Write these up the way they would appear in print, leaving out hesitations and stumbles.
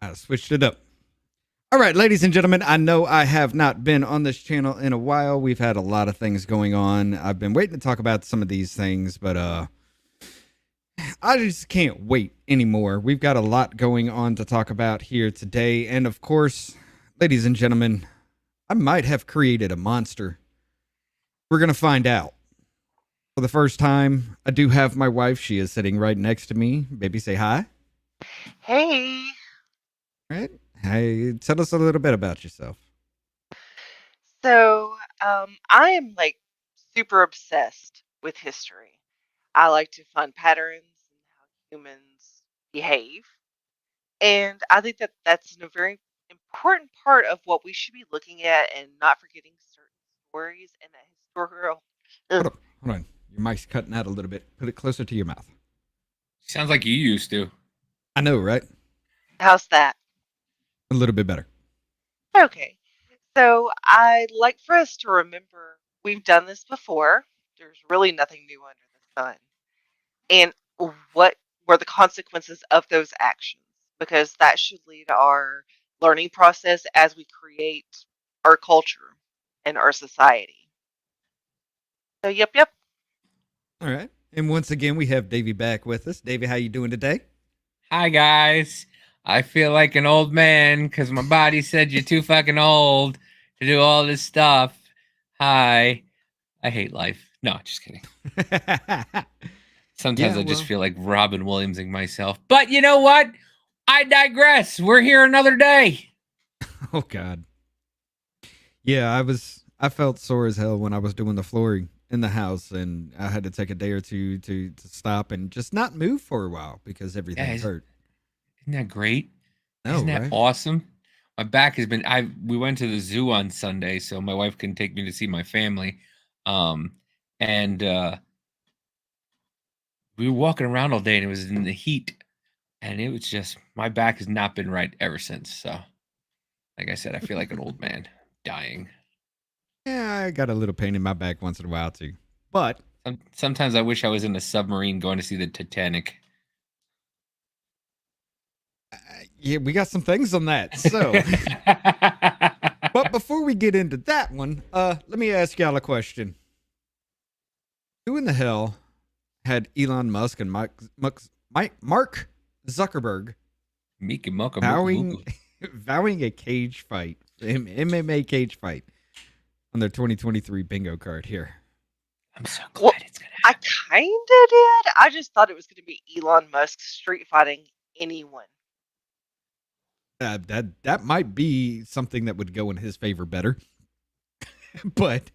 I switched it up. All right, ladies and gentlemen, I know I have not been on this channel in a while. We've had a lot of things going on. I've been waiting to talk about some of these things, but I just can't wait anymore. We've got a lot going on to talk about here today, and of course, ladies and gentlemen, I might have created a monster. We're going to find out. For the first time, I do have my wife. She is sitting right next to me. Baby, say hi. Hey. All right. Hey, tell us a little bit about yourself. So, I am like super obsessed with history. I like to find patterns in how humans behave. And I think that that's a very important part of what we should be looking at and not forgetting certain stories and that historical. Ugh, Hold on. Your mic's cutting out a little bit. Put it closer to your mouth. Sounds like you used to. I know, right? how's that? A little bit better. Okay. So, I'd like for us to remember we've done this before. There's really nothing new under the sun. And what were the consequences of those actions, because that should lead our learning process as we create our culture and our society. So yep. All right. And once again, we have Davey back with us. Davey, how you doing today? Hi, guys. I feel like an old man because my body said you're too fucking old to do all this stuff. Hi. I hate life. No, just kidding. Sometimes Yeah, I just well, feel like Robin Williamsing myself. But you know what? I digress. We're here another day. oh God. Yeah, I felt sore as hell when I was doing the flooring in the house, and I had to take a day or two to stop and just not move for a while because everything Yeah, hurt. isn't that great? No, Isn't that right? awesome? My back has been I we went to the zoo on Sunday, so my wife can take me to see my family. Um and we were walking around all day and it was in the heat and it was just my back has not been right ever since. So, like I said, I feel like an old man dying. Yeah, I got a little pain in my back once in a while too. But Sometimes I wish I was in a submarine going to see the Titanic. yeah, we got some things on that. So, but before we get into that one, let me ask y'all a question. Who in the hell had Elon Musk and Mark Zuckerberg Mika Muka Mooka vowing Mooka. vowing a cage fight, MMA cage fight on their 2023 bingo card here? I'm so Well, glad it's gonna I happen. kind of did. I just thought it was going to be Elon Musk street fighting anyone. That might be something that would go in his favor better, but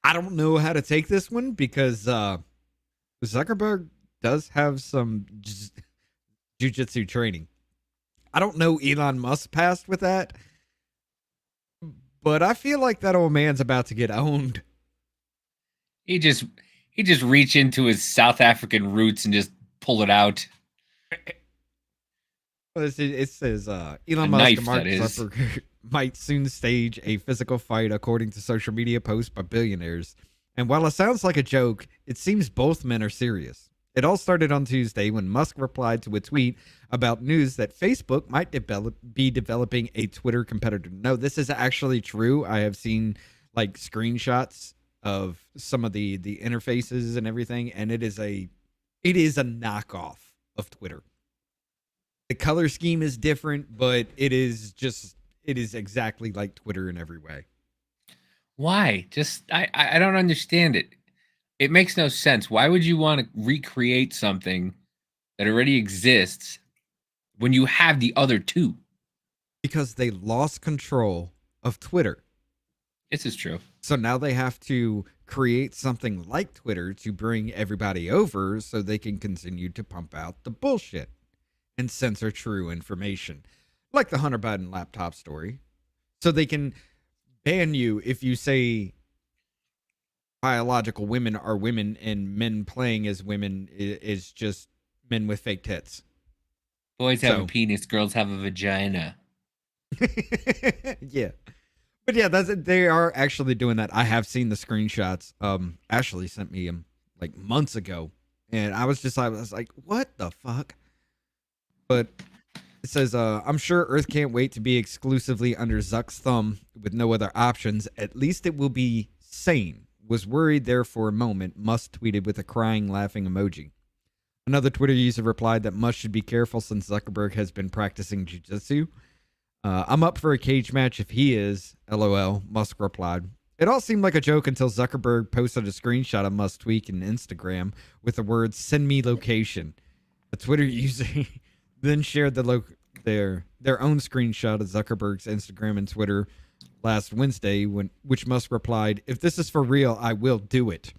I don't know how to take this one because Zuckerberg does have some jujitsu training. I don't know Elon Musk passed with that, but I feel like that old man's about to get owned. He just he just reach into his South African roots and just pull it out. It says A Elon Musk and knife, that Mark is. Zuckerberg might soon stage a physical fight, according to social media posts by billionaires. And while it sounds like a joke, it seems both men are serious. It all started on Tuesday when Musk replied to a tweet about news that Facebook might be developing a Twitter competitor. No, this is actually true. I have seen like screenshots of some of the interfaces and everything, and it is a knockoff of Twitter. The color scheme is different, but it is exactly like Twitter in every way. Why? Just I don't understand it. It makes no sense. Why would you want to recreate something that already exists when you have the other two? Because they lost control of Twitter. This is true. So now they have to create something like Twitter to bring everybody over so they can continue to pump out the bullshit and censor true information. Like the Hunter Biden laptop story. So they can ban you if you say biological women are women and men playing as women is just men with fake tits. Boys have a So, penis, girls have a vagina. yeah. But yeah, they are actually doing that. I have seen the screenshots. Ashley sent me them like months ago, and I was like, what the fuck? But It says, I'm sure Earth can't wait to be exclusively under Zuck's thumb with no other options. At least it will be sane. Was worried there for a moment. Musk tweeted with a crying, laughing emoji. Another Twitter user replied that Musk should be careful since Zuckerberg has been practicing jiu-jitsu. I'm up for a cage match if he is, LOL, Musk replied. It all seemed like a joke until Zuckerberg posted a screenshot of Musk's tweet in Instagram with the words, send me location. A Twitter user then shared their own screenshot of Zuckerberg's Instagram and Twitter last Wednesday, which Musk replied, if this is for real, I will do it.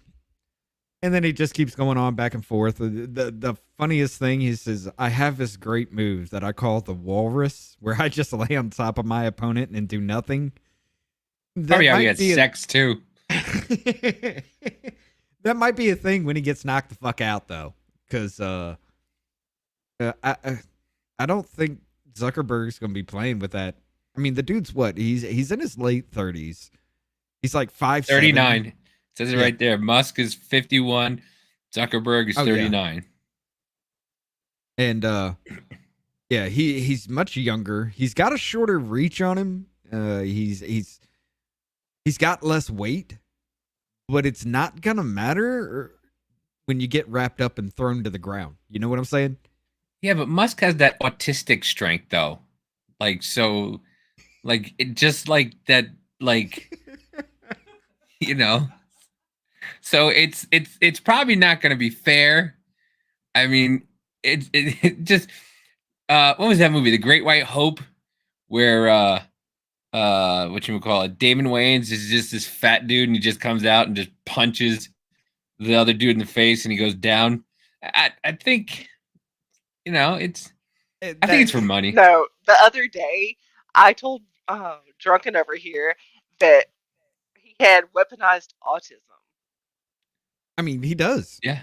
And then he just keeps going on back and forth. The funniest thing, he says, I have this great move that I call the walrus, where I just lay on top of my opponent and do nothing. Probably how he had sex, too. That might be a thing when he gets knocked the fuck out, though. Because I don't think Zuckerberg's going to be playing with that. I mean, the dude's what? He's in his late 30s. He's like 5'7". 39. It says it right there. Musk is 51. Zuckerberg is 39. Yeah. And yeah, he's much younger. He's got a shorter reach on him. He's got less weight, but it's not gonna matter when you get wrapped up and thrown to the ground. You know what I'm saying? Yeah, but Musk has that autistic strength, though. Like, so, like, it just like that, like, you know. So it's probably not going to be fair. I mean, it just what was that movie, The Great White Hope, where whatchamacallit, Damon Wayans is just this fat dude and he just comes out and just punches the other dude in the face and he goes down. I think, you know, I think it's for money. No, the other day I told Drunken over here that he had weaponized autism. I mean, he does. Yeah.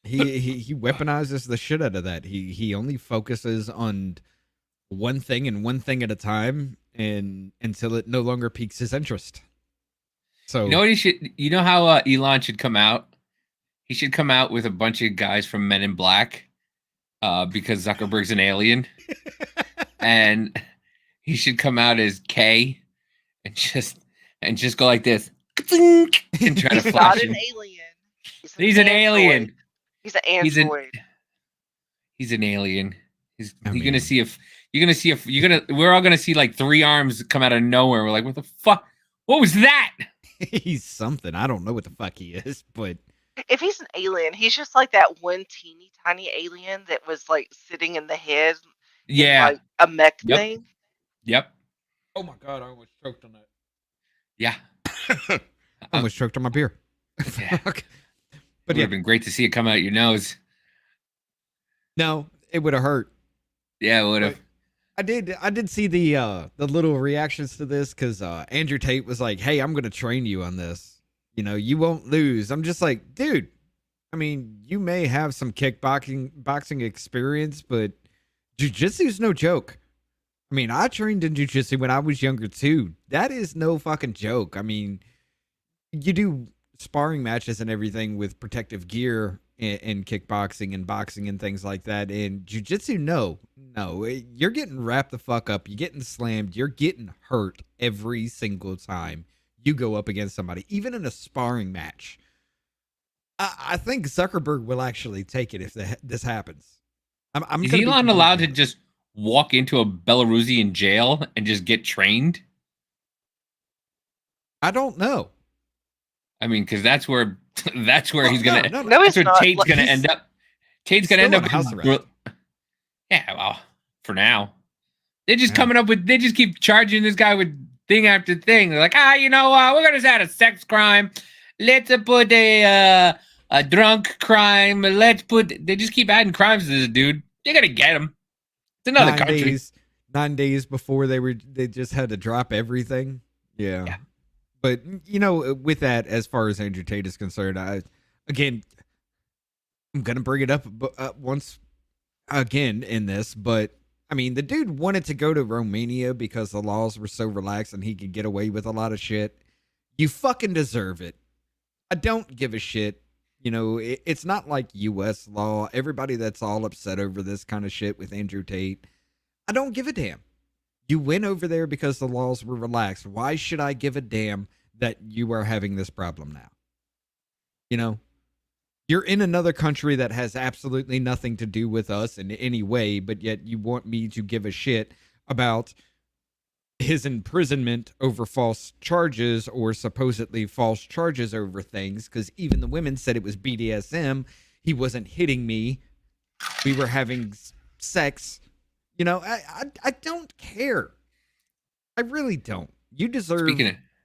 He weaponizes the shit out of that. He only focuses on one thing and one thing at a time, and until it no longer piques his interest. So you know what he should? You know how Elon should come out? He should come out with a bunch of guys from Men in Black, because Zuckerberg's an alien, and he should come out as K, and just go like this and try to He's flash not him. an alien. He's an alien. He's an android. He's an alien. We're all gonna see like 3 arms come out of nowhere. We're like, what the fuck? What was that? He's something. I don't know what the fuck he is, but if he's an alien, he's just like that one teeny tiny alien that was like sitting in the head. Yeah. Like a mech thing. Yep. Oh my god, I almost choked on that. Yeah. I almost choked on my beer. Yeah. But it would have been great to see it come out your nose. No, it would have hurt. Yeah, it would have. I did see the little reactions to this because Andrew Tate was like, "Hey, I'm gonna train you on this. You know, you won't lose." I'm just like, dude. I mean, you may have some boxing experience, but jiu-jitsu is no joke. I mean, I trained in jiu-jitsu when I was younger too. That is no fucking joke. I mean, you do sparring matches and everything with protective gear in kickboxing and boxing and things like that. And jiu-jitsu, no, you're getting wrapped the fuck up. You're getting slammed. You're getting hurt every single time you go up against somebody, even in a sparring match. I think Zuckerberg will actually take it if this happens. Is Elon allowed to just walk into a Belarusian jail and just get trained? I don't know. I mean, because that's where he's gonna. No, that's where not. Tate's gonna end up. Tate's gonna end up. House arrest. Yeah, well, for now, they're just coming up with. They just keep charging this guy with thing after thing. They're like, we're gonna add a sex crime. Let's put a drunk crime. They just keep adding crimes to this dude. They're gonna get him. It's another country. 9 days before they just had to drop everything. Yeah. But, you know, with that, as far as Andrew Tate is concerned, I'm going to bring it up once again in this, but, I mean, the dude wanted to go to Romania because the laws were so relaxed and he could get away with a lot of shit. You fucking deserve it. I don't give a shit. You know, it's not like U.S. law. Everybody that's all upset over this kind of shit with Andrew Tate, I don't give a damn. You went over there because the laws were relaxed. Why should I give a damn that you are having this problem now? You know, you're in another country that has absolutely nothing to do with us in any way, but yet you want me to give a shit about his imprisonment over false charges or supposedly false charges over things, because even the women said it was BDSM. He wasn't hitting me. We were having sex. You know, I don't care. I really don't. You deserve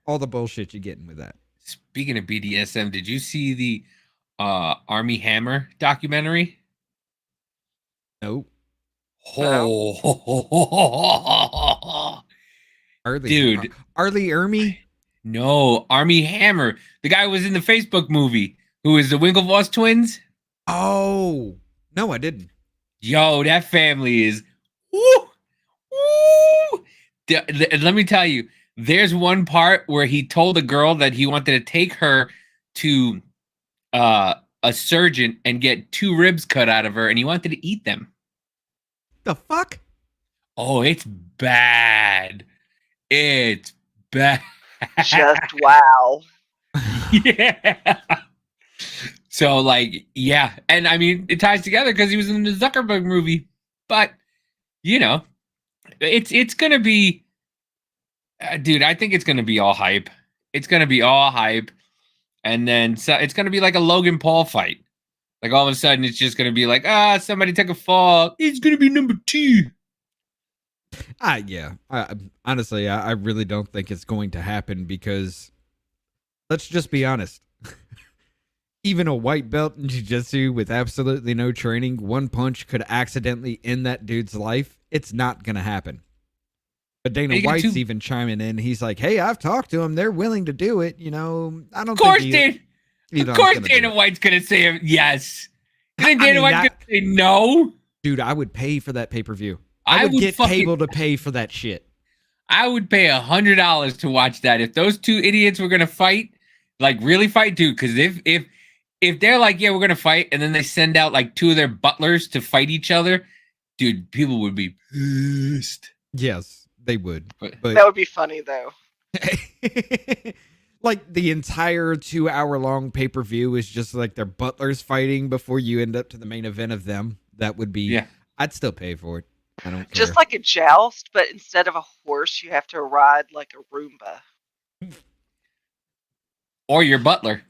all the bullshit you're getting with that. Speaking of BDSM, did you see the Army Hammer documentary? Nope. Oh, dude. Arlie Ermy? No, Army Hammer. The guy who was in the Facebook movie, who is the Winklevoss twins. Oh, no, I didn't. Yo, that family is woo, woo. Let me tell you, there's one part where he told a girl that he wanted to take her to a surgeon and get 2 ribs cut out of her, and he wanted to eat them. The fuck? Oh, it's bad. It's bad. Just wow. Yeah. So, like, yeah. And I mean, it ties together because he was in the Zuckerberg movie. But, you know, it's going to be, dude, I think it's going to be all hype. It's going to be all hype. And then so it's going to be like a Logan Paul fight. Like, all of a sudden, it's just going to be like, somebody took a fall. It's going to be number 2. Yeah. Honestly, I really don't think it's going to happen because, let's just be honest. Even a white belt in jiu-jitsu with absolutely no training, one punch could accidentally end that dude's life. It's not going to happen. But Dana White's even chiming in. He's like, hey, I've talked to him. They're willing to do it. You know, I don't think Of course Dana White's going to say yes. You think Dana White's going to say no? Dude, I would pay for that pay-per-view. I would get cable to pay for that shit. I would pay $100 to watch that. If those 2 idiots were going to fight, like really fight, dude, because if they're like, yeah, we're going to fight, and then they send out like 2 of their butlers to fight each other, dude, people would be pissed. Yes, they would. But that would be funny, though. Like the entire 2-hour-long pay-per-view is just like their butlers fighting before you end up to the main event of them. That would be, yeah. I'd still pay for it. I don't care. Just like a joust, but instead of a horse, you have to ride like a Roomba. Or your butler.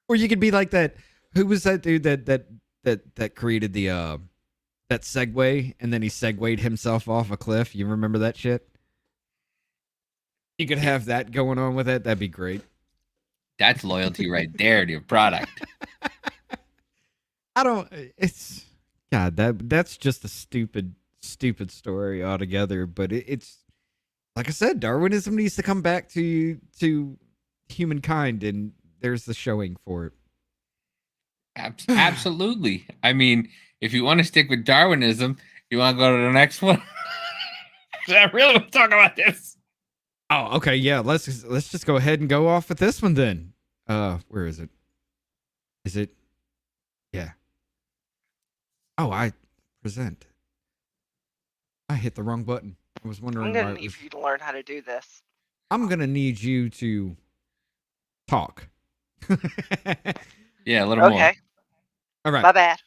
Or you could be like that. Who was that dude that created the that Segway, and then he segued himself off a cliff? You remember that shit? You could have that going on with it. That'd be great. That's loyalty right there to your product. It's God, that's just a stupid story altogether. But it's like I said, Darwinism needs to come back to humankind, and there's the showing for it. Absolutely. I mean, if you want to stick with Darwinism, you want to go to the next one? I really want to talk about this. Oh, okay, yeah. Let's just go ahead and go off with this one then. Where is it? Is it? Yeah. Oh, I present. I hit the wrong button. I was wondering. I'm gonna need you to learn how to do this. I'm gonna need you to talk. Yeah, a little more. Okay. All right. My bad.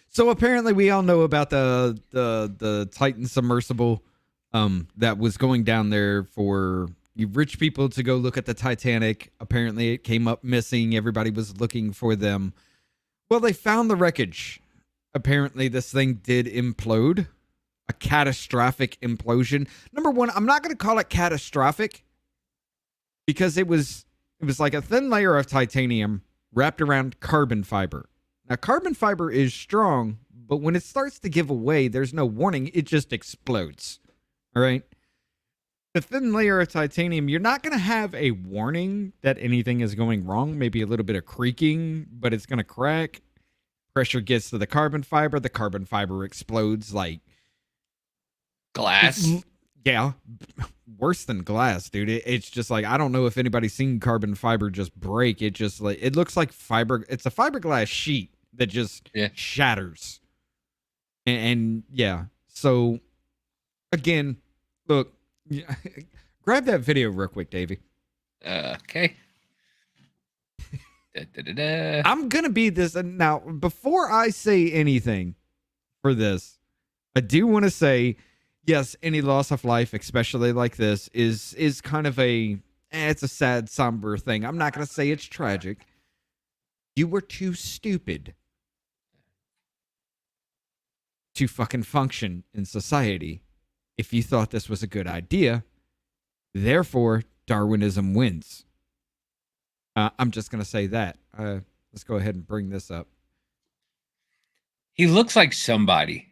So apparently, we all know about the Titan submersible that was going down there for you rich people to go look at the Titanic. Apparently, it came up missing. Everybody was looking for them. Well, they found the wreckage. Apparently, this thing did implode. A catastrophic implosion. Number one, I'm not going to call it catastrophic because it was like a thin layer of titanium wrapped around carbon fiber. Now, carbon fiber is strong, but when it starts to give away, there's no warning. It just explodes. All right? The thin layer of titanium, you're not going to have a warning that anything is going wrong. Maybe a little bit of creaking, but it's going to crack. Pressure gets to the carbon fiber explodes like glass. Yeah, worse than glass, dude. It's just like, I don't know if anybody's seen carbon fiber just break. It just like, it looks like fiber. It's a fiberglass sheet that just shatters. And yeah, so again, look, grab that video real quick, Davey. Okay. I'm gonna be this now. Before I say anything for this, I do want to say, yes, any loss of life, especially like this, is kind of it's a sad, somber thing. I'm not gonna say it's tragic. You were too stupid to fucking function in society if you thought this was a good idea. Therefore, Darwinism wins. I'm just gonna say that. Let's go ahead and bring this up. He looks like somebody.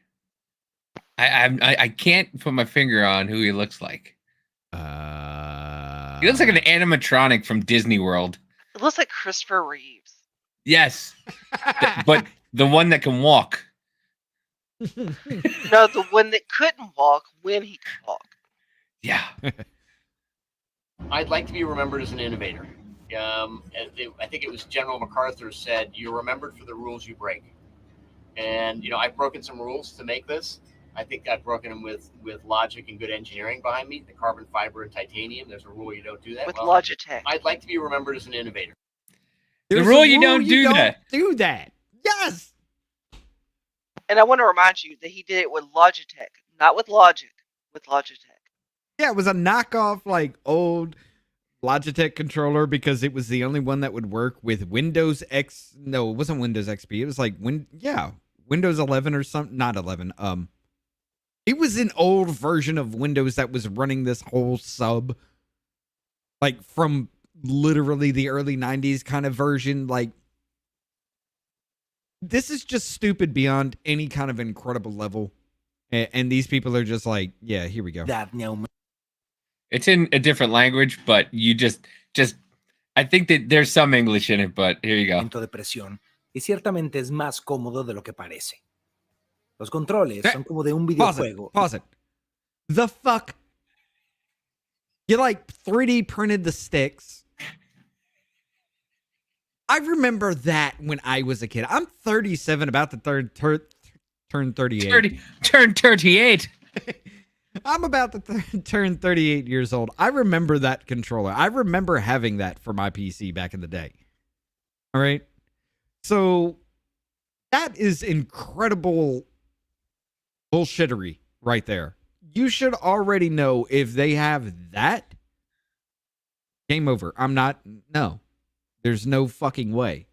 I can't put my finger on who he looks like. He looks like an animatronic from Disney World. It looks like Christopher Reeves. Yes, but the one that can walk. No, the one that couldn't walk when he could walk. Yeah. I'd like to be remembered as an innovator. I think it was General MacArthur said, "You're remembered for the rules you break." And I've broken some rules to make this. I think I've broken them with logic and good engineering behind me. The carbon fiber and titanium. There's a rule you don't do that. With Logitech. I'd like to be remembered as an innovator. The rule you don't do that. Do that. Yes. And I want to remind you that he did it with Logitech, not with Logic, with Logitech. Yeah, it was a knockoff, like old Logitech controller because it was the only one that would work with Windows X. No, it wasn't Windows XP. It was like Windows 11 or something. Not 11. It was an old version of Windows that was running this whole sub, like from literally the early 90s kind of version. Like, this is just stupid beyond any kind of incredible level. And these people are just like, yeah, here we go. It's in a different language, but you just I think that there's some English in it, but here you go. De presión, y ciertamente es más cómodo de lo que parece. Los controles son como de un videojuego. Pause it. The fuck? You like 3D printed the sticks? I remember that when I was a kid. I'm 37, about to turn 38. Turn 38. I'm about to turn 38 years old. I remember that controller. I remember having that for my PC back in the day. All right. So that is incredible bullshittery right there. You should already know if they have that. Game over. No. There's no fucking way.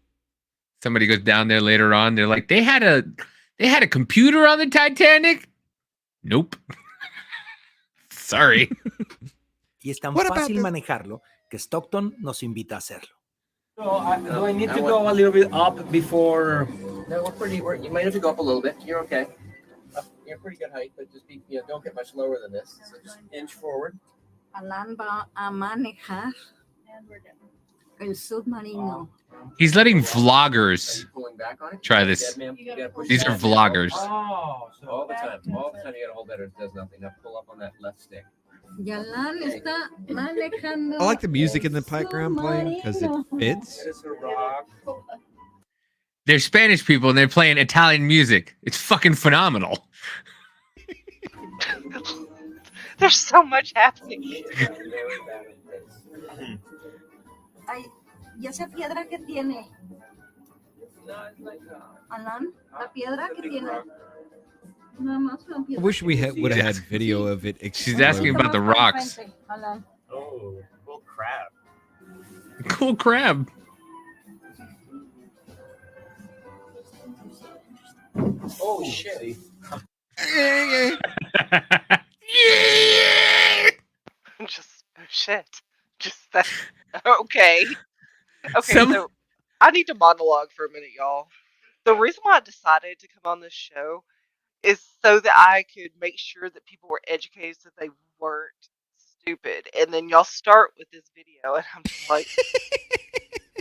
Somebody goes down there later on. They're like, they had a computer on the Titanic? Nope. Sorry. Y es tan fácil manejarlo que Stockton nos invita a hacerlo. So do I need to go a little bit up before? No, you might have to go up a little bit. You're okay. You're pretty good height, but just don't get much lower than this. So just inch forward. Alan va a manejar el submarino. He's letting vloggers try this. These are vloggers. Oh, so all the time you gotta hold that, or it does nothing. Now pull up on that left stick. Y Alan está manejando. I like the music in the background playing because it fits. They're Spanish people and they're playing Italian music. It's fucking phenomenal. There's so much happening. Ay, ¿y esa piedra que tiene? Alan, la piedra que tiene. I wish we would have had video of it. She's asking about the rocks. Oh, cool crab. Cool crab. Oh shit. Just shit. Just that. Okay. So I need to monologue for a minute, y'all. The reason why I decided to come on this show is so that I could make sure that people were educated so they weren't stupid. And then y'all start with this video, and I'm just like,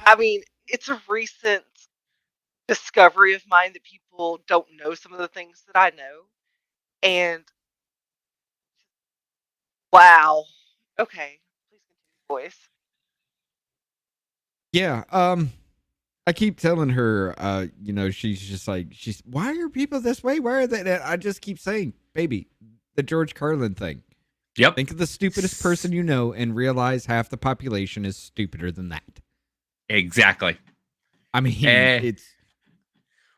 I mean, it's a recent discovery of mine that people don't know some of the things that I know. And wow. Okay. Please continue, boys. Yeah. I keep telling her, she's just like, why are people this way? Why are they? And I just keep saying, baby, the George Carlin thing. Yep. Think of the stupidest person you know and realize half the population is stupider than that. Exactly. I mean, it's.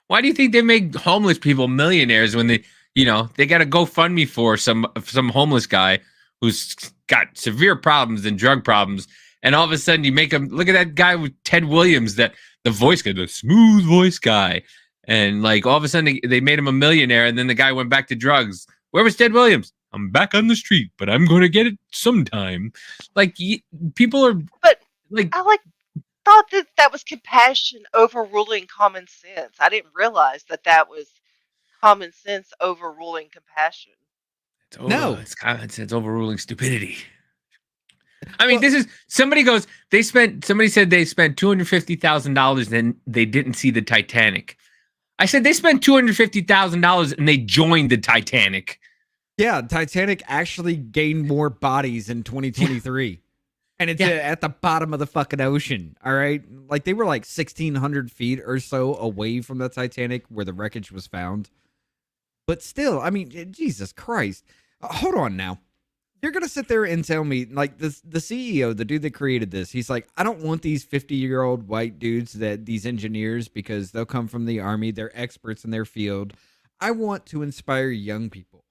Why do you think they make homeless people millionaires when they got a GoFundMe for some homeless guy who's got severe problems and drug problems, and all of a sudden you make him look at that guy with Ted Williams, that the voice guy, the smooth voice guy, and like all of a sudden they made him a millionaire, and then the guy went back to drugs. Where was Ted Williams? I'm back on the street, but I'm going to get it sometime. Like people are, But like, I thought that was compassion overruling common sense. I didn't realize that was common sense overruling compassion. it's common sense overruling stupidity. I mean, this is somebody said they spent $250,000 and they didn't see the Titanic. I said they spent $250,000 and they joined the Titanic. Yeah, Titanic actually gained more bodies in 2023. And it's at the bottom of the fucking ocean, all right? Like, they were like 1,600 feet or so away from the Titanic where the wreckage was found. But still, I mean, Jesus Christ. Hold on now. You're going to sit there and tell me, like, the CEO, the dude that created this, he's like, I don't want these 50-year-old white dudes, these engineers, because they'll come from the army. They're experts in their field. I want to inspire young people.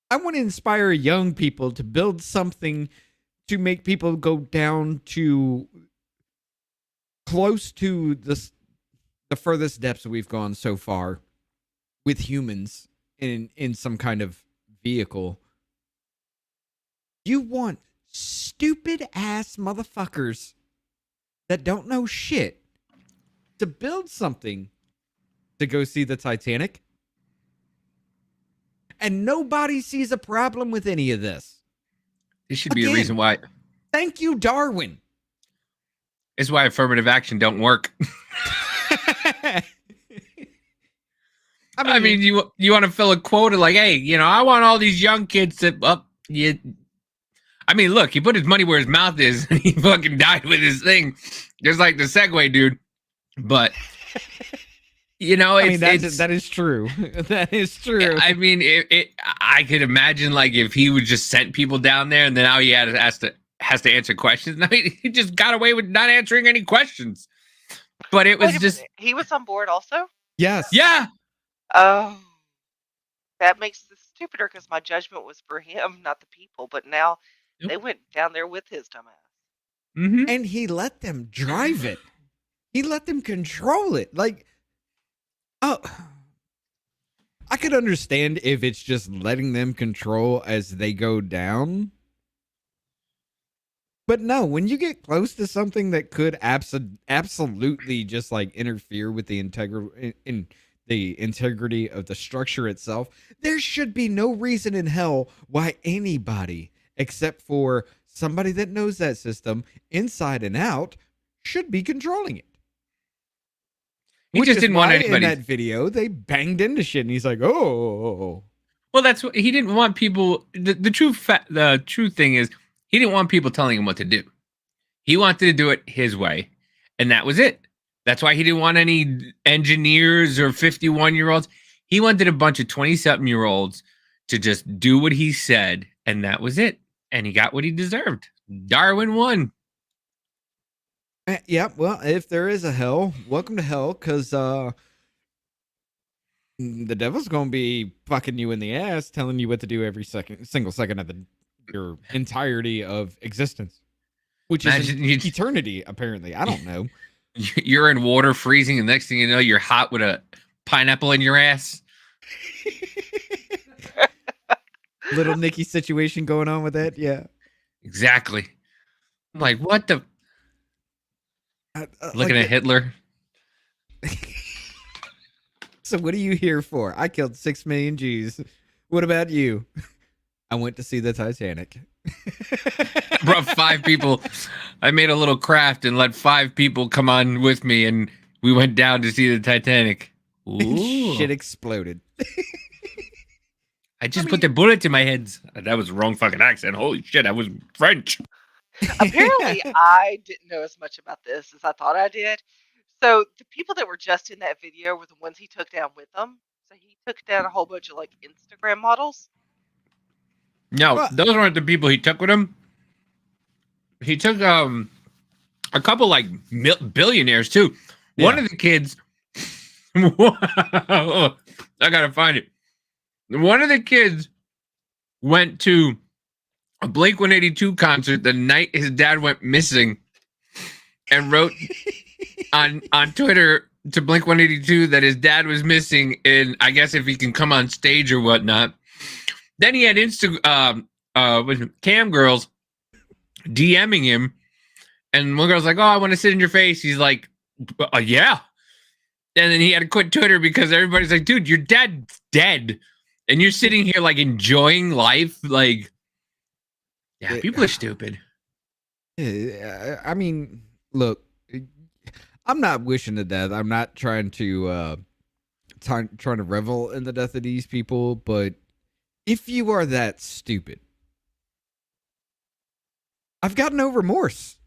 I want to inspire young people to build something to make people go down to close to the furthest depths we've gone so far with humans in some kind of vehicle. You want stupid ass motherfuckers that don't know shit to build something to go see the Titanic. And nobody sees a problem with any of this. This should be a reason why. Thank you, Darwin. This is why affirmative action don't work. I mean, you want to fill a quota like, hey, I want all these young kids to I mean, look, he put his money where his mouth is and he fucking died with his thing. Just like the Segway dude. But that is true. That is true. I mean, I could imagine like if he would just sent people down there and then now he has to answer questions. I mean, he just got away with not answering any questions. But it was he was on board also? Yes. Yeah. Oh, that makes this stupider because my judgment was for him, not the people. But now they went down there with his dumbass. Mm-hmm. And he let them drive it. He let them control it. Like, oh, I could understand if it's just letting them control as they go down. But no, when you get close to something that could absolutely just like interfere with the integrity of the structure itself, there should be no reason in hell why anybody, except for somebody that knows that system inside and out, should be controlling it. He just didn't want anybody. In that video, they banged into shit, and he's like, "Oh." Well, that's what he didn't want people. The true thing is, he didn't want people telling him what to do. He wanted to do it his way, and that was it. That's why he didn't want any engineers or 51-year-olds. He wanted a bunch of 20-something-year-olds to just do what he said, and that was it. And he got what he deserved. Darwin won. Yeah, well, if there is a hell, welcome to hell, because the devil's going to be fucking you in the ass, telling you what to do every single second of your entirety of existence, which is eternity, apparently. I don't know. You're in water freezing, and next thing you know, you're hot with a pineapple in your ass. Little Nicky situation going on with that, yeah. Exactly. I'm like, what the... Looking at Hitler. So what are you here for? I killed 6 million Jews. What about you? I went to see the Titanic. Brought 5 people. I made a little craft and let 5 people come on with me, and we went down to see the Titanic. Ooh. Shit exploded. I put the bullet in my head. That was the wrong fucking accent. Holy shit, I was French. Apparently, I didn't know as much about this as I thought I did. So the people that were just in that video were the ones he took down with him. So he took down a whole bunch of like Instagram models. No, Well- those weren't the people he took with him. He took a couple like billionaires too. One Yeah. of the kids. I gotta find it. One of the kids went to a Blink 182 concert the night his dad went missing, and wrote on Twitter to Blink 182 that his dad was missing, and I guess if he can come on stage or whatnot. Then he had cam girls DMing him, and one girl's like, "Oh, I want to sit in your face." He's like, "Yeah." And then he had to quit Twitter because everybody's like, "Dude, your dad's dead, and you're sitting here like enjoying life." Like, yeah, people are stupid. Yeah, I mean, look, I'm not wishing to death. I'm not trying to trying to revel in the death of these people, but if you are that stupid, I've got no remorse.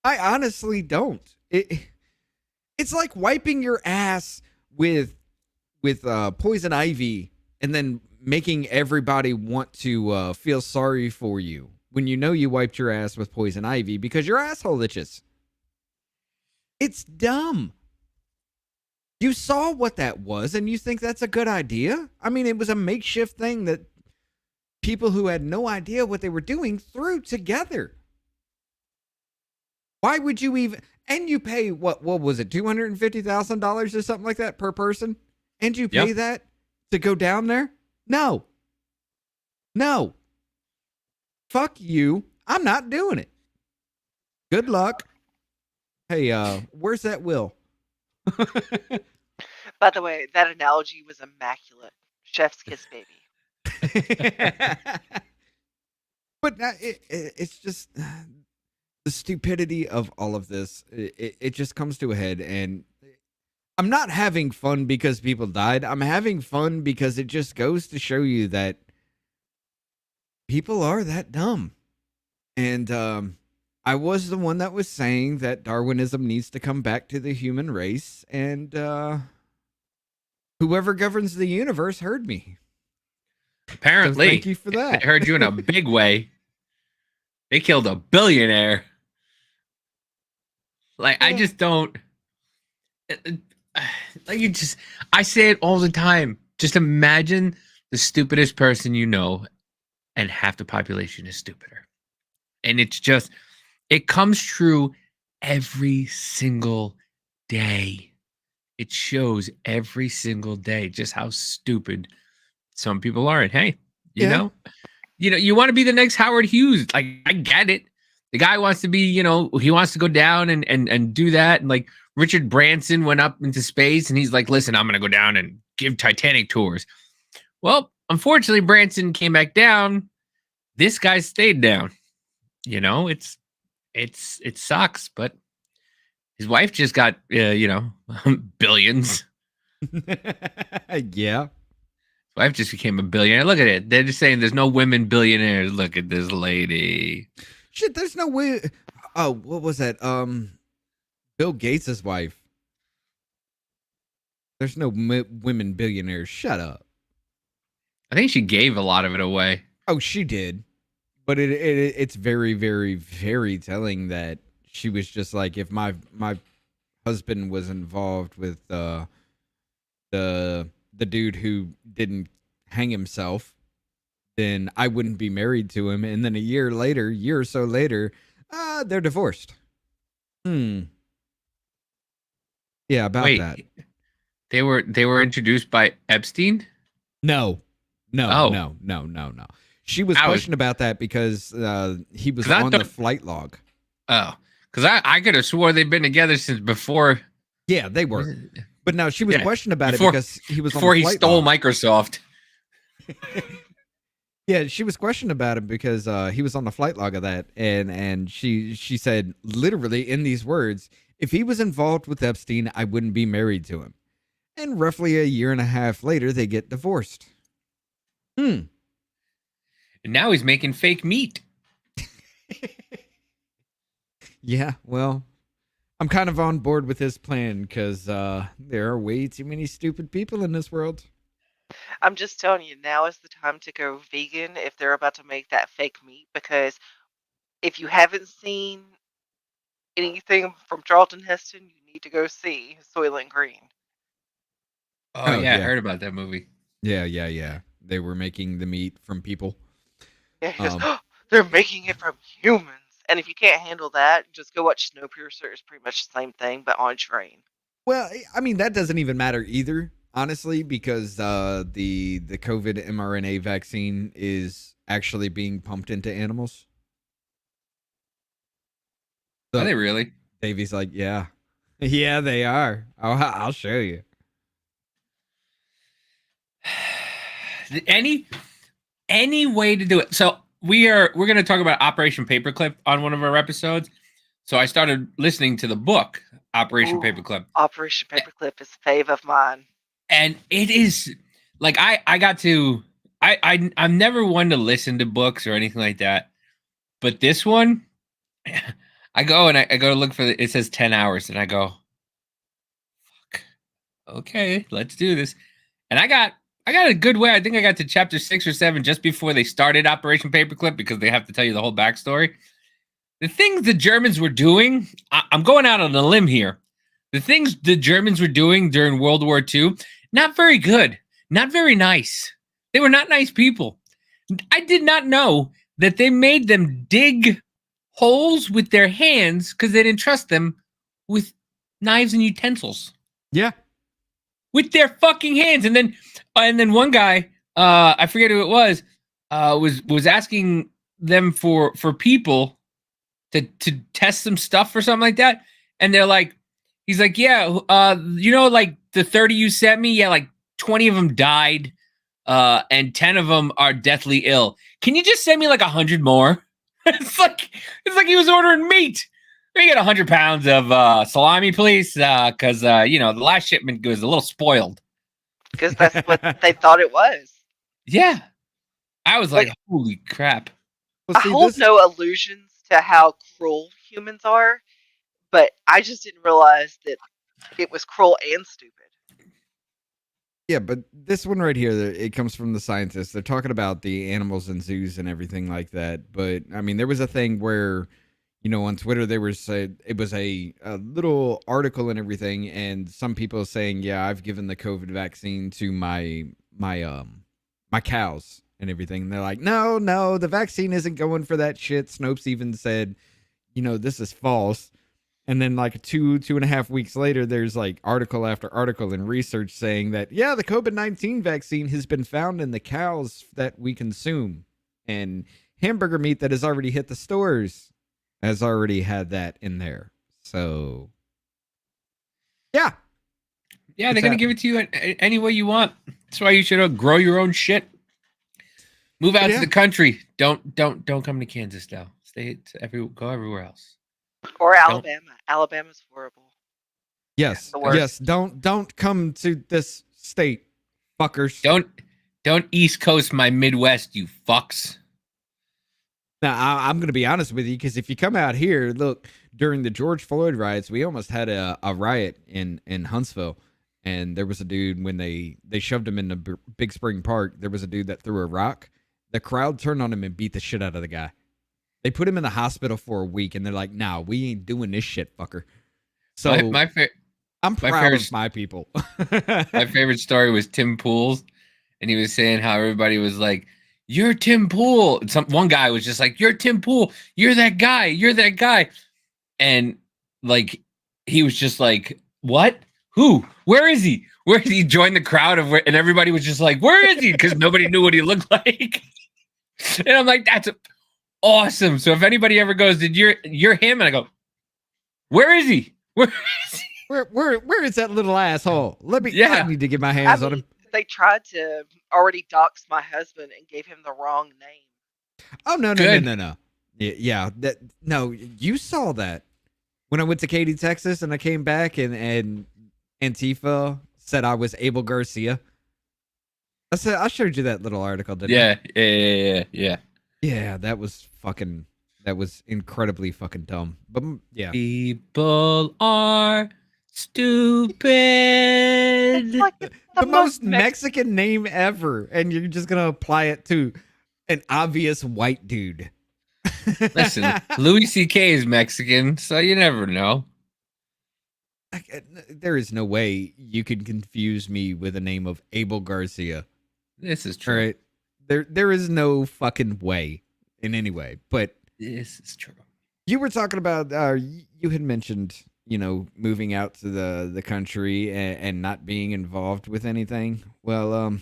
I honestly don't. It's like wiping your ass with poison ivy and then making everybody want to feel sorry for you when you know you wiped your ass with poison ivy because your asshole itches. It's dumb. You saw what that was and you think that's a good idea? I mean, it was a makeshift thing that people who had no idea what they were doing threw together. Why would you even... And you pay, what was it, $250,000 or something like that per person? And you pay that to go down there? No. No. Fuck you. I'm not doing it. Good luck. Hey, where's that will? By the way, that analogy was immaculate. Chef's kiss, baby. But it's just the stupidity of all of this. It just comes to a head, and I'm not having fun because people died. I'm having fun because it just goes to show you that people are that dumb. And I was the one that was saying that Darwinism needs to come back to the human race, and whoever governs the universe heard me. Apparently, so thank you for that. They heard you in a big way. They killed a billionaire. Like, I just don't. Like, I say it all the time. Just imagine the stupidest person you know, and half the population is stupider. And it's just, it comes true every single day. It shows every single day just how stupid some people are. And hey, you know, you want to be the next Howard Hughes. Like, I get it. The guy wants to be, he wants to go down and do that. And like Richard Branson went up into space and he's like, listen, I'm going to go down and give Titanic tours. Well, unfortunately, Branson came back down. This guy stayed down. It sucks, but his wife just got, billions. Yeah. Wife just became a billionaire. Look at it. They're just saying there's no women billionaires. Look at this lady. Shit, there's no way. Oh, what was that? Bill Gates' wife. There's no women billionaires. Shut up. I think she gave a lot of it away. Oh, she did. But it's very, very, very telling that she was just like, if my husband was involved with the dude who didn't hang himself, then I wouldn't be married to him. And then a year or so later, they're divorced. Yeah, about that. They were introduced by Epstein? No. She was questioned about that because he was on the flight log. Oh, because I could have swore they've been together since before. Yeah, they were. But no, she was questioned about it because he was before on the flight he stole log. Microsoft. Yeah, she was questioned about it because he was on the flight log of that, and she said literally in these words, if he was involved with Epstein, I wouldn't be married to him. And roughly a year and a half later, they get divorced. And now he's making fake meat. Yeah, well, I'm kind of on board with his plan because there are way too many stupid people in this world. I'm just telling you, now is the time to go vegan if they're about to make that fake meat, because if you haven't seen anything from Charlton Heston, you need to go see Soylent Green. Oh, yeah, I yeah. heard about that movie. Yeah. They were making the meat from people. Yeah, he goes, oh, they're making it from humans. And if you can't handle that, just go watch Snowpiercer. It's pretty much the same thing, but on a train. Well, I mean, that doesn't even matter either, honestly, because the COVID mRNA vaccine is actually being pumped into animals. So Are they really? Davey's like, yeah. Yeah, they are. I'll show you. Any way to do it. So we're going to talk about Operation Paperclip on one of our episodes. So I started listening to the book Operation Paperclip. Operation Paperclip is a fave of mine. And it is like I'm never one to listen to books or anything like that. But this one, I go to look for it says 10 hours and I go, fuck. Okay, let's do this. And I got a good way. I think I got to chapter 6 or 7 just before they started Operation Paperclip because they have to tell you the whole backstory. The things the Germans were doing, I'm going out on a limb here. The things the Germans were doing during World War II, not very good, not very nice. They were not nice people. I did not know that they made them dig holes with their hands because they didn't trust them with knives and utensils. Yeah. With their fucking hands. And then one guy, I forget who it was asking them for people to test some stuff or something like that. And they're like, he's like, yeah, like the 30 you sent me, yeah, like 20 of them died, and 10 of them are deathly ill. Can you just send me like 100 more? It's like he was ordering meat. Let me get 100 pounds of salami, please, because the last shipment was a little spoiled. Because that's what they thought it was. Yeah, I was like holy crap. Well, I hold no illusions to how cruel humans are, but I just didn't realize that it was cruel and stupid. Yeah, but this one right here, it comes from the scientists. They're talking about the animals in zoos and everything like that. But I mean, there was a thing where, on Twitter it was a little article and everything, and some people saying, yeah, I've given the COVID vaccine to my cows and everything. And they're like, no, the vaccine isn't going for that shit. Snopes even said, this is false. And then like 2.5 weeks later, there's like article after article and research saying that, yeah, the COVID-19 vaccine has been found in the cows that we consume, and hamburger meat that has already hit the stores has already had that in there. So, yeah. Yeah, they're going to give it to you any way you want. That's why you should grow your own shit. Move out to the country. Don't come to Kansas now. Go everywhere else. Or Alabama. Alabama's horrible. Yes. Yes. Don't come to this state, fuckers. Don't East Coast my Midwest, you fucks. Now, I'm going to be honest with you, because if you come out here, look, during the George Floyd riots, we almost had a riot in Huntsville. And there was a dude, when they shoved him in the Big Spring Park, there was a dude that threw a rock. The crowd turned on him and beat the shit out of the guy. They put him in the hospital for a week, and they're like, "Nah, we ain't doing this shit, fucker." So I'm proud of my people. My favorite story was Tim Pool's, and he was saying how everybody was like, "You're Tim Pool." And one guy was just like, "You're Tim Pool. You're that guy. You're that guy." And like, he was just like, "What? Who? Where is he? Where is he?" Joined the crowd and everybody was just like, "Where is he?" Because nobody knew what he looked like. And I'm like, "That's awesome." So if anybody ever goes, "Did you're him?" and I go, "Where is he? Where is he? Where is that little asshole? I need to get my hands on him." They tried to already dox my husband and gave him the wrong name. Oh no. Yeah, no, you saw that when I went to Katy, Texas, and I came back and Antifa said I was Abel Garcia. I showed you that little article, didn't I? Yeah. Yeah, that was that was incredibly fucking dumb. But yeah, People are stupid. It's like it's the most Mexican name ever, and you're just gonna apply it to an obvious white dude. Listen, Louis C.K. is Mexican, so you never know. There is no way you can confuse me with the name of Abel Garcia. This is true. All right, there is no fucking way in any way. But This is true. you were talking about, you had mentioned, moving out to the country and not being involved with anything. Well,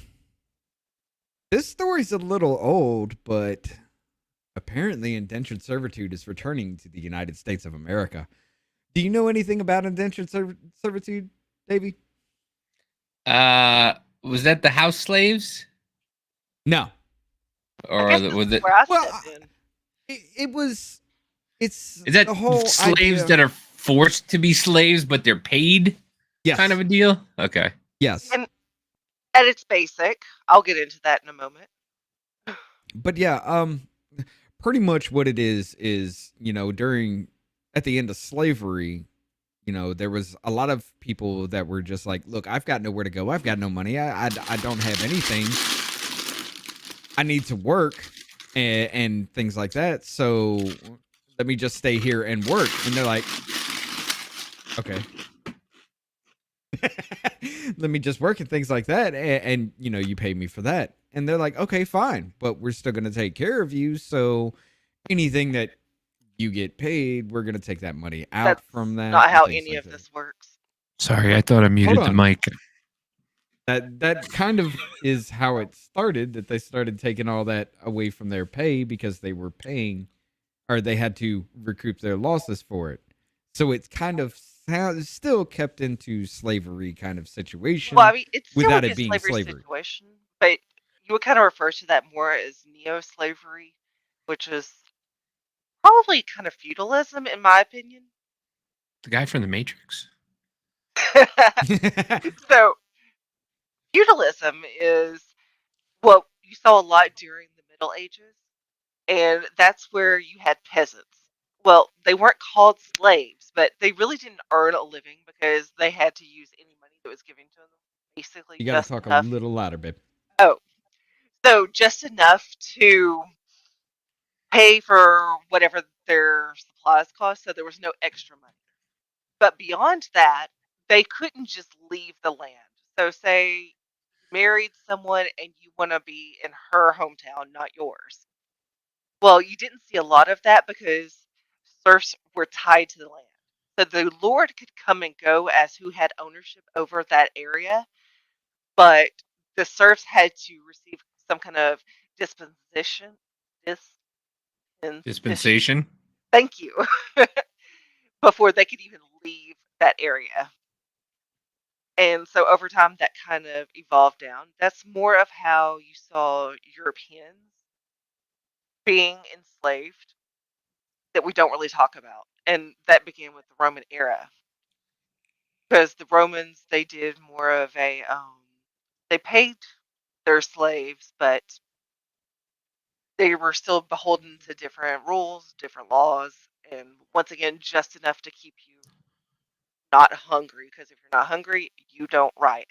this story's a little old, but apparently indentured servitude is returning to the United States of America. Do you know anything about indentured servitude, Davey? Was that the house slaves? No. Or I guess was this it? is where I Well, stepped in. It was. It's Is that the whole slaves idea. that are forced to be slaves, but they're paid? Yes. Kind of a deal? Okay. Yes. And at its basic, I'll get into that in a moment. But yeah, pretty much what it is, at the end of slavery, there was a lot of people that were just like, look, I've got nowhere to go. I've got no money. I don't have anything. I need to work and things like that. So let me just stay here and work. And they're like, okay. Let me just work and things like that. And you pay me for that. And they're like, okay, fine. But we're still going to take care of you. So anything that you get paid, we're going to take that money out That's from that. not how and things any like of that. this works. Sorry, I thought I muted Hold the on. mic. That kind of is how it started, that they started taking all that away from their pay because they were paying, or they had to recoup their losses for it. So it's kind of still kept into slavery kind of situation. Well, I mean, it's still without a it being slavery slavery. situation, but you would kind of refer to that more as neo-slavery, which is probably kind of feudalism, in my opinion. The guy from the Matrix. So, feudalism is what you saw a lot during the Middle Ages, and that's where you had peasants. Well, they weren't called slaves, but they really didn't earn a living because they had to use any money that was given to them. Basically, You got to just talk enough. a little louder, babe. Oh, so just enough to pay for whatever their supplies cost, so there was no extra money. But beyond that, they couldn't just leave the land. So say you married someone and you want to be in her hometown, not yours. Well, you didn't see a lot of that because serfs were tied to the land. So the lord could come and go as who had ownership over that area, but the serfs had to receive some kind of dispensation. Dispensation. Thank you. Before they could even leave that area. And so over time, that kind of evolved down. That's more of how you saw Europeans being enslaved that we don't really talk about. And that began with the Roman era. Because the Romans, they did more of a, they paid their slaves, but they were still beholden to different rules, different laws, and once again, just enough to keep you not hungry. Because if you're not hungry, you don't riot.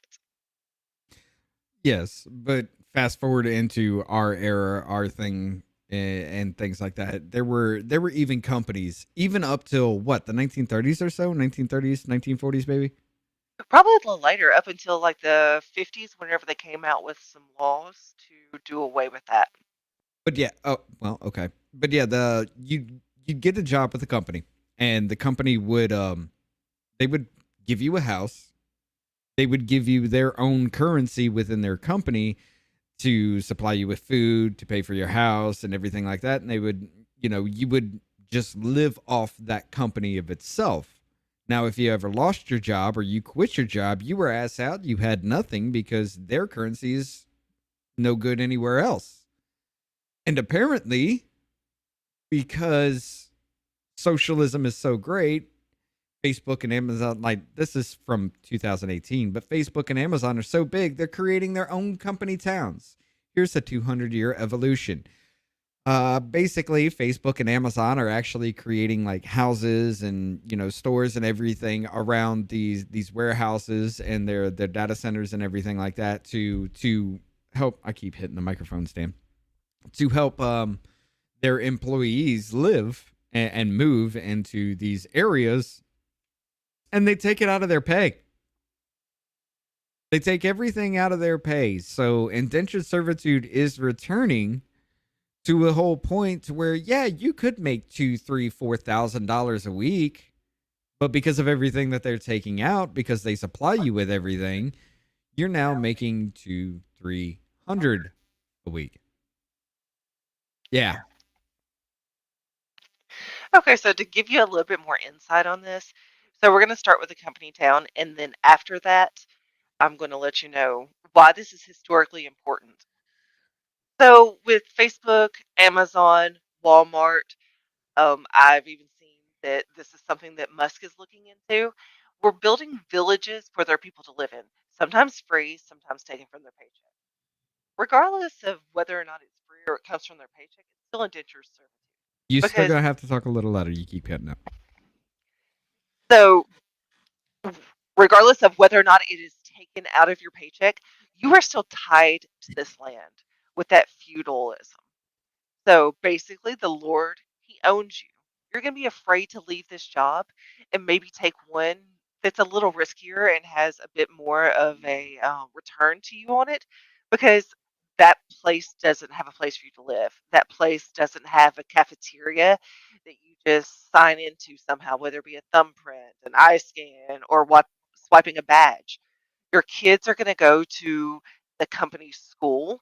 Yes, but fast forward into our era, our thing, and things like that. There were even companies, even up till what, the 1930s or so, 1930s, 1940s, maybe. Probably a little later, up until like the 50s, whenever they came out with some laws to do away with that. But yeah, oh well, okay. But yeah, you'd get a job with the company, and the company would they would give you a house. They would give you their own currency within their company to supply you with food, to pay for your house and everything like that. And they would, you would just live off that company of itself. Now, if you ever lost your job or you quit your job, you were ass out. You had nothing because their currency is no good anywhere else. And apparently, because socialism is so great, Facebook and Amazon, like this is from 2018, but Facebook and Amazon are so big, they're creating their own company towns. Here's a 200-year evolution. Basically, Facebook and Amazon are actually creating like houses and stores and everything around these warehouses and their data centers and everything like that to help. I keep hitting the microphone stand to help their employees live and move into these areas, and they take it out of their pay. They take everything out of their pay. So indentured servitude is returning to a whole point to where, yeah, you could make $2,000, $3,000, $4,000 a week, but because of everything that they're taking out, because they supply you with everything, you're now making $200, $300 a week. Yeah. Okay, so to give you a little bit more insight on this, so we're going to start with the company town, and then after that, I'm going to let you know why this is historically important. So with Facebook, Amazon, Walmart, I've even seen that this is something that Musk is looking into. We're building villages for their people to live in, sometimes free, sometimes taken from their paycheck. Regardless of whether or not it's free or it comes from their paycheck, it's still indentured servitude. You still Because gonna have to talk a little louder. You keep cutting up. so regardless of whether or not it is taken out of your paycheck, you are still tied to this land with that feudalism. So basically, the Lord, He owns you. You're going to be afraid to leave this job and maybe take one that's a little riskier and has a bit more of a return to you on it because that place doesn't have a place for you to live. That place doesn't have a cafeteria that you just sign into somehow, whether it be a thumbprint, an eye scan, or what swiping a badge. Your kids are going to go to the company's school,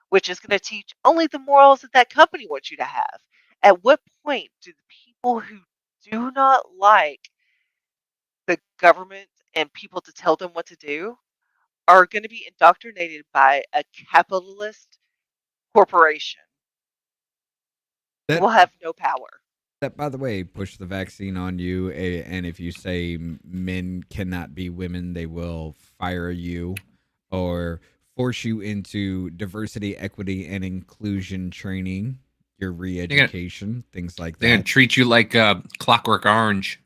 which is going to teach only the morals that that company wants you to have. At what point do the people who do not like the government and people to tell them what to do are going to be indoctrinated by a capitalist corporation who That will have no power? that by the way, push the vaccine on you, and if you say men cannot be women, they will fire you or force you into diversity, equity, and inclusion training, your re-education, things like They're gonna that. treat you like Clockwork Orange.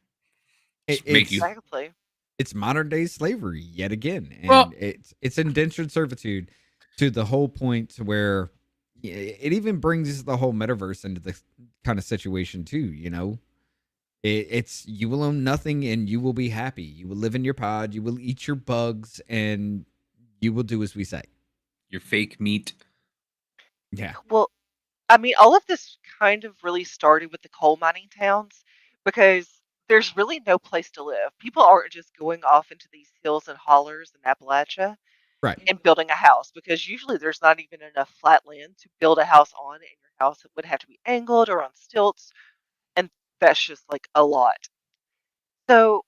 Just make you. Exactly. It's modern day slavery yet again, and Well- it's indentured servitude to the whole point to where it even brings the whole metaverse into the kind of situation too. It's you will own nothing and you will be happy. You will live in your pod. You will eat your bugs and you will do as we say. Your fake meat. Yeah. Well, I mean, all of this kind of really started with the coal mining towns because there's really no place to live. People aren't just going off into these hills and hollers in Appalachia Right. and building a house because usually there's not even enough flat land to build a house on, and your house would have to be angled or on stilts, and that's just like a lot. So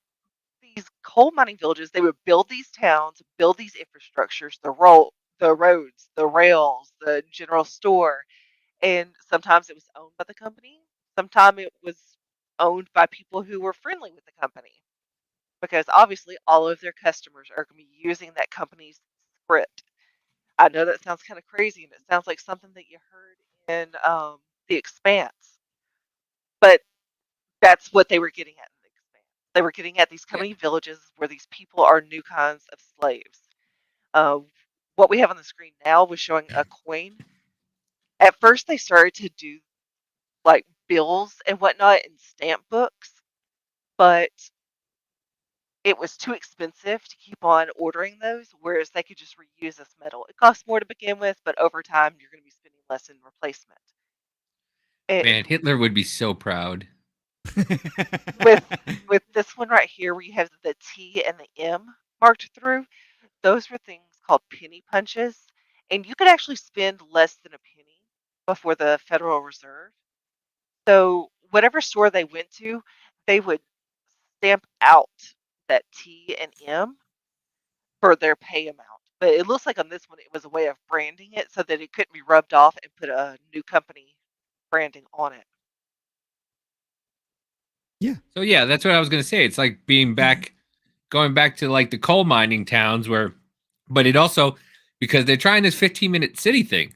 these coal mining villages, they would build these towns, build these infrastructures, the roads, the rails, the general store, and sometimes it was owned by the company. Sometimes it was owned by people who were friendly with the company because obviously all of their customers are going to be using that company's script. I know that sounds kind of crazy and it sounds like something that you heard in The Expanse, but that's what they were getting at in The Expanse. They were getting at these company villages where these people are new kinds of slaves. Uh, what we have on the screen now was showing a coin. At first, they started to do like bills and whatnot and stamp books, but it was too expensive to keep on ordering those, whereas they could just reuse this metal. It costs more to begin with, but over time, you're going to be spending less in replacement. Man, Hitler would be so proud. With this one right here, where you have the T and the M marked through, those were things called penny punches, and you could actually spend less than a penny before the Federal Reserve. So whatever store they went to, they would stamp out that T and M for their pay amount. But it looks like on this one, it was a way of branding it so that it couldn't be rubbed off and put a new company branding on it. So yeah, that's what I was gonna say. It's like being back, going back to like the coal mining towns where, but it also because they're trying this 15-minute city thing.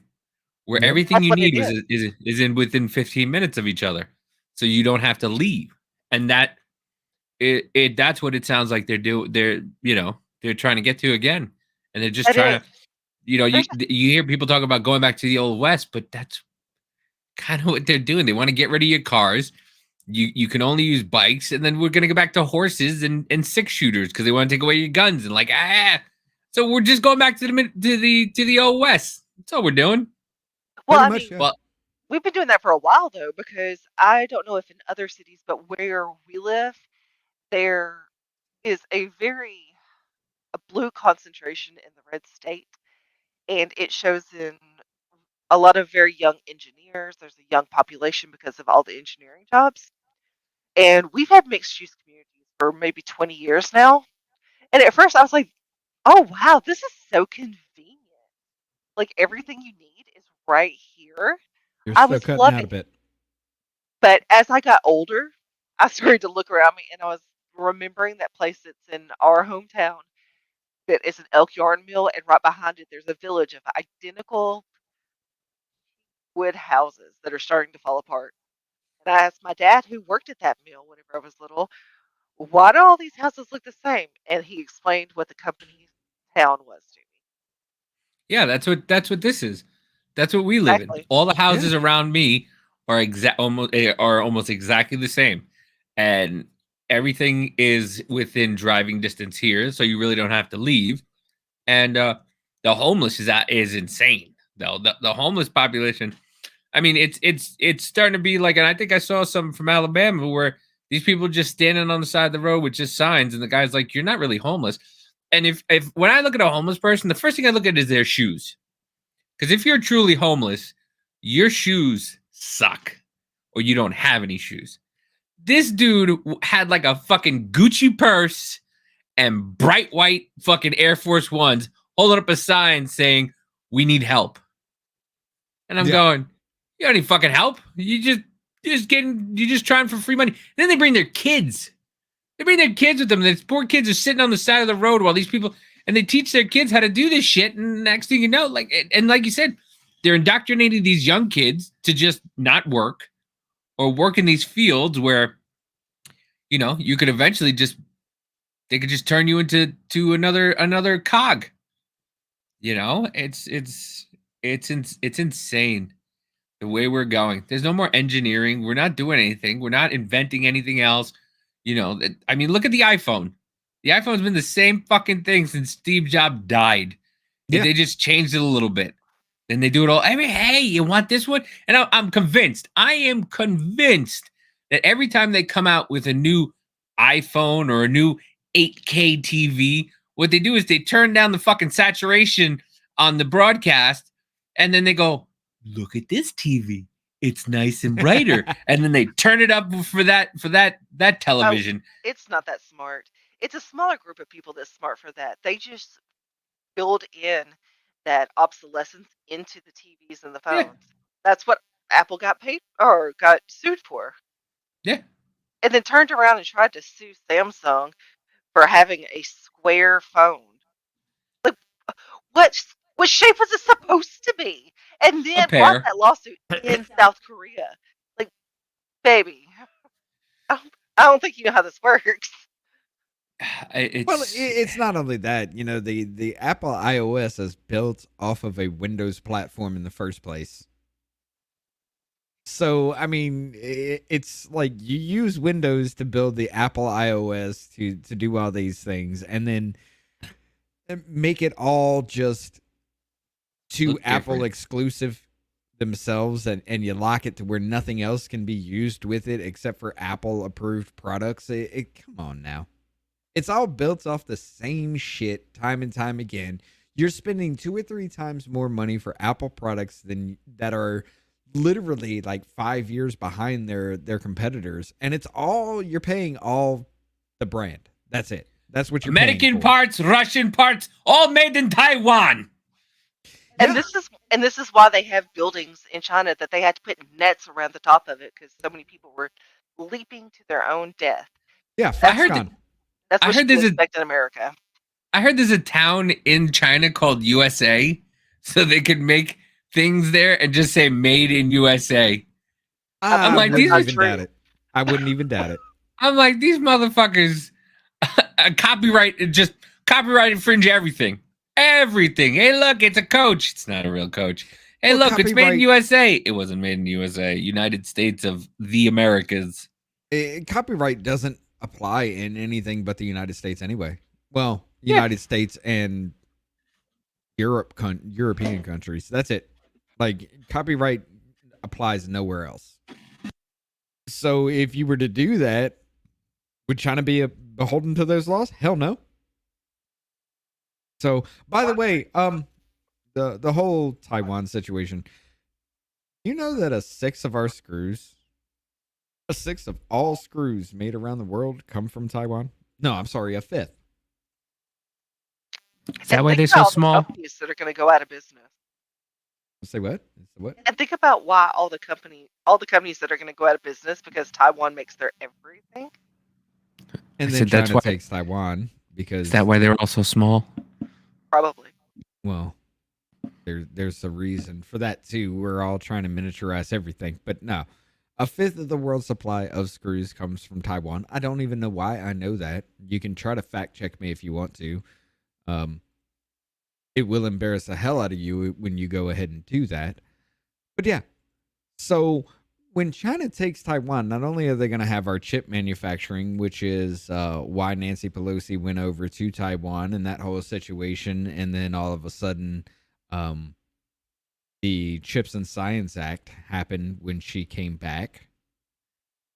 where Yep. everything That's you what it need is in within 15 minutes of each other, so you don't have to leave. And that's what it sounds like they're trying to get to again, and they're just It trying is. to, you There's hear people talk about going back to the old west, but that's kind of what they're doing. They want to get rid of your cars. You can only use bikes, and then we're gonna go back to horses and 6-shooters because they want to take away your guns and So we're just going back to the old west. That's all we're doing. well, Pretty I much, mean, yeah. Well, we've been doing that for a while though, because I don't know if in other cities, but where we live, there is a blue concentration in the red state, and it shows in a lot of very young engineers. There's a young population because of all the engineering jobs. And we've had mixed use communities for maybe 20 years now. And at first I was like, oh, wow, this is so convenient. Like everything you need is right here. You're I still was cutting out loving a it. bit. But as I got older, I started to look around me and I was remembering that place that's in our hometown that is an elk yarn mill. And right behind it, there's a village of identical wood houses that are starting to fall apart. And I asked my dad, who worked at that mill whenever I was little, why do all these houses look the same? And he explained what the company's town was to me. yeah, that's what this is. That's what we live in. Exactly. All the houses around me are almost exactly the same, and everything is within driving distance here, so you really don't have to leave. And the homeless is insane though. The homeless population. I mean, it's starting to be like, and I think I saw some from Alabama where these people just standing on the side of the road with just signs, and the guy's like, "You're not really homeless." And if when I look at a homeless person, the first thing I look at is their shoes, because if you're truly homeless, your shoes suck, or you don't have any shoes. This dude had like a fucking Gucci purse and bright white fucking Air Force Ones, holding up a sign saying, "We need help." And I'm going, "You don't need fucking help. You're just trying for free money." And then they bring their kids. They bring their kids with them. These poor kids are sitting on the side of the road while these people, and they teach their kids how to do this shit. And next thing you know, like you said, they're indoctrinating these young kids to just not work or work in these fields where, you could eventually they could just turn you into another cog. It's insane the way we're going. There's no more engineering. We're not doing anything. We're not inventing anything else. I mean, look at the iPhone. The iPhone's been the same fucking thing since Steve Jobs died. Yeah. They just changed it a little bit. Then they do it all. I mean, hey, you want this one? And I'm convinced. I am convinced that every time they come out with a new iPhone or a new 8K TV, what they do is they turn down the fucking saturation on the broadcast, and then they go, "Look at this TV. It's nice and brighter." And then they turn it up for that television. It's not that smart. It's a smaller group of people that's smart for that. They just build in that obsolescence into the TVs and the Yeah. phones. That's what Apple got paid or got sued for. Yeah. And then turned around and tried to sue Samsung for having a square phone. Like, what shape was it supposed to be? And then pear. brought that lawsuit in South Korea. Like, baby, I don't think you know how this works. It's not only that. The Apple iOS is built off of a Windows platform in the first place. So, I mean, it's like you use Windows to build the Apple iOS to do all these things, and then make it all just to Apple exclusive themselves, and you lock it to where nothing else can be used with it except for Apple approved products. Come on now. It's all built off the same shit time and time again. You're spending 2 or 3 times more money for Apple products that are literally like 5 years behind their competitors, and you're paying all the brand. That's it. That's what you're American paying for. parts, Russian parts, all made in Taiwan. And this is why they have buildings in China that they had to put nets around the top of it because so many people were leaping to their own death. Yeah, That's what you can expect in America. I heard there's a I heard there's a town in China called USA, so they could make things there and just say "Made in USA." I'm like, wouldn't these even doubt it. I wouldn't even doubt it. I'm like, these motherfuckers copyright infringe everything. Everything. Hey, look, it's a coach. It's not a real coach. Hey, Well, look, it's made in USA. It wasn't made in USA. United States of the Americas. Copyright doesn't apply in anything but the United States anyway. Well, United States and European countries. That's it. Like, copyright applies nowhere else. So if you were to do that, would China be beholden to those laws? Hell no. So, by the way, the whole Taiwan situation, you know that a sixth of all screws made around the world come from Taiwan? No, I'm sorry, a fifth. Is that why think they're so about all the small? companies that are going to go out of business. Say what? What? And think about why all the companies that are going to go out of business because Taiwan makes their everything. And I then said that's China why- takes Taiwan because Is that why they're all so small? Probably. well, there's a reason for that too. We're all trying to miniaturize everything, but no. A fifth of the world's supply of screws comes from Taiwan. I don't even know why I know that. You can try to fact check me if you want to. It will embarrass the hell out of you when you go ahead and do that. But yeah, so when China takes Taiwan, not only are they going to have our chip manufacturing, which is why Nancy Pelosi went over to Taiwan and that whole situation, and then all of a sudden the Chips and Science Act happened when she came back,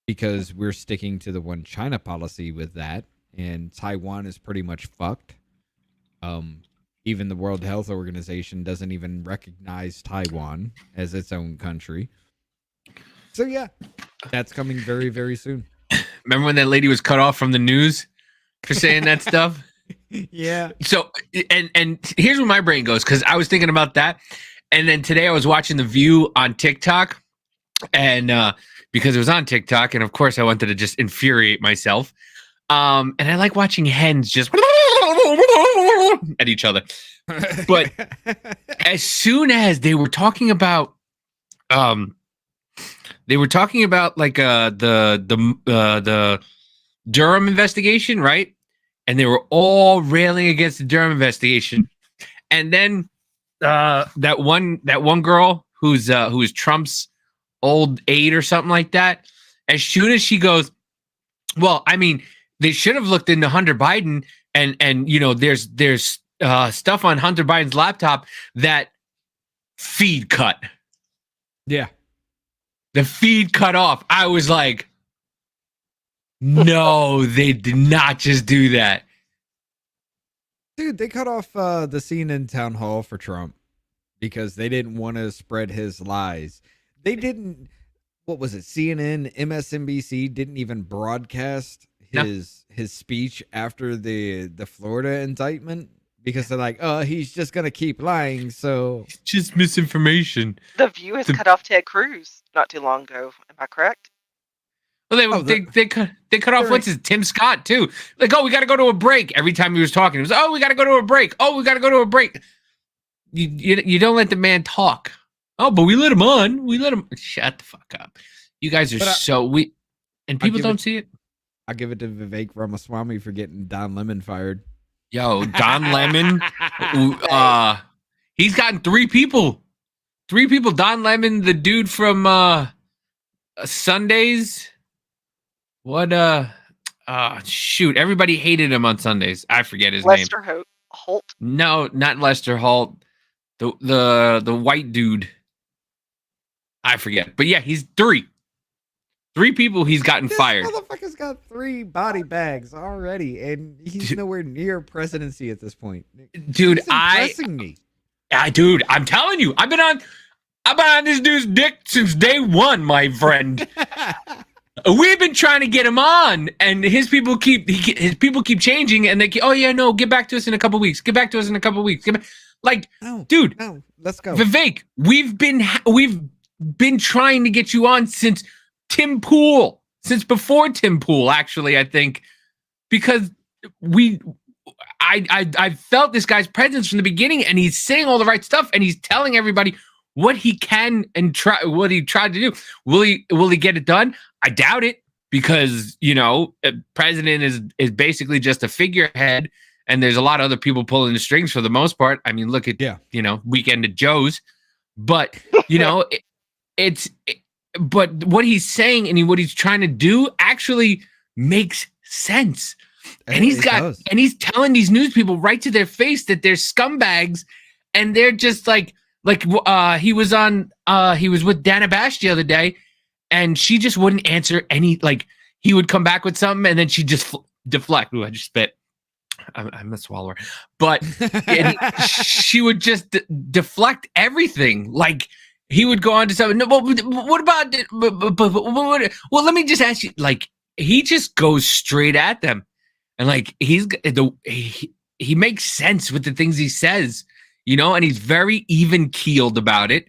because we're sticking to the one China policy with that, and Taiwan is pretty much fucked. Even the World Health Organization doesn't even recognize Taiwan as its own country. So yeah, that's coming very, very soon. Remember when that lady was cut off from the news for saying that stuff? Yeah. So, and here's where my brain goes, because I was thinking about that. And then today I was watching The View on TikTok, and because it was on TikTok, and of course I wanted to just infuriate myself. And I like watching hens just at each other. But as soon as they were talking about like the Durham investigation, right? And they were all railing against the Durham investigation. And then that one girl who's Trump's old aide or something like that, as soon as she goes, well, I mean, they should have looked into Hunter Biden, and you know, there's stuff on Hunter Biden's laptop that feed cut. Yeah. The feed cut off. I was like, no, they did not just do that. Dude, they cut off the CNN town hall for Trump because they didn't want to spread his lies. They didn't, what was it, CNN, MSNBC didn't even broadcast his speech after the Florida indictment because they're like, oh, he's just going to keep lying, so. It's just misinformation. The View has cut off Ted Cruz not too long ago. Am I correct? Well, they cut off what's his Tim Scott too. Like, oh, we got to go to a break. Every time he was talking, it was, oh, we got to go to a break. Oh, we got to go to a break. You don't let the man talk. Oh, but we let him on. We let him. Shut the fuck up. You guys are people don't see it. I'll give it to Vivek Ramaswamy for getting Don Lemon fired. Yo, Don Lemon. He's gotten three people. Don Lemon, the dude from Sundays. What shoot, everybody hated him on Sundays. I forget his name. Lester Holt. No, not Lester Holt. The white dude. I forget. But yeah, he's three people he's gotten fired. This motherfucker's got 3 body bags already, and he's nowhere near presidency at this point. Dude, he's impressing me. Dude, I'm telling you, I've been on this dude's dick since day one, my friend. We've been trying to get him on, and his people keep changing, and they keep, oh yeah, no, get back to us in a couple weeks. Get back to us in a couple weeks. Dude, let's go. Vivek, we've been trying to get you on since before Tim Pool, actually, I think, because I felt this guy's presence from the beginning, and he's saying all the right stuff, and he's telling everybody what he can and try what he tried to do. Will he get it done? I doubt it, because president is basically just a figurehead, and there's a lot of other people pulling the strings for the most part. I mean, look at Weekend at Joe's, but but what he's saying and what he's trying to do actually makes sense. And he's telling these news people right to their face that they're scumbags, and they're just like he was with Dana Bash the other day, and she just wouldn't answer any, he would come back with something and then she'd just deflect. Ooh, I just spit. I'm a swallower. But she would just deflect everything. Like, he would go on to something. No, but what about it? Well, let me just ask you. Like, he just goes straight at them, and he makes sense with the things he says, and he's very even keeled about it,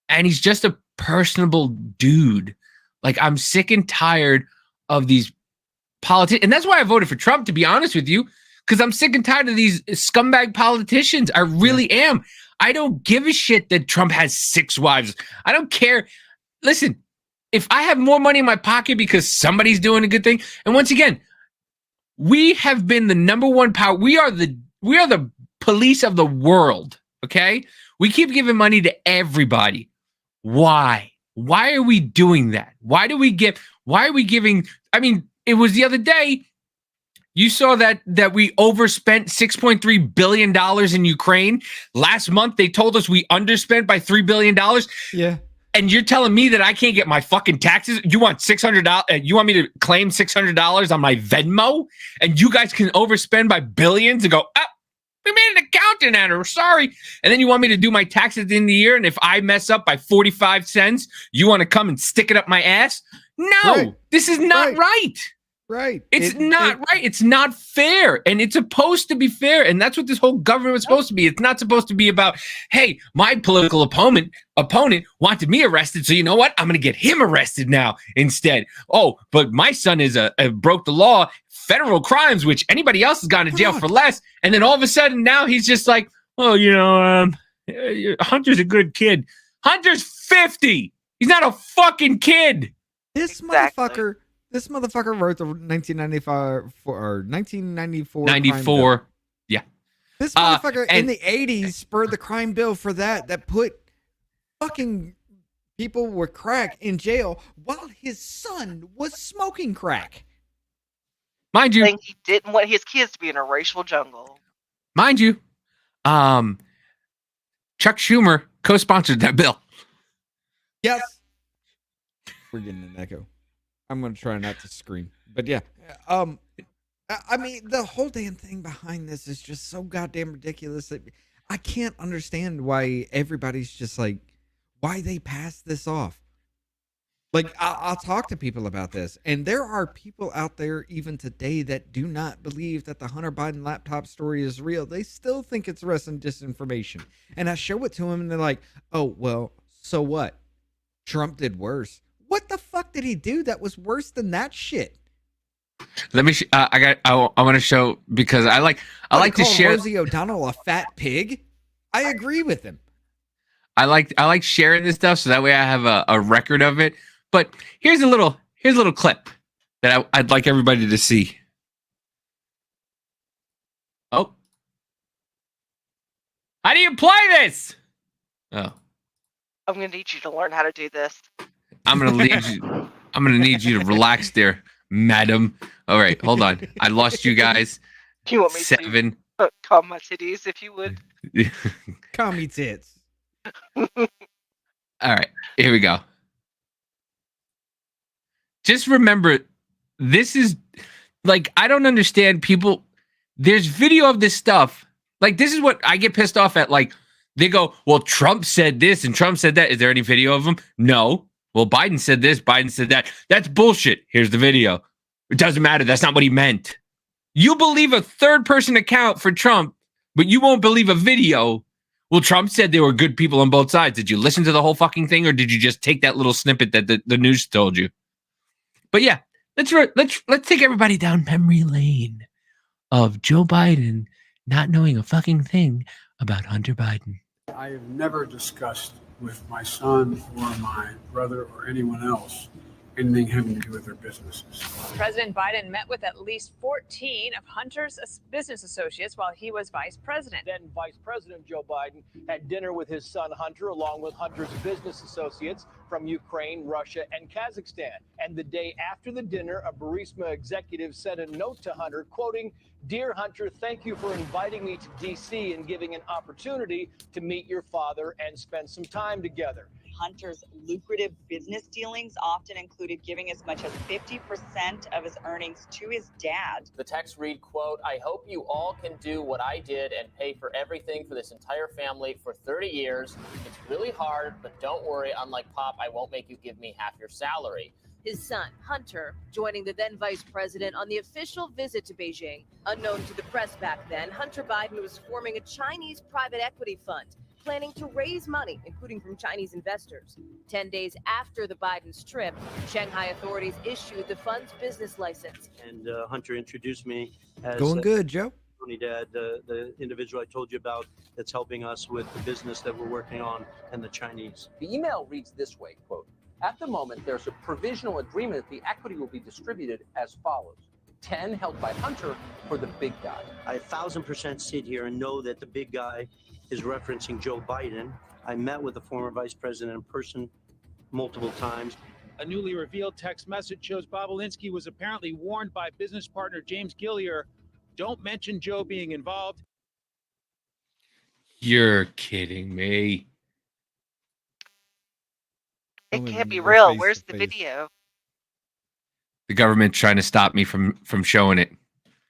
and he's just a personable dude. Like, I'm sick and tired of these politicians, and that's why I voted for Trump, to be honest with you, because I'm sick and tired of these scumbag politicians. I really am. I don't give a shit that Trump has 6 wives. I don't care. Listen, if I have more money in my pocket because somebody's doing a good thing, and once again, we have been the number one power. We are the police of the world. Okay, we keep giving money to everybody. Why? Why are we doing that? Why are we giving? I mean, it was the other day. You saw that we overspent $6.3 billion in Ukraine. Last month, they told us we underspent by $3 billion. Yeah. And you're telling me that I can't get my fucking taxes? You want $600? You want me to claim $600 on my Venmo? And you guys can overspend by billions and go, we made an accountant error. Sorry. And then you want me to do my taxes at the end of the year, and if I mess up by 45 cents, you want to come and stick it up my ass? No, This is not right. Right. It's not right. It's not fair. And it's supposed to be fair. And that's what this whole government was supposed to be. It's not supposed to be about, hey, my political opponent wanted me arrested, so you know what? I'm going to get him arrested now instead. Oh, but my son is broke the law, federal crimes, which anybody else has gone to jail for less. And then all of a sudden now he's just like, oh, Hunter's a good kid. Hunter's 50. He's not a fucking kid. This motherfucker wrote the 1994 94. Yeah. This motherfucker in the 80s spurred the crime bill for that put fucking people with crack in jail while his son was smoking crack. Mind you, saying he didn't want his kids to be in a racial jungle. Mind you, Chuck Schumer co-sponsored that bill. Yes. We're getting an echo. I'm going to try not to scream. But yeah, I mean, the whole damn thing behind this is just so goddamn ridiculous that I can't understand why everybody's just like, why they pass this off. Like, I'll talk to people about this, and there are people out there even today that do not believe that the Hunter Biden laptop story is real. They still think it's Russian disinformation. And I show it to them, and they're like, oh, well, so what? Trump did worse. What the fuck did he do that was worse than that shit? Let me. I want to show, because I like to share. Rosie O'Donnell a fat pig. I agree with him. I like sharing this stuff so that way I have a record of it. But here's a little clip that I'd like everybody to see. Oh, how do you play this? Oh, I'm gonna need you to learn how to do this. I'm gonna need you to relax there, madam. All right, hold on. I lost you guys. Do you want me 7. to calm my titties, if you would? Call me tits. All right, here we go. Just remember, this is like, I don't understand people. There's video of this stuff. Like, this is what I get pissed off at. Like, they go, well, Trump said this and Trump said that. Is there any video of him? No. Well, Biden said this, Biden said that. That's bullshit. Here's the video. It doesn't matter. That's not what he meant. You believe a third-person account for Trump, but you won't believe a video. Well, Trump said there were good people on both sides. Did you listen to the whole fucking thing, or did you just take that little snippet that the news told you? But yeah, let's take everybody down memory lane of Joe Biden not knowing a fucking thing about Hunter Biden. I have never discussed with my son or my brother or anyone else anything having to do with their businesses. President Biden met with at least 14 of Hunter's business associates while he was vice president. Then Vice President Joe Biden had dinner with his son Hunter, along with Hunter's business associates from Ukraine, Russia, and Kazakhstan. And the day after the dinner, a Burisma executive sent a note to Hunter, quoting, "Dear Hunter, thank you for inviting me to D.C. and giving an opportunity to meet your father and spend some time together." Hunter's lucrative business dealings often included giving as much as 50% of his earnings to his dad. The text read, quote, "I hope you all can do what I did and pay for everything for this entire family for 30 years. It's really hard, but don't worry. Unlike Pop, I won't make you give me half your salary." His son, Hunter, joining the then vice president on the official visit to Beijing. Unknown to the press back then, Hunter Biden was forming a Chinese private equity fund, planning to raise money, including from Chinese investors. 10 days after the Biden's trip, Shanghai authorities issued the fund's business license. And Hunter introduced me as Going good, Joe. Tony Dad, the individual I told you about that's helping us with the business that we're working on and the Chinese. The email reads this way, quote, "At the moment, there's a provisional agreement that the equity will be distributed as follows. 10 held by Hunter for the big guy." I 1,000% sit here and know that the big guy is referencing Joe Biden. I met with the former vice president in person multiple times. A newly revealed text message shows Bobulinski was apparently warned by business partner James Gillier, "Don't mention Joe being involved." You're kidding me. It can't be real. Where's the video? The government trying to stop me from showing it.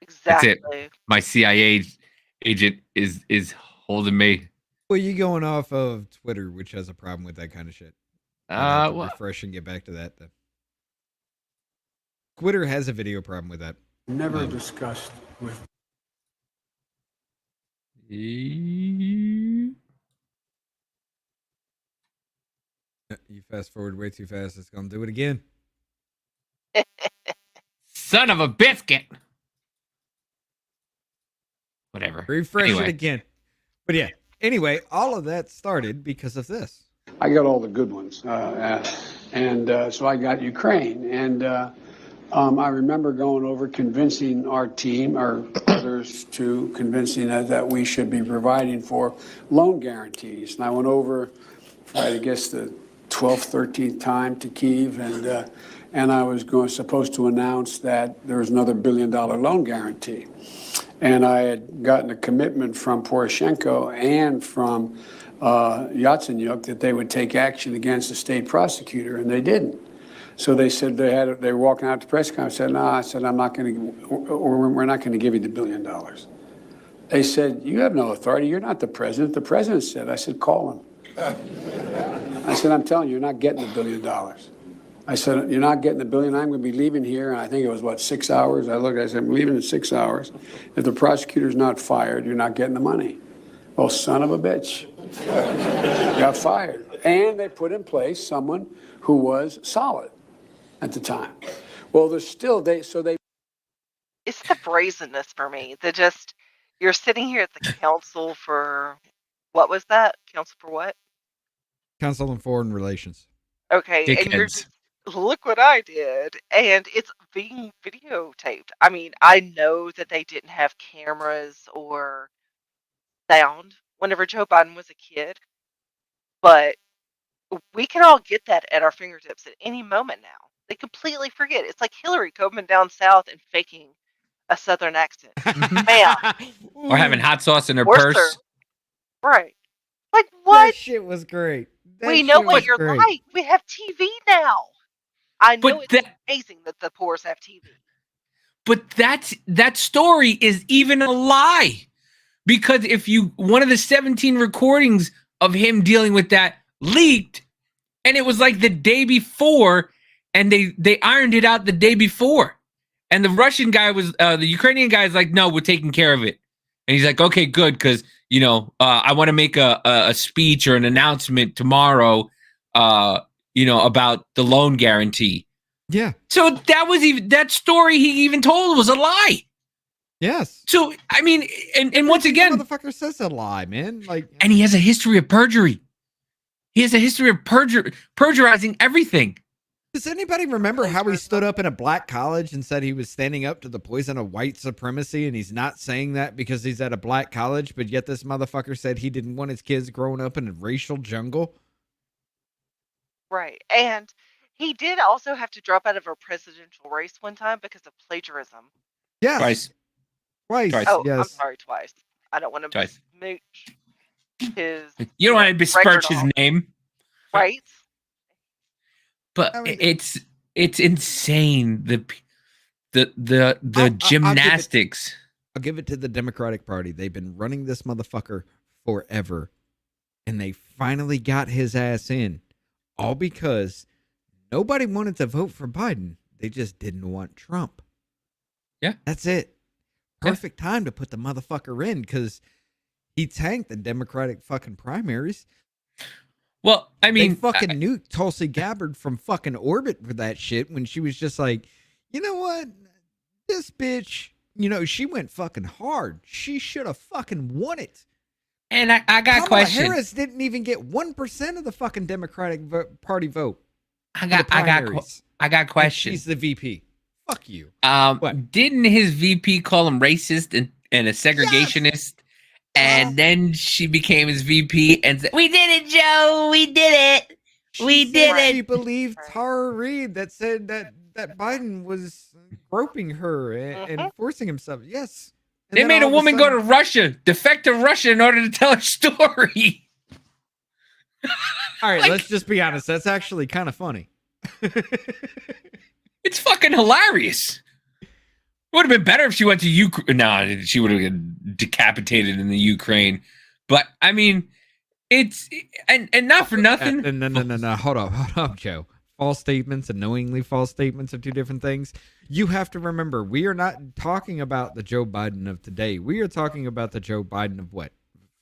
Exactly. That's it. My CIA agent is holding me. Well, you going off of Twitter, which has a problem with that kind of shit. Well, refresh and get back to that. Then. Twitter has a video problem with that. Never discussed with. You fast forward way too fast. It's gonna do it again. Son of a biscuit. Whatever. Refresh it again. But yeah. Anyway, all of that started because of this. I got all the good ones, so I got Ukraine, and I remember going over convincing our team, or others, to convincing us that we should be providing for loan guarantees. And I went over, I guess, the 12th, 13th time to Kyiv, and I was supposed to announce that there was another $1 billion loan guarantee. And I had gotten a commitment from Poroshenko and from Yatsenyuk that they would take action against the state prosecutor, and they didn't. So they said they were walking out to press conference. I said, "No," I said, "I'm not going to, or we're not going to give you the $1 billion." They said, "You have no authority. You're not the president." The president said. I said, "Call him." I said, "I'm telling you, you're not getting the $1 billion." I said, "You're not getting the $1 billion. I'm going to be leaving here." And I think it was 6 hours. I said, "I'm leaving in 6 hours. If the prosecutor's not fired, you're not getting the money." Well, son of a bitch. Got fired. And they put in place someone who was solid at the time. Well, there's still It's the brazenness for me. You're sitting here at the council for, what was that? Council for what? Council on Foreign Relations. Okay, and you're just, look what I did. And it's being videotaped. I mean, I know that they didn't have cameras or sound whenever Joe Biden was a kid, but we can all get that at our fingertips at any moment now. They completely forget. It's like Hillary coming down south and faking a southern accent. Bam. Or having hot sauce in her Worse. purse. Right. Like, what? That shit was great. We know what you're like. We have TV now. I know it's amazing that the poors have TV. But that story is even a lie. Because one of the 17 recordings of him dealing with that leaked, and it was like the day before, and they ironed it out the day before. And the Russian guy the Ukrainian guy is like, "No, we're taking care of it." And he's like, "Okay, good, because I want to make a speech or an announcement tomorrow, about the loan guarantee." Yeah. So that story he even told was a lie. Yes. So I mean, and once again, the motherfucker says a lie, man. Like, and he has a history of perjury. He has a history of perjurizing everything. Does anybody remember how he stood up in a black college and said he was standing up to the poison of white supremacy, and he's not saying that because he's at a black college, but yet this motherfucker said he didn't want his kids growing up in a racial jungle? Right. And he did also have to drop out of a presidential race one time because of plagiarism. Yes. Twice. Oh, yes. I'm sorry, twice. I don't want to Twice. smooch his. You don't want to besmirch his name. Right. But it's insane. The gymnastics. I'll give it to the Democratic Party. They've been running this motherfucker forever, and they finally got his ass in, all because nobody wanted to vote for Biden. They just didn't want Trump. Yeah, that's it. Perfect time to put the motherfucker in because he tanked the Democratic fucking primaries. Well, I mean, they fucking nuked Tulsi Gabbard from fucking orbit for that shit when she was just like, you know what? This bitch, she went fucking hard. She should have fucking won it. And I got a question. Harris didn't even get 1% of the fucking Democratic Party vote. I got a question. She's the VP. Fuck you. Didn't his VP call him racist and a segregationist? Yes. And then she became his VP and said, "We did it, Joe. We did it. We did it." She believed Tara Reid that said that Biden was groping her and forcing himself. Yes. And they made a woman go to Russia, defect to Russia in order to tell her story. All right, let's just be honest. That's actually kind of funny. It's fucking hilarious. It would have been better if she went to Ukraine. No, she would have been decapitated in the Ukraine. But I mean, it's and not for nothing. No. Hold up, Joe. False statements and knowingly false statements are two different things. You have to remember, we are not talking about the Joe Biden of today. We are talking about the Joe Biden of what,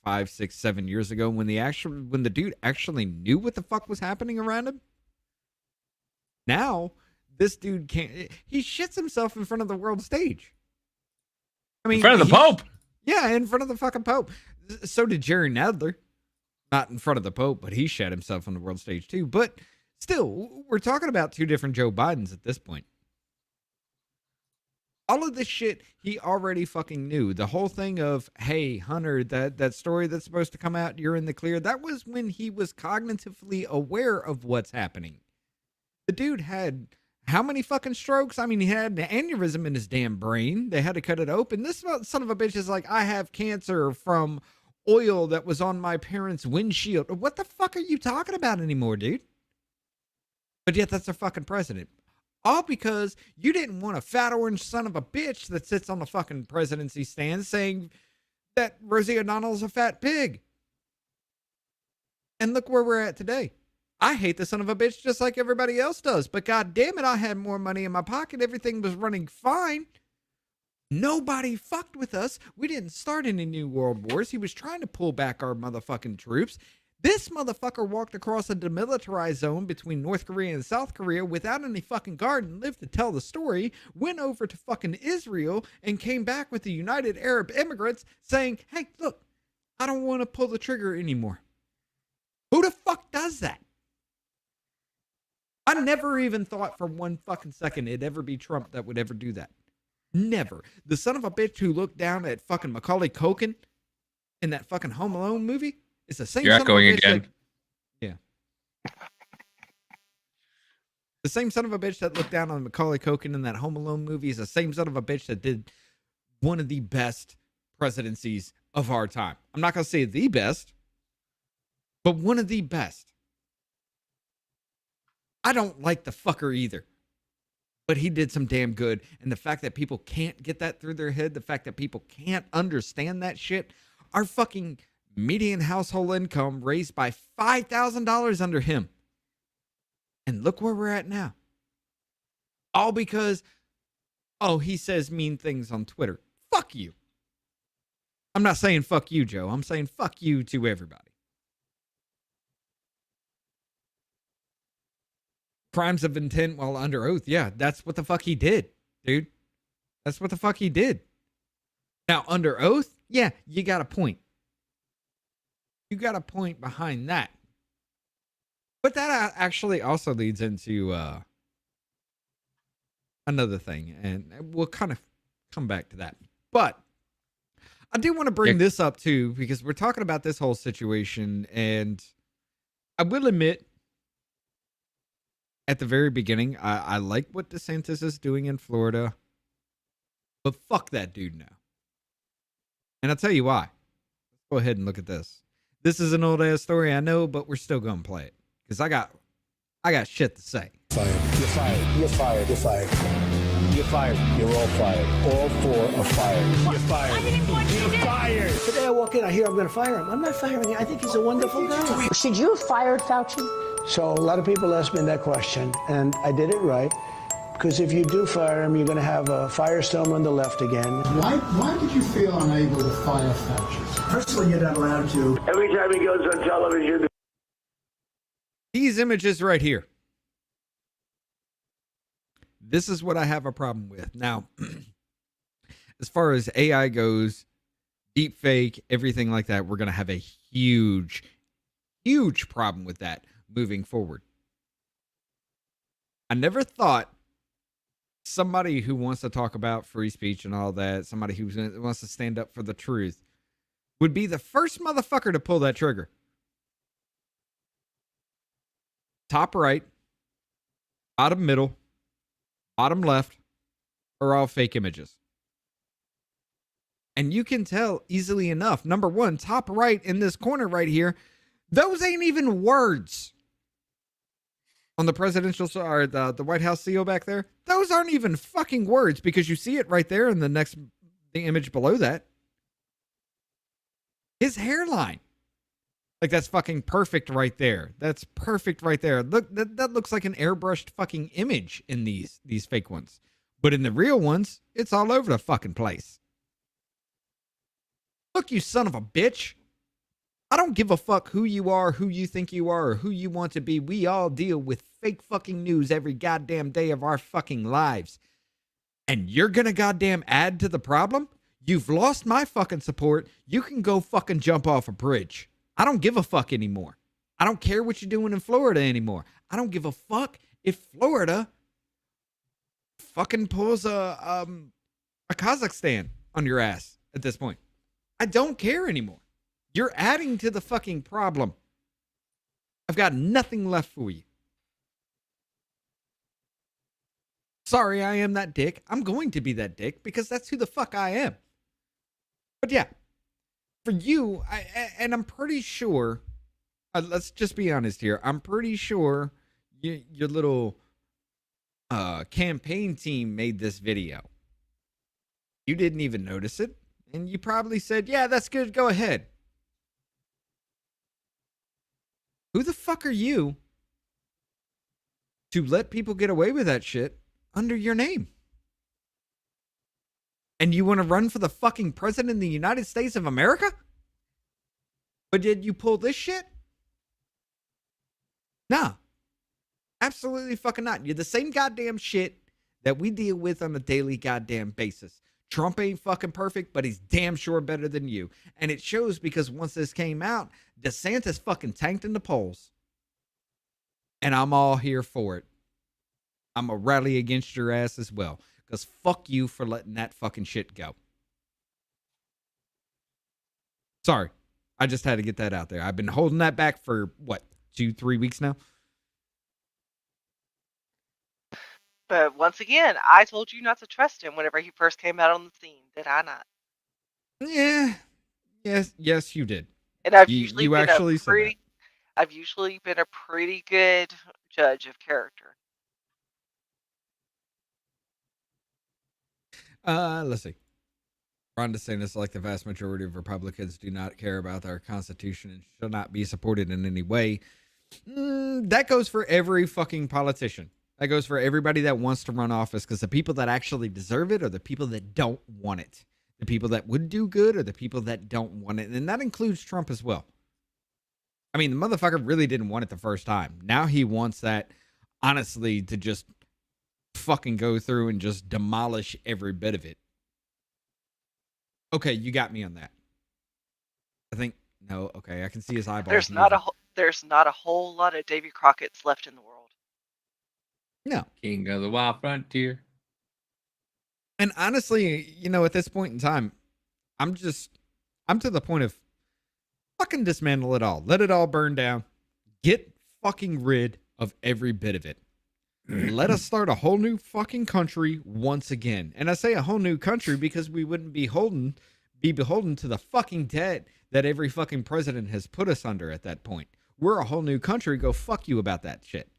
5, 6, 7 years ago, when the dude actually knew what the fuck was happening around him. Now, this dude can't. He shits himself in front of the world stage. I mean, in front of the Pope. Yeah, in front of the fucking Pope. So did Jerry Nadler. Not in front of the Pope, but he shat himself on the world stage too. But still, we're talking about two different Joe Bidens at this point. All of this shit he already fucking knew. The whole thing of, hey, Hunter, that story that's supposed to come out, you're in the clear. That was when he was cognitively aware of what's happening. The dude had how many fucking strokes? I mean, he had an aneurysm in his damn brain. They had to cut it open. This son of a bitch is like, I have cancer from oil that was on my parents' windshield. What the fuck are you talking about anymore, dude? But yet that's our fucking president. All because you didn't want a fat orange son of a bitch that sits on the fucking presidency stand saying that Rosie O'Donnell's a fat pig. And look where we're at today. I hate the son of a bitch just like everybody else does. But god damn it, I had more money in my pocket. Everything was running fine. Nobody fucked with us. We didn't start any new world wars. He was trying to pull back our motherfucking troops. This motherfucker walked across a demilitarized zone between North Korea and South Korea without any fucking guard and lived to tell the story, went over to fucking Israel and came back with the United Arab Emirates saying, hey, look, I don't want to pull the trigger anymore. Who the fuck does that? I never even thought for one fucking second it'd ever be Trump that would ever do that. Never. The son of a bitch who looked down at fucking Macaulay Culkin in that fucking Home Alone movie is the same. You're son echoing of a bitch again. Yeah. The same son of a bitch that looked down on Macaulay Culkin in that Home Alone movie is the same son of a bitch that did one of the best presidencies of our time. I'm not going to say the best, but one of the best. I don't like the fucker either, but he did some damn good. And the fact that people can't get that through their head, the fact that people can't understand that shit, our fucking median household income raised by $5,000 under him. And look where we're at now. All because, oh, he says mean things on Twitter. Fuck you. I'm not saying fuck you, Joe. I'm saying fuck you to everybody. Crimes of intent while under oath. Yeah, that's what the fuck he did, dude. That's what the fuck he did. Now, under oath, yeah, you got a point. You got a point behind that. But that actually also leads into another thing, and we'll kind of come back to that. But I do want to bring this up too, because we're talking about this whole situation, and I will admit, at the very beginning, I like what DeSantis is doing in Florida, but fuck that dude now. And I'll tell you why. Let's go ahead and look at this. This is an old ass story, I know, but we're still gonna play it because I got shit to say. Fired. You're fired. You're fired. You're fired. You're fired. You're all fired. All four are fired. You're fired. You're fired. Today I walk in, I hear I'm going to fire him. I'm not firing him. I think he's a wonderful guy. Should you have fired Fauci? So a lot of people asked me that question, and I did it right. Because if you do fire him, you're going to have a firestorm on the left again. Why did you feel unable to fire Fauci? Personally, you're not allowed to. Every time he goes on television. These images right here. This is what I have a problem with. Now, as far as AI goes, deep fake, everything like that, we're going to have a huge, huge problem with that moving forward. I never thought somebody who wants to talk about free speech and all that, somebody who wants to stand up for the truth, would be the first motherfucker to pull that trigger. Top right, bottom middle, bottom left are all fake images. And you can tell easily enough. Number one, top right in this corner right here, those ain't even words. On the presidential or the White House seal back there, those aren't even fucking words because you see it right there in the image below that. His hairline. Like, that's fucking perfect right there. That's perfect right there. Look, that looks like an airbrushed fucking image in these fake ones. But in the real ones, it's all over the fucking place. Look, you son of a bitch. I don't give a fuck who you are, who you think you are, or who you want to be. We all deal with fake fucking news every goddamn day of our fucking lives. And you're gonna goddamn add to the problem? You've lost my fucking support. You can go fucking jump off a bridge. I don't give a fuck anymore. I don't care what you're doing in Florida anymore. I don't give a fuck if Florida fucking pulls a Kazakhstan on your ass at this point. I don't care anymore. You're adding to the fucking problem. I've got nothing left for you. Sorry, I am that dick. I'm going to be that dick because that's who the fuck I am. But yeah, for you, and I'm pretty sure, let's just be honest here. I'm pretty sure your little campaign team made this video. You didn't even notice it. And you probably said, yeah, that's good. Go ahead. Who the fuck are you to let people get away with that shit under your name? And you want to run for the fucking president of the United States of America? But did you pull this shit? Nah. Absolutely fucking not. You're the same goddamn shit that we deal with on a daily goddamn basis. Trump ain't fucking perfect, but he's damn sure better than you. And it shows because once this came out, DeSantis fucking tanked in the polls. And I'm all here for it. I'm going to rally against your ass as well. Because fuck you for letting that fucking shit go. Sorry. I just had to get that out there. I've been holding that back for, 2-3 weeks now? But once again, I told you not to trust him whenever he first came out on the scene, did I not? Yeah. Yes, you did. And I've You usually been actually a said pretty I've usually been a pretty good judge of character. Let's see. Ron DeSantis, like the vast majority of Republicans, do not care about our Constitution and shall not be supported in any way. That goes for every fucking politician. That goes for everybody that wants to run office, because the people that actually deserve it are the people that don't want it. The people that would do good are the people that don't want it. And that includes Trump as well. I mean, the motherfucker really didn't want it the first time. Now he wants that, honestly, to just fucking go through and just demolish every bit of it. Okay, you got me on that. I think, no, okay, I can see his eyeballs. there's not a whole lot of Davy Crockett's left in the world. No. King of the Wild Frontier. And honestly, at this point in time, I'm to the point of fucking dismantle it all. Let it all burn down. Get fucking rid of every bit of it. Let us start a whole new fucking country once again. And I say a whole new country because we wouldn't be beholden to the fucking debt that every fucking president has put us under at that point. We're a whole new country. Go fuck you about that shit.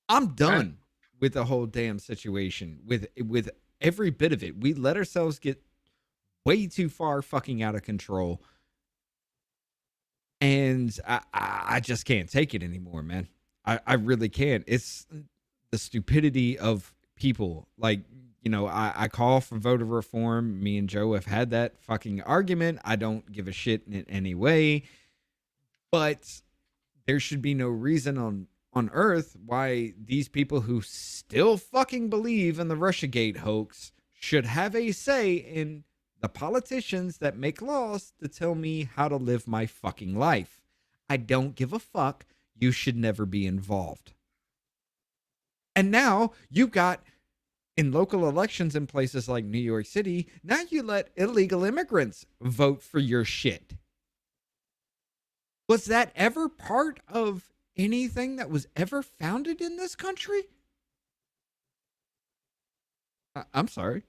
I'm done with the whole damn situation, with every bit of it. We let ourselves get way too far fucking out of control. And I just can't take it anymore, man. I really can't. It's the stupidity of people. Like, I call for voter reform. Me and Joe have had that fucking argument. I don't give a shit in any way. But there should be no reason on earth why these people who still fucking believe in the Russiagate hoax should have a say in the politicians that make laws to tell me how to live my fucking life. I don't give a fuck. You should never be involved. And now you've got, in local elections in places like New York City, now you let illegal immigrants vote for your shit. Was that ever part of anything that was ever founded in this country? I'm sorry.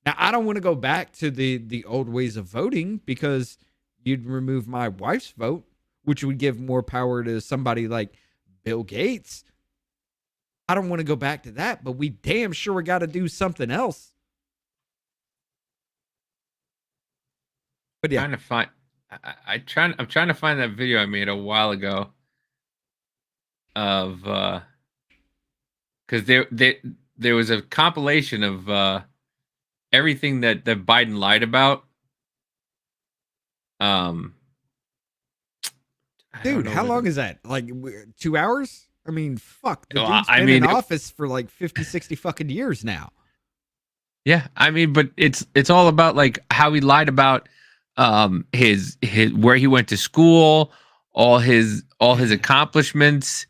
Now, I don't want to go back to the old ways of voting because you'd remove my wife's vote, which would give more power to somebody like Bill Gates. I don't want to go back to that, but we damn sure got to do something else. But yeah, I'm trying to find that video I made a while ago of because there was a compilation of everything that Biden lied about. Dude, how long is that? Like 2 hours? I mean, fuck. The dude's been in office for like 50, 60 fucking years now. Yeah, I mean, but it's all about like how he lied about his where he went to school, all his accomplishments,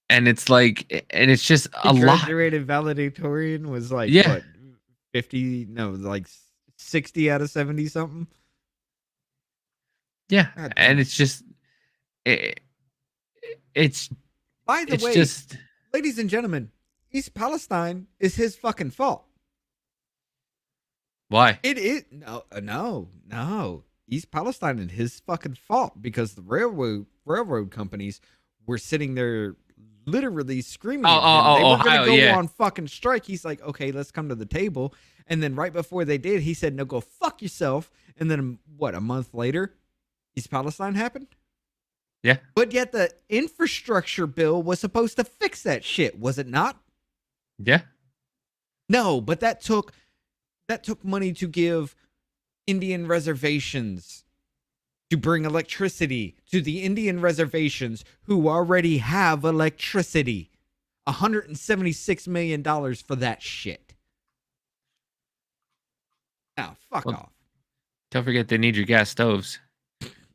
and it's like, and it's just a lot. Graduated valedictorian was like what, 50? No, like 60 out of 70 something. Yeah, and it's just it's. By the way, just, ladies and gentlemen, East Palestine is his fucking fault. Why? It is no. East Palestine is his fucking fault because the railroad companies were sitting there literally screaming at him. They were going to go on fucking strike. He's like, okay, let's come to the table. And then right before they did, he said, no, go fuck yourself. And then what, a month later, East Palestine happened? Yeah. But yet the infrastructure bill was supposed to fix that shit, was it not? Yeah. No, but that took money to give Indian reservations, to bring electricity to the Indian reservations who already have electricity. $176 million for that shit. Now, fuck off. Don't forget they need your gas stoves.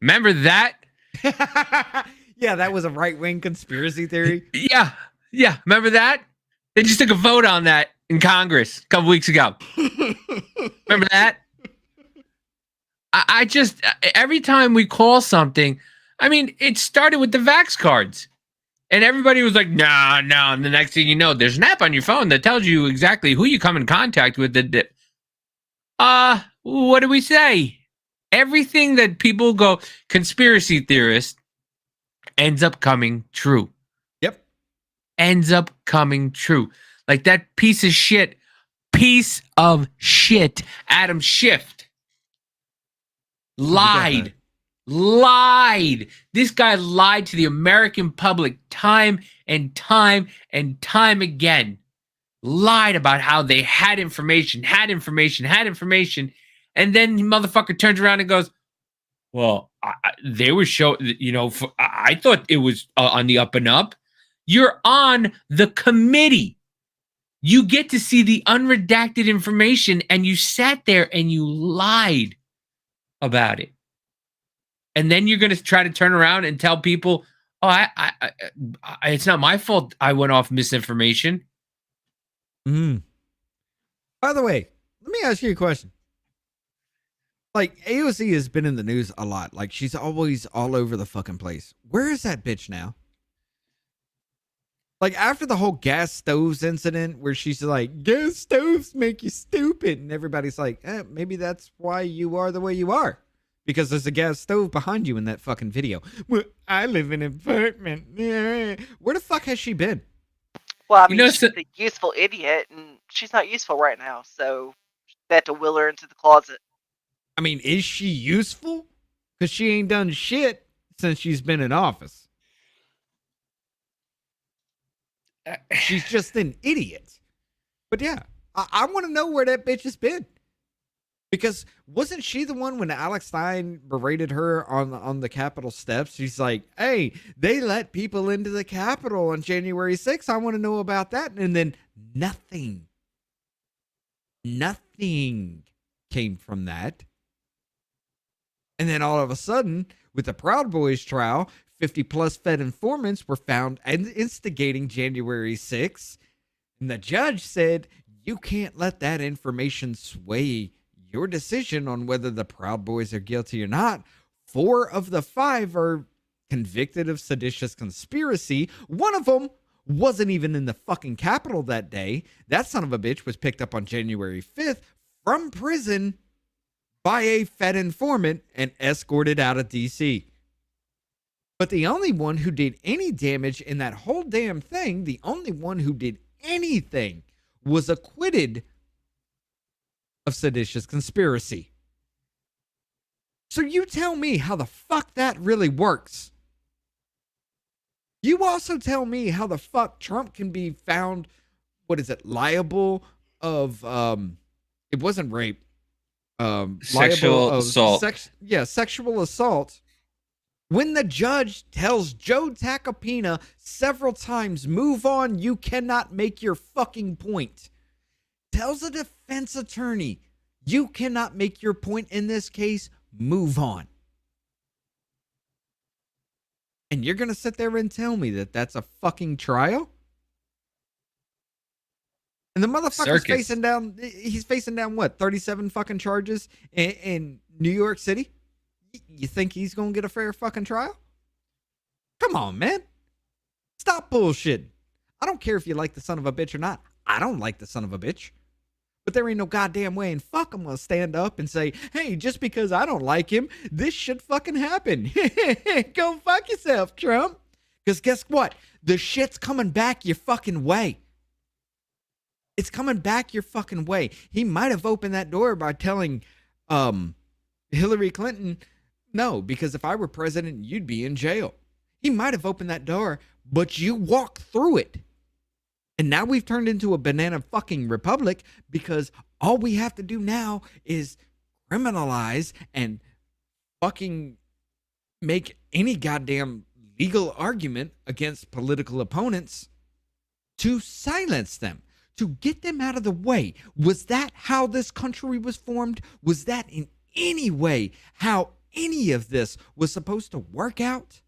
Remember that? Yeah, that was a right-wing conspiracy theory. Yeah. Remember that? They just took a vote on that in Congress a couple weeks ago. Remember that? I just, every time we call something, I mean, it started with the Vax cards. And everybody was like, no. And the next thing you know, there's an app on your phone that tells you exactly who you come in contact with. What do we say? Everything that people go conspiracy theorist ends up coming true. Yep. Ends up coming true. Like that piece of shit, Adam Schiff lied. This guy lied to the American public time and time again. Lied about how they had information. And then the motherfucker turns around and goes, well, they were I thought it was on the up and up. You're on the committee. You get to see the unredacted information, and you sat there and you lied about it. And then you're going to try to turn around and tell people, oh, it's not my fault I went off misinformation. By the way, let me ask you a question. Like, AOC has been in the news a lot. Like, she's always all over the fucking place. Where is that bitch now? Like, after the whole gas stoves incident where she's like, gas stoves make you stupid. And everybody's like, maybe that's why you are the way you are. Because there's a gas stove behind you in that fucking video. Well, I live in an apartment. Where the fuck has she been? Well, I mean, she's a useful idiot, and she's not useful right now, so they had to will her into the closet. I mean, is she useful? Because she ain't done shit since she's been in office. She's just an idiot. But yeah, I want to know where that bitch has been. Because wasn't she the one when Alex Stein berated her on the Capitol steps? She's like, hey, they let people into the Capitol on January 6th. I want to know about that. And then nothing came from that. And then all of a sudden, with the Proud Boys trial, 50 plus Fed informants were found instigating January 6th. And the judge said, you can't let that information sway your decision on whether the Proud Boys are guilty or not. 4 of the 5 are convicted of seditious conspiracy. One of them wasn't even in the fucking Capitol that day. That son of a bitch was picked up on January 5th from prison by a Fed informant and escorted out of D.C. But the only one who did any damage in that whole damn thing, the only one who did anything, was acquitted of seditious conspiracy. So you tell me how the fuck that really works. You also tell me how the fuck Trump can be found, liable of, it wasn't rape, sexual assault. Sexual assault. When the judge tells Joe Tacopina several times, move on, you cannot make your fucking point. Tells a defense attorney, you cannot make your point in this case, move on. And you're going to sit there and tell me that that's a fucking trial? And the motherfucker's facing down what, 37 fucking charges in New York City? You think he's going to get a fair fucking trial? Come on, man. Stop bullshitting. I don't care if you like the son of a bitch or not. I don't like the son of a bitch. But there ain't no goddamn way in fuck I'm going to stand up and say, hey, just because I don't like him, this should fucking happen. Go fuck yourself, Trump. Because guess what? The shit's coming back your fucking way. It's coming back your fucking way. He might have opened that door by telling Hillary Clinton, no, because if I were president, you'd be in jail. He might have opened that door, but you walked through it. And now we've turned into a banana fucking republic because all we have to do now is criminalize and fucking make any goddamn legal argument against political opponents to silence them, to get them out of the way. Was that how this country was formed? Was that in any way how any of this was supposed to work out?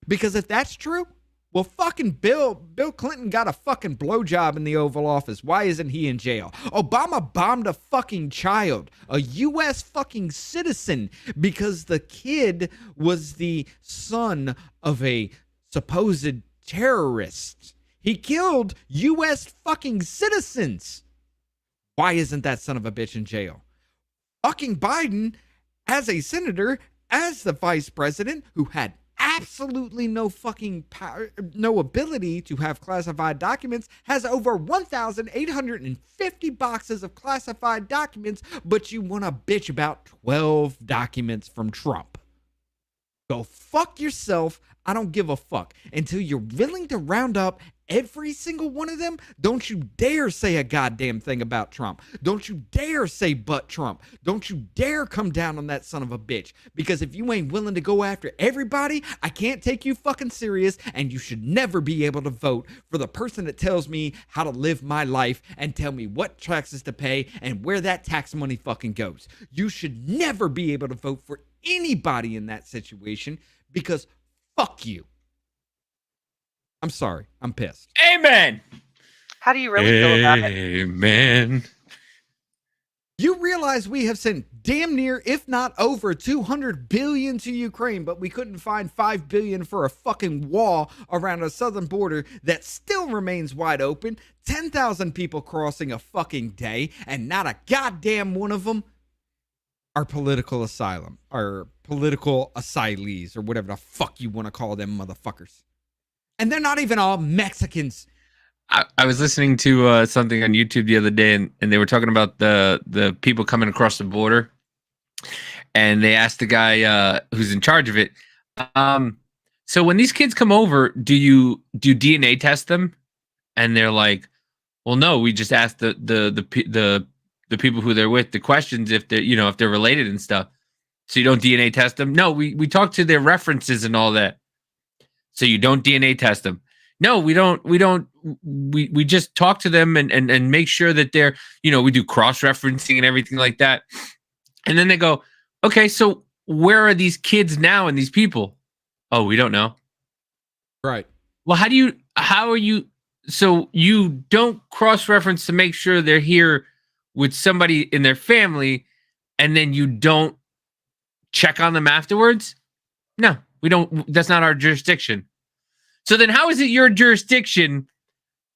Because if that's true, well, fucking Bill Clinton got a fucking blowjob in the Oval Office. Why isn't he in jail? Obama bombed a fucking child, a U.S. fucking citizen, because the kid was the son of a supposed terrorist. He killed U.S. fucking citizens. Why isn't that son of a bitch in jail? Fucking Biden, as a senator, as the vice president, who had absolutely no fucking power, no ability to have classified documents, has over 1,850 boxes of classified documents, but you want to bitch about 12 documents from Trump. Go fuck yourself. I don't give a fuck. Until you're willing to round up every single one of them, don't you dare say a goddamn thing about Trump. Don't you dare say but Trump. Don't you dare come down on that son of a bitch. Because if you ain't willing to go after everybody, I can't take you fucking serious, and you should never be able to vote for the person that tells me how to live my life and tell me what taxes to pay and where that tax money fucking goes. You should never be able to vote for anybody in that situation because fuck you. I'm sorry. I'm pissed. Amen. How do you really feel about it? Amen. You realize we have sent damn near, if not over, 200 billion to Ukraine, but we couldn't find 5 billion for a fucking wall around a southern border that still remains wide open. 10,000 people crossing a fucking day, and not a goddamn one of them are political asylum or political asylees or whatever the fuck you want to call them motherfuckers. And they're not even all Mexicans. I was listening to something on YouTube the other day, and they were talking about the people coming across the border, and they asked the guy who's in charge of it. So when these kids come over, do you DNA test them? And they're like, well, no, we just asked the people who they're with the questions if they're if they're related and stuff. So you don't DNA test them? No, we talk to their references and all that. So you don't DNA test them? No, we don't. We just talk to them and make sure that they're, we do cross-referencing and everything like that. And then they go, okay, so where are these kids now and these people? Oh, we don't know. Right. Well, how are you? So you don't cross-reference to make sure they're here with somebody in their family, and then you don't check on them afterwards? No, we don't. That's not our jurisdiction. So then how is it your jurisdiction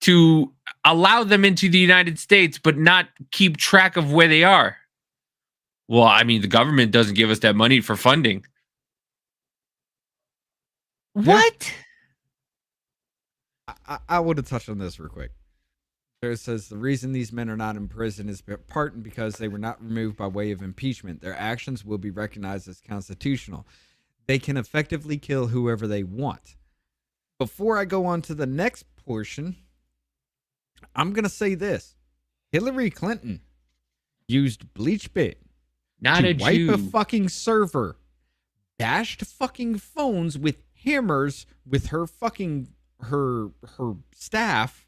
to allow them into the United States but not keep track of where they are? Well, I mean, the government doesn't give us that money for funding. What? I would have touched on this real quick. It says the reason these men are not in prison is part and because they were not removed by way of impeachment. Their actions will be recognized as constitutional. They can effectively kill whoever they want. Before I go on to the next portion, I'm going to say this. Hillary Clinton used BleachBit to wipe a fucking server, bashed fucking phones with hammers with her fucking, her staff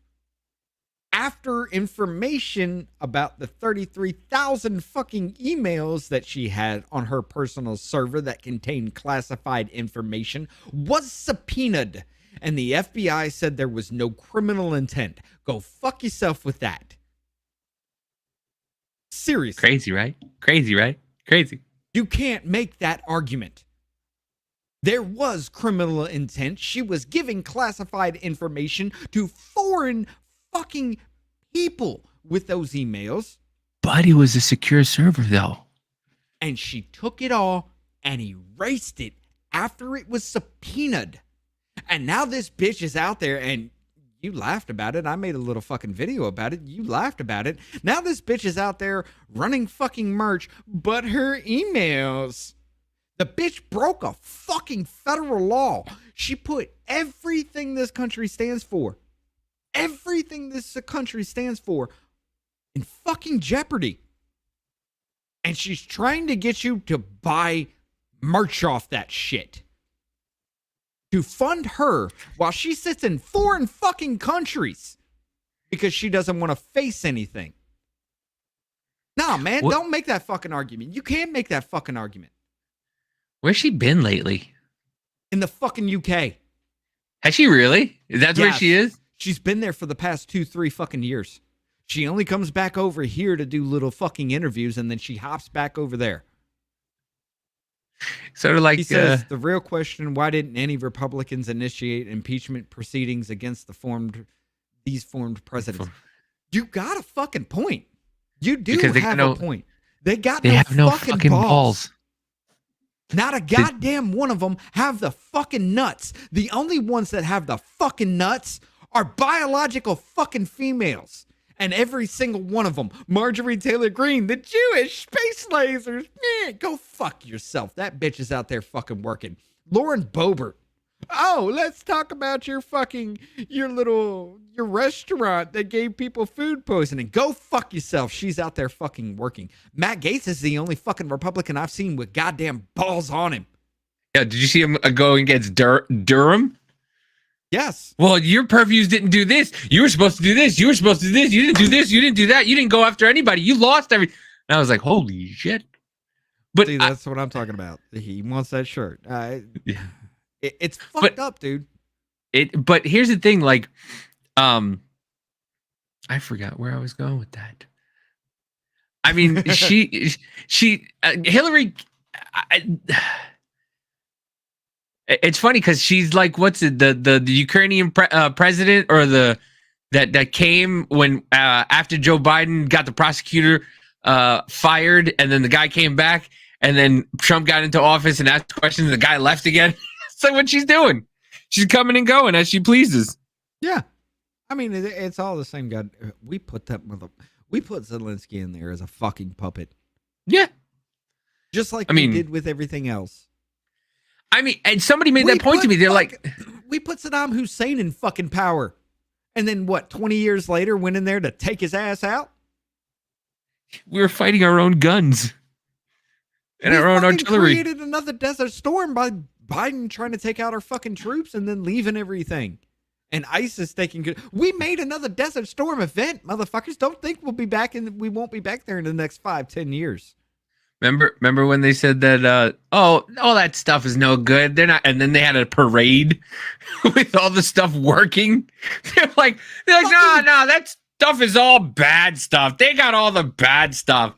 after information about the 33,000 fucking emails that she had on her personal server that contained classified information was subpoenaed. And the FBI said there was no criminal intent. Go fuck yourself with that. Seriously. Crazy, right? Crazy, right? Crazy. You can't make that argument. There was criminal intent. She was giving classified information to foreign fucking people with those emails. But it was a secure server, though. And she took it all and erased it after it was subpoenaed. And now this bitch is out there, and you laughed about it. I made a little fucking video about it. You laughed about it. Now this bitch is out there running fucking merch, but her emails. The bitch broke a fucking federal law. She put everything this country stands for, in fucking jeopardy. And she's trying to get you to buy merch off that shit. To fund her while she sits in foreign fucking countries because she doesn't want to face anything. Nah, man, don't make that fucking argument. You can't make that fucking argument. Where's she been lately? In the fucking UK. Has she really? That's where she is? She's been there for the past 2-3 fucking years. She only comes back over here to do little fucking interviews, and then she hops back over there. Sort of like he says the real question: why didn't any Republicans initiate impeachment proceedings against these formed presidents? You got a fucking point. You do have a point. They have no fucking balls. Not a goddamn one of them have the fucking nuts. The only ones that have the fucking nuts are biological fucking females. And every single one of them. Marjorie Taylor Greene, the Jewish space lasers. Go fuck yourself. That bitch is out there fucking working. Lauren Boebert. Oh, let's talk about your restaurant that gave people food poisoning. Go fuck yourself. She's out there fucking working. Matt Gaetz is the only fucking Republican I've seen with goddamn balls on him. Yeah, did you see him go against Durham? Yes. Well, your purviews didn't do this. You were supposed to do this. You were supposed to do this. You didn't do this. You didn't do that. You didn't go after anybody. You lost everything. And I was like, holy shit. See, that's what I'm talking about. He wants that shirt. It's fucked up, dude. But here's the thing, like, I forgot where I was going with that. I mean, Hillary. It's funny because she's like, what's it? The Ukrainian president, or that came when after Joe Biden got the prosecutor fired, and then the guy came back, and then Trump got into office and asked questions, and the guy left again. It's like what she's doing. She's coming and going as she pleases. Yeah, I mean, it's all the same guy. We put Zelensky in there as a fucking puppet. Yeah, just like we did with everything else. I mean, and somebody made that point to me. They're like, we put Saddam Hussein in fucking power, and then what? 20 years later, went in there to take his ass out. We were fighting our own guns and our own artillery. We created another Desert Storm by Biden trying to take out our fucking troops and then leaving everything. And ISIS taking good. We made another Desert Storm event, motherfuckers. Don't think we won't be back there in the next 5-10 years. Remember when they said that all that stuff is no good. They're not, and then they had a parade with all the stuff working. They're like, no, that stuff is all bad stuff. They got all the bad stuff.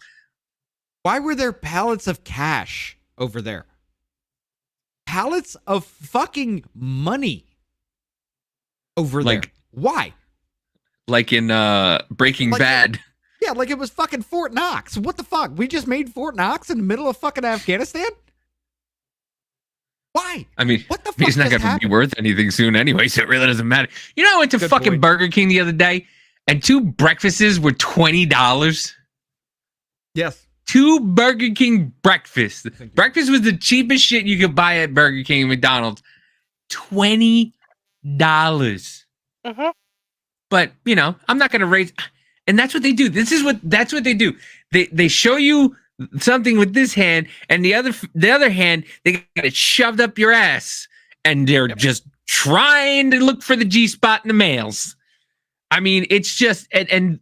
Why were there pallets of cash over there? Pallets of fucking money over there. Why? Like in Breaking Bad. Yeah, like it was fucking Fort Knox. What the fuck? We just made Fort Knox in the middle of fucking Afghanistan? Why? I mean, what the fuck it's not going to be worth anything soon anyway, so it really doesn't matter. You know, I went to fucking Burger King the other day, and 2 breakfasts were $20. Yes. 2 Burger King breakfasts. Breakfast was the cheapest shit you could buy at Burger King and McDonald's. $20. Mm-hmm. But, you know, I'm not going to raise... And that's what they do. That's what they do. They show you something with this hand, and the other hand, they got it shoved up your ass, and they're just trying to look for the G-spot in the males. I mean, it's just, and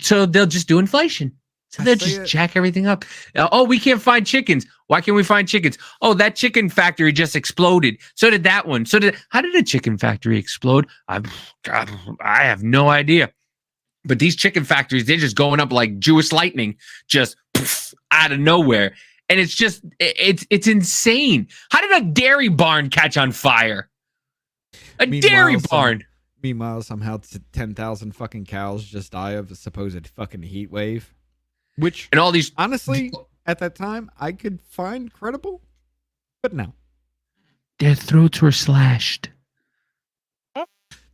so they'll just do inflation. So they'll just jack everything up. We can't find chickens. Why can't we find chickens? Oh, that chicken factory just exploded. So did that one. How did a chicken factory explode? I have no idea. But these chicken factories, they're just going up like Jewish lightning, just out of nowhere. And it's just, it's insane. How did a dairy barn catch on fire? Dairy barn. Meanwhile, somehow 10,000 fucking cows just die of a supposed fucking heat wave. Which, and all these, honestly, at that time, I could find credible. But no. Their throats were slashed.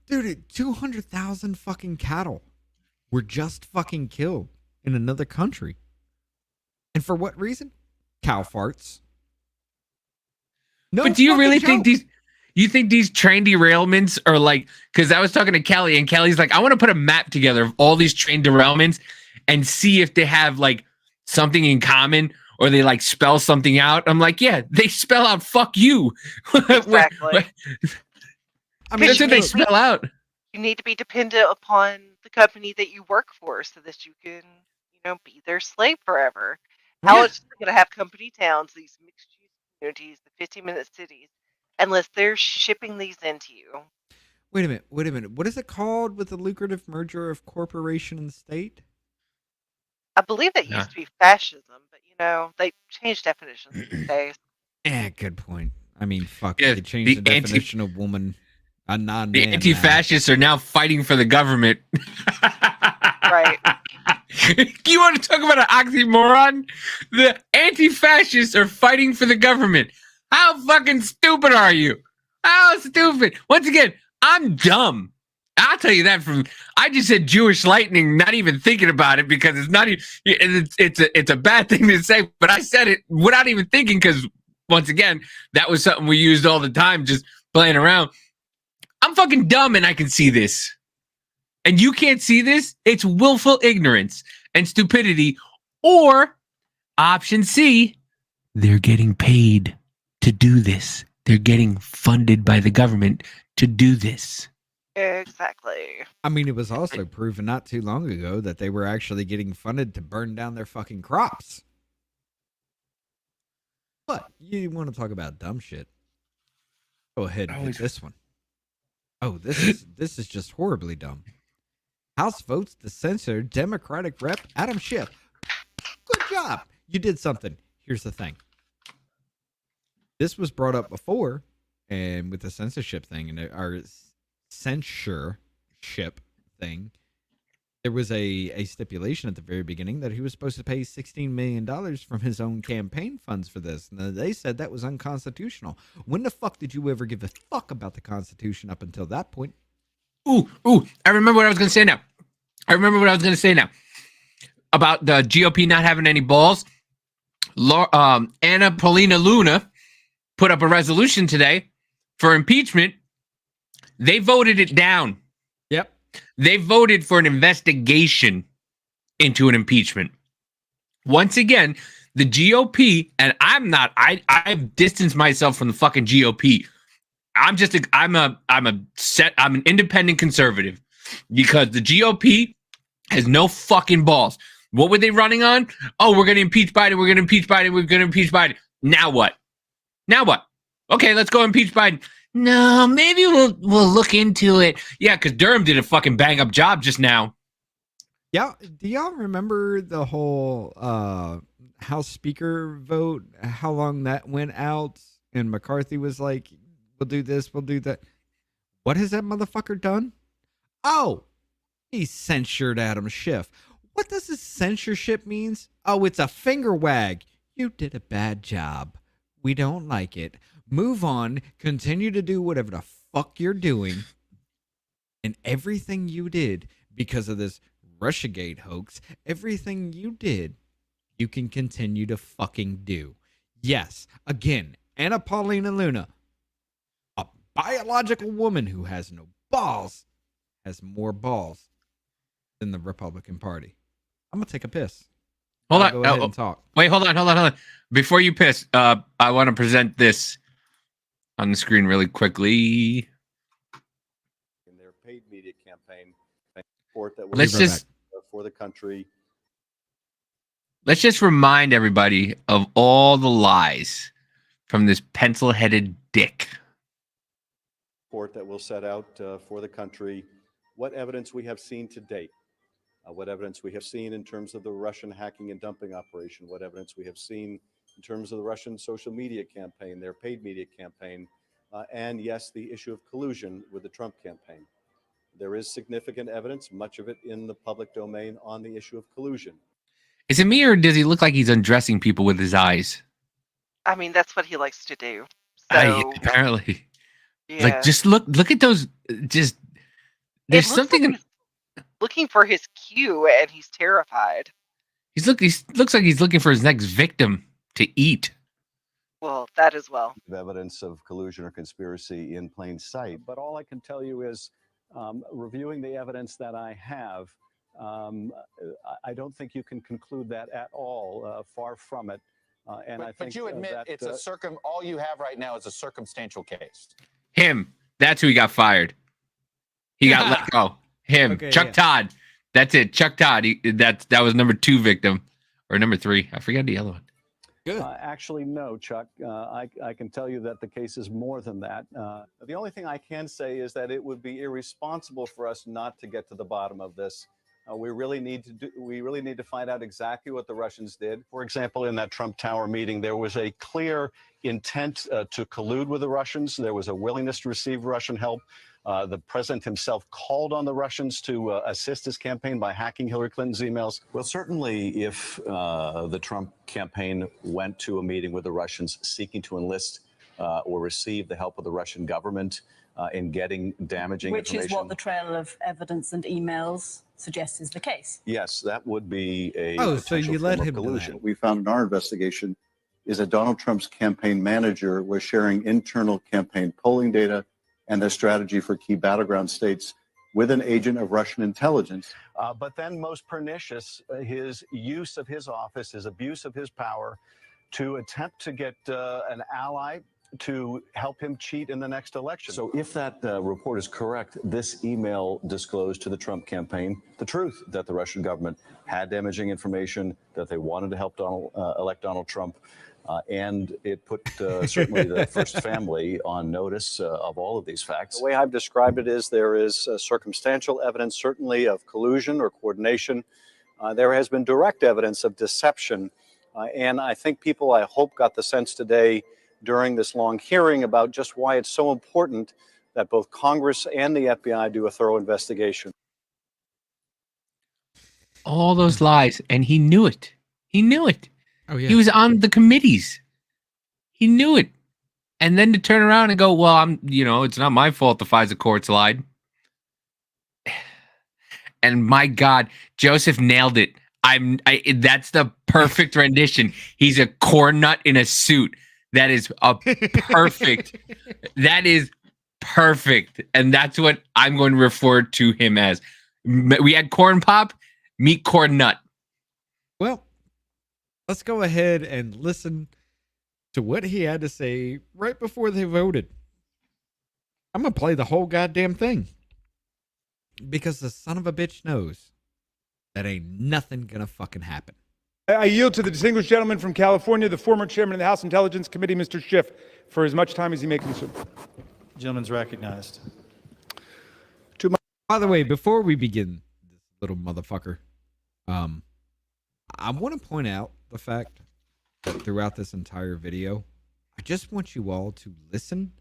Dude, 200,000 fucking cattle were just fucking killed in another country. And for what reason? Cow farts. No, but do you really think these train derailments are like, because I was talking to Kelly, and Kelly's like, I want to put a map together of all these train derailments and see if they have like something in common, or they like spell something out. I'm like, yeah, they spell out fuck you. Exactly. I mean, that's what they spell out. You need to be dependent upon the company that you work for so that you can, be their slave forever. How else are you going to have company towns, these mixed-use communities, the 15-minute cities, unless they're shipping these into you? Wait a minute. What is it called with the lucrative merger of corporation and state? I believe that used to be fascism, but, they changed definitions these days. Good point. I mean, fuck, yeah, they changed the definition of woman. A non-man. The anti-fascists are now fighting for the government. Right. You want to talk about an oxymoron? The anti-fascists are fighting for the government. How fucking stupid are you? How stupid? Once again, I'm dumb. I'll tell you that I just said Jewish lightning, not even thinking about it, because it's not even, it's a bad thing to say, but I said it without even thinking, because once again, that was something we used all the time, just playing around. I'm fucking dumb and I can see this. And you can't see this? It's willful ignorance and stupidity. Or option C, they're getting paid to do this. They're getting funded by the government to do this. Exactly. I mean, it was also proven not too long ago that they were actually getting funded to burn down their fucking crops. But you want to talk about dumb shit? Go ahead and hit this one. Oh, this is just horribly dumb. House votes to censor Democratic Rep Adam Schiff. Good job. You did something. Here's the thing. This was brought up before, and with the censorship thing and our censorship thing, there was a stipulation at the very beginning that he was supposed to pay $16 million from his own campaign funds for this. And they said that was unconstitutional. When the fuck did you ever give a fuck about the Constitution up until that point? Ooh, I remember what I was going to say now. About the GOP not having any balls. Anna Paulina Luna put up a resolution today for impeachment. They voted it down. Yep. They voted for an investigation into an impeachment. Once again, the GOP, and I've distanced myself from the fucking GOP. I'm an independent conservative because the GOP has no fucking balls. What were they running on? Oh, we're going to impeach Biden. We're going to impeach Biden. We're going to impeach Biden. Now what? Okay, let's go impeach Biden. No, maybe we'll look into it. Yeah, because Durham did a fucking bang up job just now. Yeah, do y'all remember the whole House Speaker vote? How long that went out, and McCarthy was like, "We'll do this, we'll do that." What has that motherfucker done? Oh, he censured Adam Schiff. What does this censorship means? Oh, it's a finger wag. You did a bad job. We don't like it. Move on. Continue to do whatever the fuck you're doing. And everything you did because of this Russiagate hoax, everything you did, you can continue to fucking do. Yes, again, Anna Paulina Luna, a biological woman who has no balls, has more balls than the Republican Party. I'm going to take a piss. Hold on. Go ahead and talk. Wait, hold on. Before you piss, I want to present this on the screen really quickly. In their paid media campaign, support that Let's just for the country. Let's just remind everybody of all the lies from this pencil-headed dick. Report that will set out for the country what evidence we have seen to date, what evidence we have seen in terms of the Russian hacking and dumping operation, what evidence we have seen in terms of the Russian social media campaign, their paid media campaign, and yes, the issue of collusion with the Trump campaign. There is significant evidence, much of it in the public domain, on the issue of collusion. Is it me or does he look like he's undressing people with his eyes? I mean, that's what he likes to do. So, apparently. yeah. Like, just look at those. Just there's something. Like looking for his cue, and he's terrified. He looks like he's looking for his next victim to eat. Well, that as well. Evidence of collusion or conspiracy in plain sight. But all I can tell you is, reviewing the evidence that I have, I don't think you can conclude that at all. Far from it. But you admit it's all you have right now is a circumstantial case. Him. That's who he got fired. He got let go. Him. Okay, Chuck Todd. That's it. Chuck Todd. That was number 2 victim. Or number 3. I forgot the other one. Good. Actually, no, Chuck. I can tell you that the case is more than that. The only thing I can say is that it would be irresponsible for us not to get to the bottom of this. We really need to find out exactly what the Russians did. For example, in that Trump Tower meeting, there was a clear intent to collude with the Russians. There was a willingness to receive Russian help. The president himself called on the Russians to assist his campaign by hacking Hillary Clinton's emails. Well, certainly if the Trump campaign went to a meeting with the Russians seeking to enlist or receive the help of the Russian government in getting damaging information. Which is what the trail of evidence and emails suggests is the case. Yes, that would be a so you let him collusion. What we found in our investigation is that Donald Trump's campaign manager was sharing internal campaign polling data and their strategy for key battleground states with an agent of Russian intelligence. But then most pernicious, his use of his office, his abuse of his power to attempt to get an ally to help him cheat in the next election. So if that report is correct, this email disclosed to the Trump campaign the truth that the Russian government had damaging information, that they wanted to help elect Donald Trump, And it put certainly the first family on notice of all of these facts. The way I've described it is there is circumstantial evidence, certainly of collusion or coordination. There has been direct evidence of deception. And I think people, I hope, got the sense today during this long hearing about just why it's so important that both Congress and the FBI do a thorough investigation. All those lies, and he knew it. He knew it. Oh, yeah. He was on the committees. He knew it. And then to turn around and go, well, it's not my fault the FISA courts lied. And my God, Joseph nailed it. That's the perfect rendition. He's a corn nut in a suit. That is a perfect. That is perfect. And that's what I'm going to refer to him as. We had corn pop, meet corn nut. Well, let's go ahead and listen to what he had to say right before they voted. I'm going to play the whole goddamn thing. Because the son of a bitch knows that ain't nothing going to fucking happen. I yield to the distinguished gentleman from California, the former chairman of the House Intelligence Committee, Mr. Schiff, for as much time as he may consume. Gentleman's recognized. By the way, before we begin, this little motherfucker, I want to point out the fact that throughout this entire video, I just want you all to listen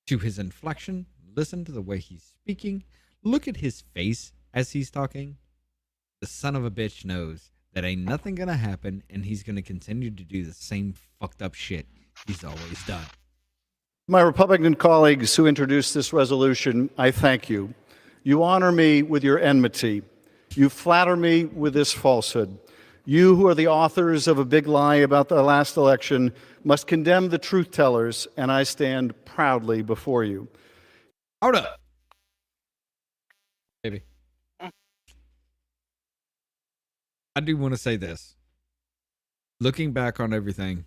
to his inflection, listen to the way he's speaking, look at his face as he's talking. The son of a bitch knows that ain't nothing gonna happen, and he's gonna continue to do the same fucked up shit he's always done. My Republican colleagues who introduced this resolution, I thank you. You honor me with your enmity. You flatter me with this falsehood. You who are the authors of a big lie about the last election must condemn the truth tellers, and I stand proudly before you. Hold up. Baby. I do want to say this. Looking back on everything,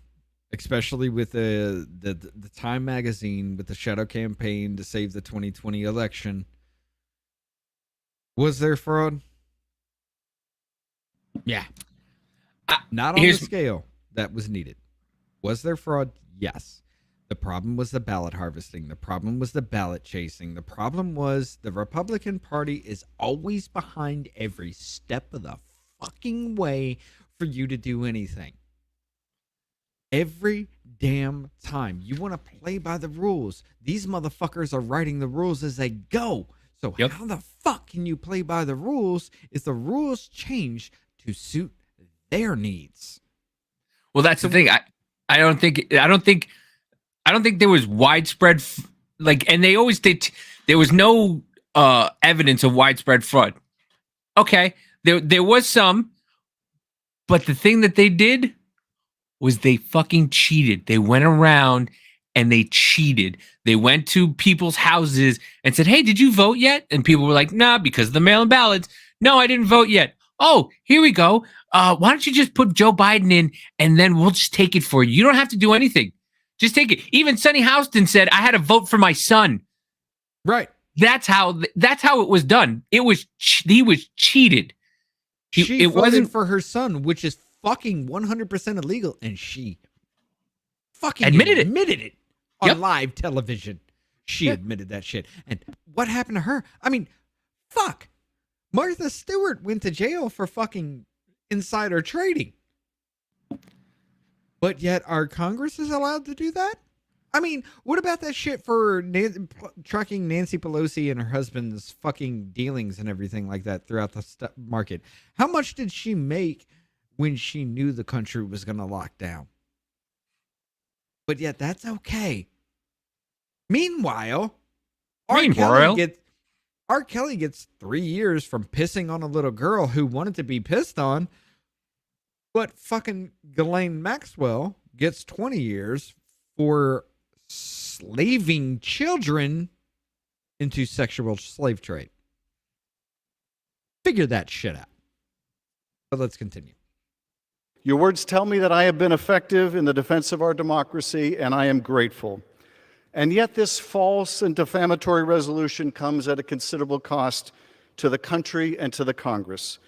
especially with the Time magazine, with the shadow campaign to save the 2020 election, was there fraud? Yeah. Not on the scale that was needed. Was there fraud? Yes. The problem was the ballot harvesting. The problem was the ballot chasing. The problem was the Republican Party is always behind every step of the fucking way for you to do anything. Every damn time. You want to play by the rules. These motherfuckers are writing the rules as they go. So how the fuck can you play by the rules if the rules change to suit their needs? Well, that's the thing. I don't think there was widespread and they always did. There was no evidence of widespread fraud. Okay, there was some, but the thing that they did was they fucking cheated. They went around and they cheated. They went to people's houses and said, "Hey, did you vote yet?" And people were like, "Nah, because of the mail-in ballots. No, I didn't vote yet." Oh, here we go. Why don't you just put Joe Biden in and then we'll just take it for you. You don't have to do anything. Just take it. Even Sonny Houston said, "I had to vote for my son." Right. That's how it was done. He was cheated. She voted for her son, which is fucking 100% illegal, and she fucking admitted it on live television. She admitted that shit. And what happened to her? I mean, fuck. Martha Stewart went to jail for fucking insider trading. But yet our Congress is allowed to do that? I mean, what about that shit for tracking Nancy Pelosi and her husband's fucking dealings and everything like that throughout the market? How much did she make when she knew the country was going to lock down? But yet that's okay. Meanwhile, R. Kelly gets 3 years from pissing on a little girl who wanted to be pissed on. But fucking Ghislaine Maxwell gets 20 years for slaving children into sexual slave trade. Figure that shit out. But let's continue. Your words tell me that I have been effective in the defense of our democracy, and I am grateful. And yet this false and defamatory resolution comes at a considerable cost to the country and to the Congress.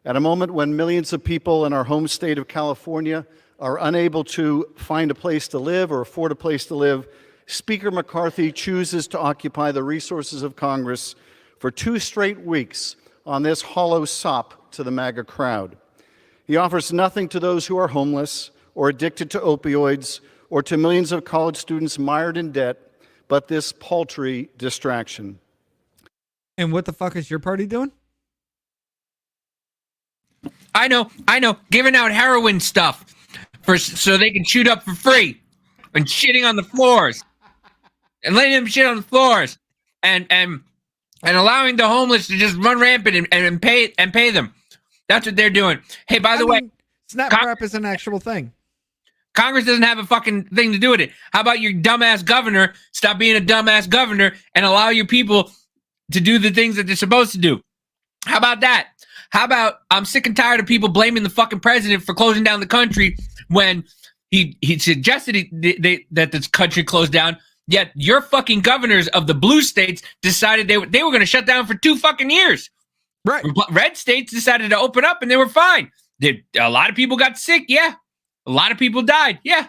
At a moment when millions of people in our home state of California are unable to find a place to live or afford a place to live, Speaker McCarthy chooses to occupy the resources of Congress for 2 straight weeks on this hollow sop to the MAGA crowd. He offers nothing to those who are homeless or addicted to opioids or to millions of college students mired in debt, but this paltry distraction. And what the fuck is your party doing? I know, giving out heroin stuff so they can shoot up for free and shitting on the floors and letting them shit on the floors and allowing the homeless to just run rampant and pay them. That's what they're doing. Hey, by the way, snap crap is an actual thing. Congress doesn't have a fucking thing to do with it. How about your dumbass governor stop being a dumbass governor and allow your people to do the things that they're supposed to do? How about that? How about I'm sick and tired of people blaming the fucking president for closing down the country when he suggested that this country closed down, yet your fucking governors of the blue states decided they were going to shut down for 2 fucking years. Right. Red states decided to open up and they were fine. A lot of people got sick, yeah. A lot of people died, yeah.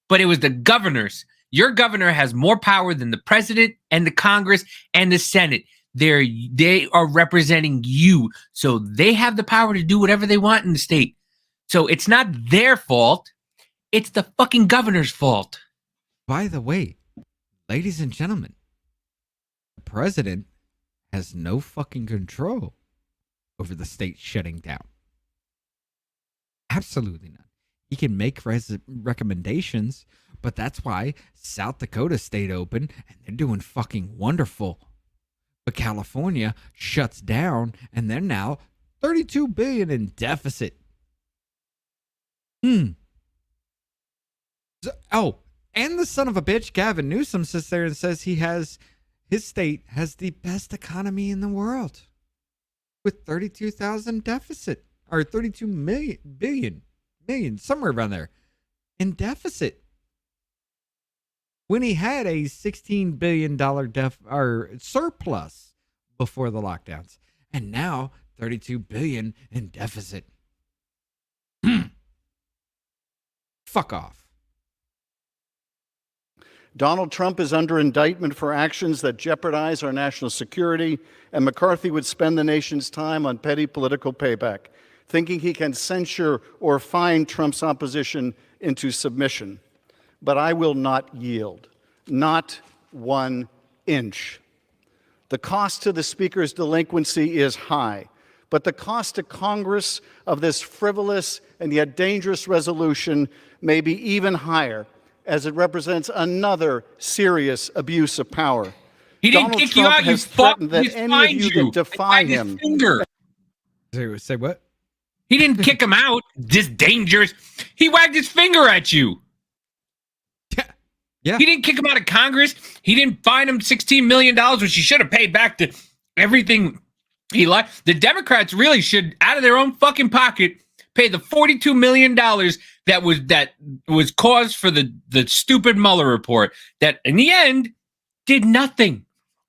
But it was the governors. Your governor has more power than the president and the Congress and the Senate. They are representing you. So they have the power to do whatever they want in the state. So it's not their fault. It's the fucking governor's fault. By the way, ladies and gentlemen, the president has no fucking control over the state shutting down. Absolutely none. He can make recommendations, but that's why South Dakota stayed open and they're doing fucking wonderful. But California shuts down and they're now $32 billion in deficit. Oh, and the son of a bitch, Gavin Newsom, sits there and says his state has the best economy in the world with 32,000 deficit, or 32 billion, somewhere around there, in deficit. When he had a $16 billion surplus before the lockdowns, and now 32 billion in deficit. Fuck off. Donald Trump is under indictment for actions that jeopardize our national security, and McCarthy would spend the nation's time on petty political payback, thinking he can censure or fine Trump's opposition into submission. But I will not yield, not 1 inch. The cost to the Speaker's delinquency is high, but the cost to Congress of this frivolous and yet dangerous resolution may be even higher, as it represents another serious abuse of power. He didn't Donald kick Trump you out. has threatened that any of you that defy him. Say what? He didn't kick him out. This dangerous. He wagged his finger at you. Yeah. He didn't kick him out of Congress. He didn't fine him $16 million, which he should have paid back to everything he liked. The Democrats really should, out of their own fucking pocket, pay the $42 million that was caused for the stupid Mueller report that, in the end, did nothing.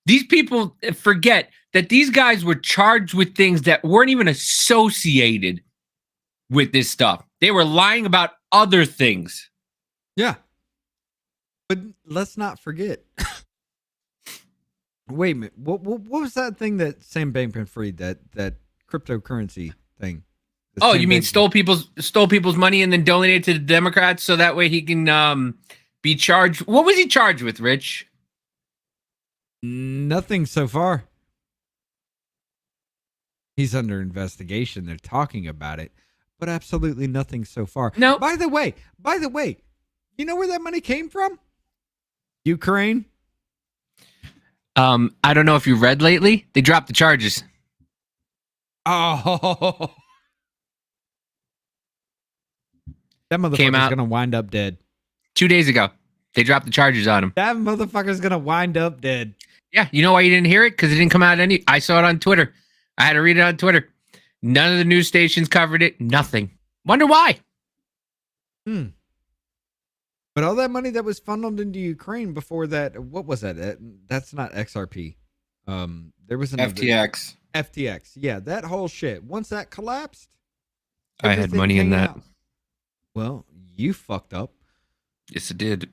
These people forget that these guys were charged with things that weren't even associated with this stuff. They were lying about other things. Yeah. But let's not forget. Wait a minute. What was that thing that Sam Bankman-Fried, that cryptocurrency thing? Oh, you mean stole people's money and then donated it to the Democrats so that way he can be charged? What was he charged with, Rich? Nothing so far. He's under investigation. They're talking about it, but absolutely nothing so far. No. By the way, you know where that money came from? Ukraine. I don't know if you read lately. They dropped the charges. Oh. That motherfucker's going to wind up dead. 2 days ago. They dropped the charges on him. That motherfucker's going to wind up dead. Yeah. You know why you didn't hear it? Because it didn't come out I saw it on Twitter. I had to read it on Twitter. None of the news stations covered it. Nothing. Wonder why. But all that money that was funneled into Ukraine before that, what was that? That's not XRP. There was another FTX. FTX. Yeah, that whole shit. Once that collapsed, I had money in that. Well, you fucked up. Yes, it did.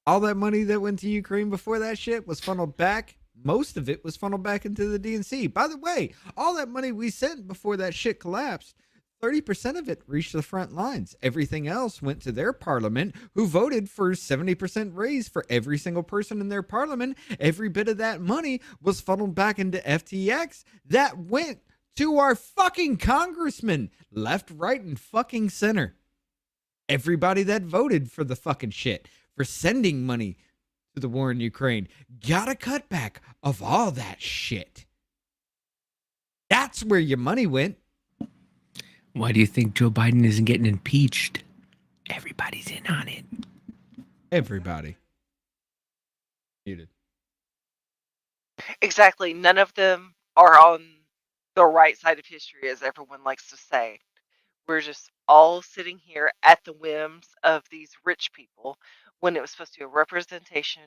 All that money that went to Ukraine before that shit was funneled back. Most of it was funneled back into the DNC. By the way, all that money we sent before that shit collapsed, 30% of it reached the front lines. Everything else went to their parliament, who voted for 70% raise for every single person in their parliament. Every bit of that money was funneled back into FTX. That went to our fucking congressmen, left, right, and fucking center. Everybody that voted for the fucking shit, for sending money to the war in Ukraine, got a cutback of all that shit. That's where your money went. Why do you think Joe Biden isn't getting impeached? Everybody's in on it. Everybody. Muted. Exactly. None of them are on the right side of history, as everyone likes to say. We're just all sitting here at the whims of these rich people when it was supposed to be a representation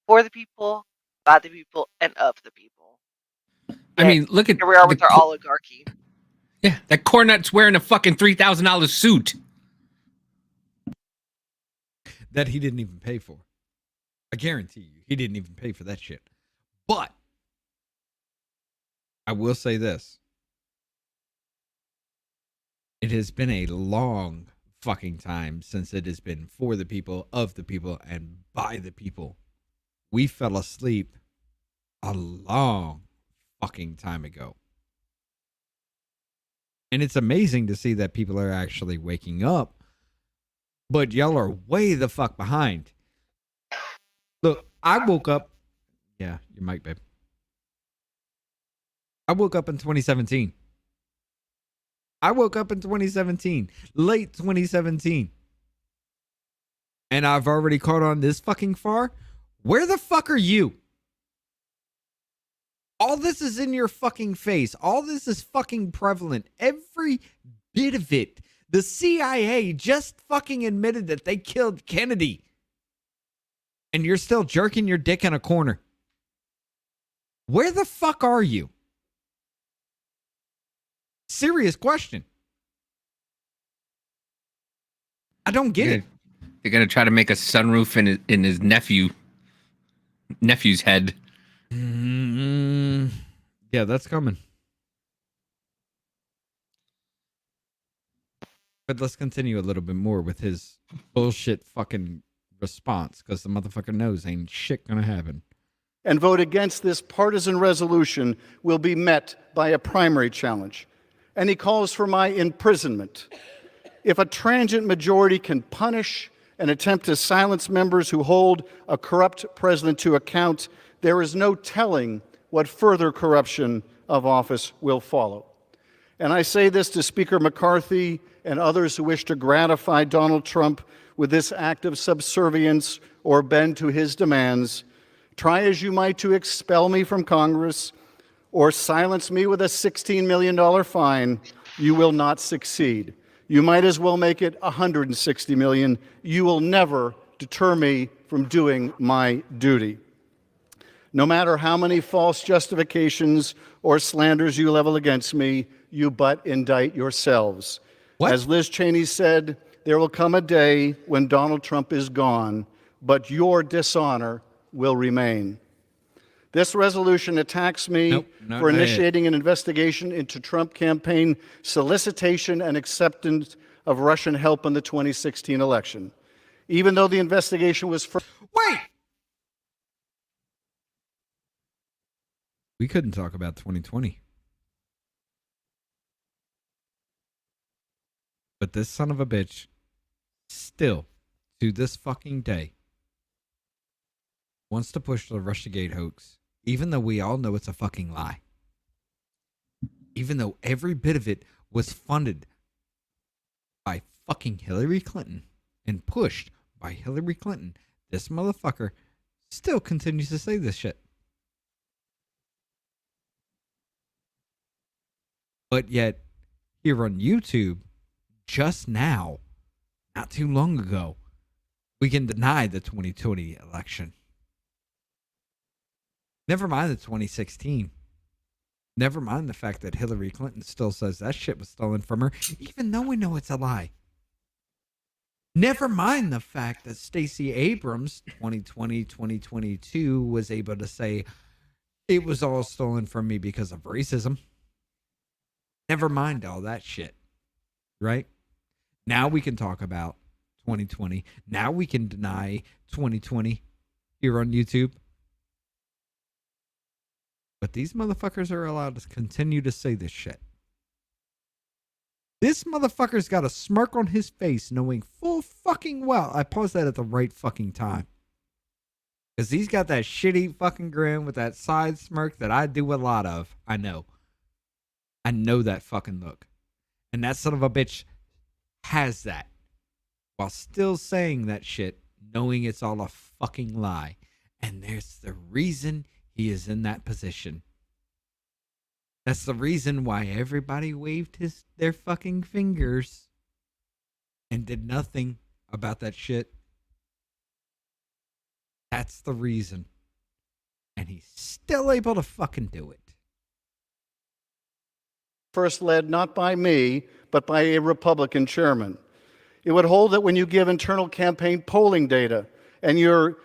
for the people, by the people, and of the people. I mean, look at Here we are with our oligarchy. Yeah, that cornet's wearing a fucking $3,000 suit that he didn't even pay for. I guarantee you, he didn't even pay for that shit. But I will say this. It has been a long fucking time since it has been for the people, of the people, and by the people. We fell asleep a long fucking time ago. And it's amazing to see that people are actually waking up. But y'all are way the fuck behind. Look, I woke up. Yeah, your mic, babe. I woke up in 2017. Late 2017. And I've already caught on this fucking far. Where the fuck are you? All this is in your fucking face. All this is fucking prevalent. Every bit of it. The CIA just fucking admitted that they killed Kennedy. And you're still jerking your dick in a corner. Where the fuck are you? Serious question. I don't get it. They're gonna try to make a sunroof in his nephew's head. Yeah, that's coming. But let's continue a little bit more with his bullshit fucking response, because the motherfucker knows ain't shit gonna happen. And vote against this partisan resolution will be met by a primary challenge. And he calls for my imprisonment. If a transient majority can punish and attempt to silence members who hold a corrupt president to account, there is no telling what further corruption of office will follow. And I say this to Speaker McCarthy and others who wish to gratify Donald Trump with this act of subservience or bend to his demands. Try as you might to expel me from Congress or silence me with a $16 million fine, you will not succeed. You might as well make it $160 million. You will never deter me from doing my duty. No matter how many false justifications or slanders you level against me, you but indict yourselves. What? As Liz Cheney said, there will come a day when Donald Trump is gone, but your dishonor will remain. This resolution attacks me for initiating an investigation into Trump campaign solicitation and acceptance of Russian help in the 2016 election. Even though the investigation was Wait! We couldn't talk about 2020. But this son of a bitch, still, to this fucking day, wants to push the Russiagate hoax, even though we all know it's a fucking lie. Even though every bit of it was funded by fucking Hillary Clinton and pushed by Hillary Clinton, this motherfucker still continues to say this shit. But yet, here on YouTube, just now, not too long ago, we can deny the 2020 election. Never mind the 2016. Never mind the fact that Hillary Clinton still says that shit was stolen from her, even though we know it's a lie. Never mind the fact that Stacey Abrams, 2020, 2022, was able to say it was all stolen from me because of racism. Never mind all that shit, right? Now we can talk about 2020. Now we can deny 2020 here on YouTube. But these motherfuckers are allowed to continue to say this shit. This motherfucker's got a smirk on his face knowing full fucking well. I paused that at the right fucking time. Because he's got that shitty fucking grin with that side smirk that I do a lot of. I know. I know that fucking look. And that son of a bitch has that. While still saying that shit, knowing it's all a fucking lie. And there's the reason he is in that position. That's the reason why everybody waved their fucking fingers and did nothing about that shit. That's the reason. And he's still able to fucking do it. First led not by me, but by a Republican chairman. It would hold that when you give internal campaign polling data and your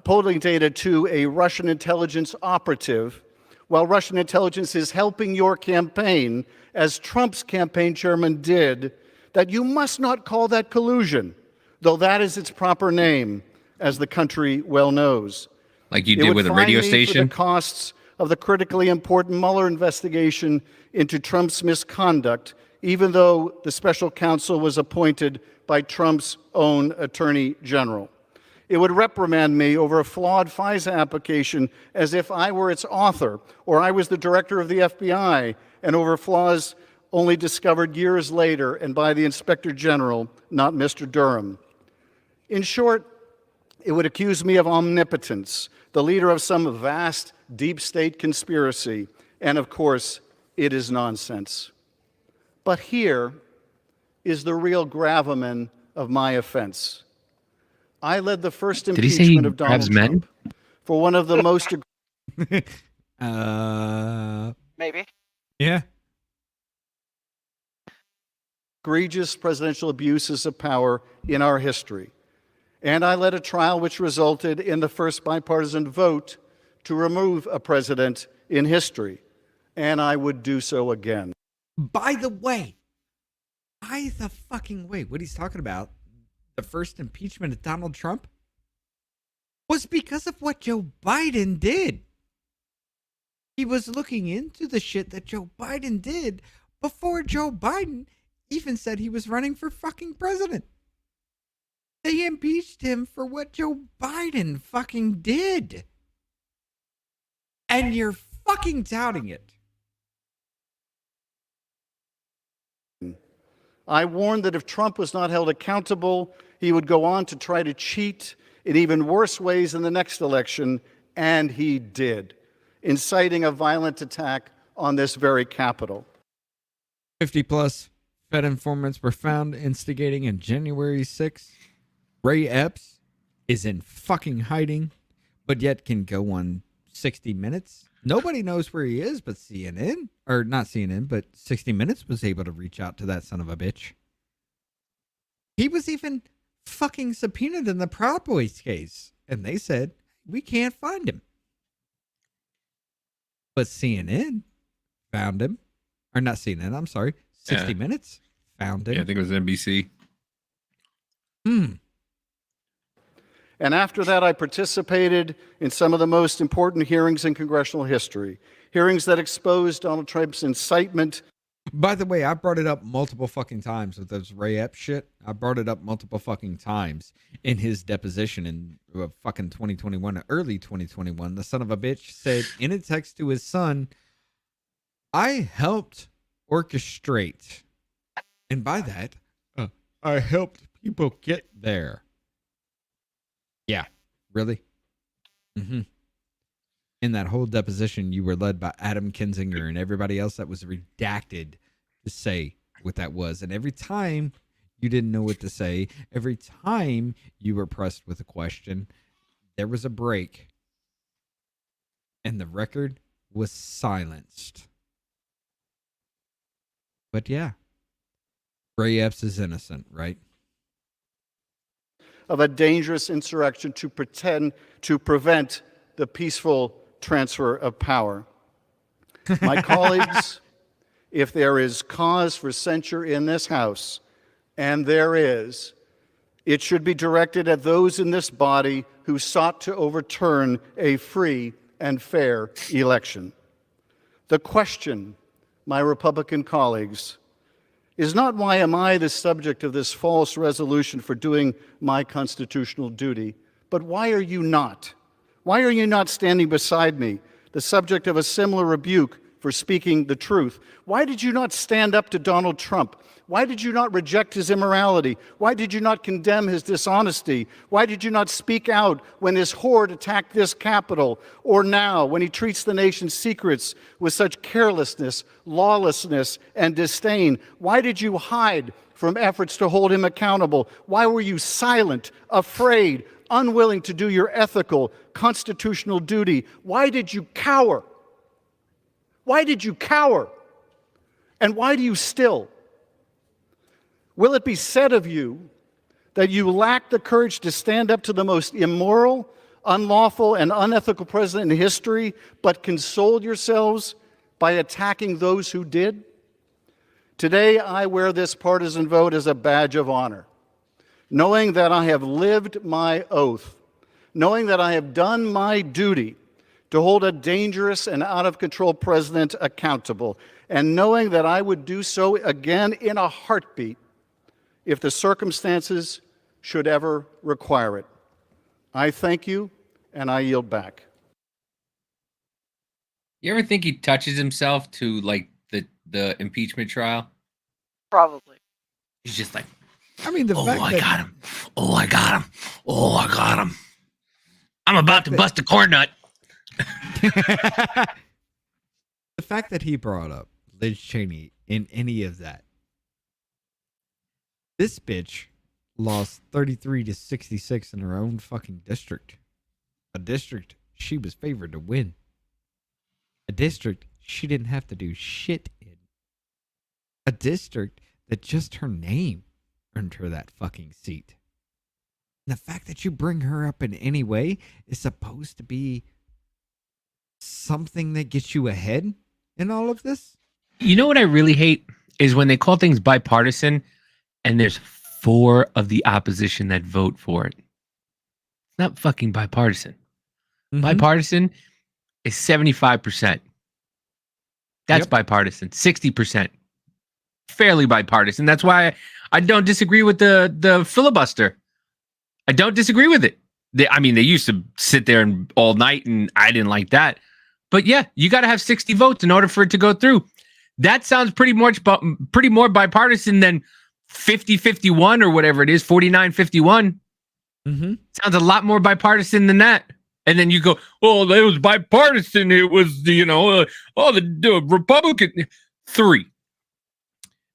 polling data to a Russian intelligence operative, while Russian intelligence is helping your campaign, as Trump's campaign chairman did, that you must not call that collusion, though that is its proper name, as the country well knows. Like you did with a radio station? The costs of the critically important Mueller investigation into Trump's misconduct, even though the special counsel was appointed by Trump's own attorney general. It would reprimand me over a flawed FISA application as if I were its author or I was the director of the FBI, and over flaws only discovered years later and by the Inspector General, not Mr. Durham. In short, it would accuse me of omnipotence, the leader of some vast deep state conspiracy, and of course, it is nonsense. But here is the real gravamen of my offense. I led the first impeachment of Donald Trump for one of the most Maybe. Yeah. egregious presidential abuses of power in our history. And I led a trial which resulted in the first bipartisan vote to remove a president in history. And I would do so again. By the way, what he's talking about, the first impeachment of Donald Trump, was because of what Joe Biden did. He was looking into the shit that Joe Biden did before Joe Biden even said he was running for fucking president. They impeached him for what Joe Biden fucking did. And you're fucking touting it. I warned that if Trump was not held accountable, he would go on to try to cheat in even worse ways in the next election, and he did, inciting a violent attack on this very Capitol. 50 plus Fed informants were found instigating in January 6th. Ray Epps is in fucking hiding, but yet can go on 60 Minutes. Nobody knows where he is, but CNN, or not CNN, but 60 Minutes was able to reach out to that son of a bitch. He was even fucking subpoenaed in the Proud Boys case, and they said, we can't find him. But CNN found him. Or not CNN, I'm sorry. 60 Minutes found him. Yeah, I think it was NBC. And after that, I participated in some of the most important hearings in congressional history. Hearings that exposed Donald Trump's incitement. By the way, I brought it up multiple fucking times with those Ray Epps shit. I brought it up multiple fucking times in his deposition in fucking 2021, early 2021. The son of a bitch said in a text to his son, I helped orchestrate. And by that, I helped people get there. Yeah, really? Mm-hmm. In that whole deposition, you were led by Adam Kinzinger and everybody else that was redacted to say what that was. And every time you didn't know what to say, every time you were pressed with a question, there was a break. And the record was silenced. But yeah, Ray Epps is innocent, right? of a dangerous insurrection to prevent the peaceful transfer of power. My colleagues, if there is cause for censure in this House, and there is, it should be directed at those in this body who sought to overturn a free and fair election. The question, my Republican colleagues, is not why am I the subject of this false resolution for doing my constitutional duty, but why are you not? Why are you not standing beside me, the subject of a similar rebuke for speaking the truth? Why did you not stand up to Donald Trump? Why did you not reject his immorality? Why did you not condemn his dishonesty? Why did you not speak out when his horde attacked this Capitol, or now when he treats the nation's secrets with such carelessness, lawlessness, and disdain? Why did you hide from efforts to hold him accountable? Why were you silent, afraid, unwilling to do your ethical, constitutional duty? Why did you cower? Why did you cower? And why do you still? Will it be said of you that you lack the courage to stand up to the most immoral, unlawful, and unethical president in history, but consoled yourselves by attacking those who did? Today, I wear this partisan vote as a badge of honor, knowing that I have lived my oath, knowing that I have done my duty to hold a dangerous and out-of-control president accountable, and knowing that I would do so again in a heartbeat if the circumstances should ever require it. I thank you, and I yield back. You ever think he touches himself to like the impeachment trial? Probably. He's just like, I mean, oh, I got him. Oh, I got him. Oh, I got him. I'm about to bust a corn nut. The fact that he brought up Liz Cheney in any of that. This bitch lost 33 to 66 in her own fucking district. A district she was favored to win. A district she didn't have to do shit in. A district that just her name earned her that fucking seat. And the fact that you bring her up in any way is supposed to be something that gets you ahead in all of this? You know what I really hate is when they call things bipartisan and there's 4 of the opposition that vote for it. It's not fucking bipartisan. Mm-hmm. Bipartisan is 75%. That's bipartisan. 60%. Fairly bipartisan. That's why I don't disagree with the filibuster. I don't disagree with it. They used to sit there and all night, and I didn't like that. But yeah, you got to have 60 votes in order for it to go through. That sounds pretty more bipartisan than 50-51 or whatever it is, 49-51. Mm-hmm. Sounds a lot more bipartisan than that. And then you go, oh, it was bipartisan. It was, the Republican. 3.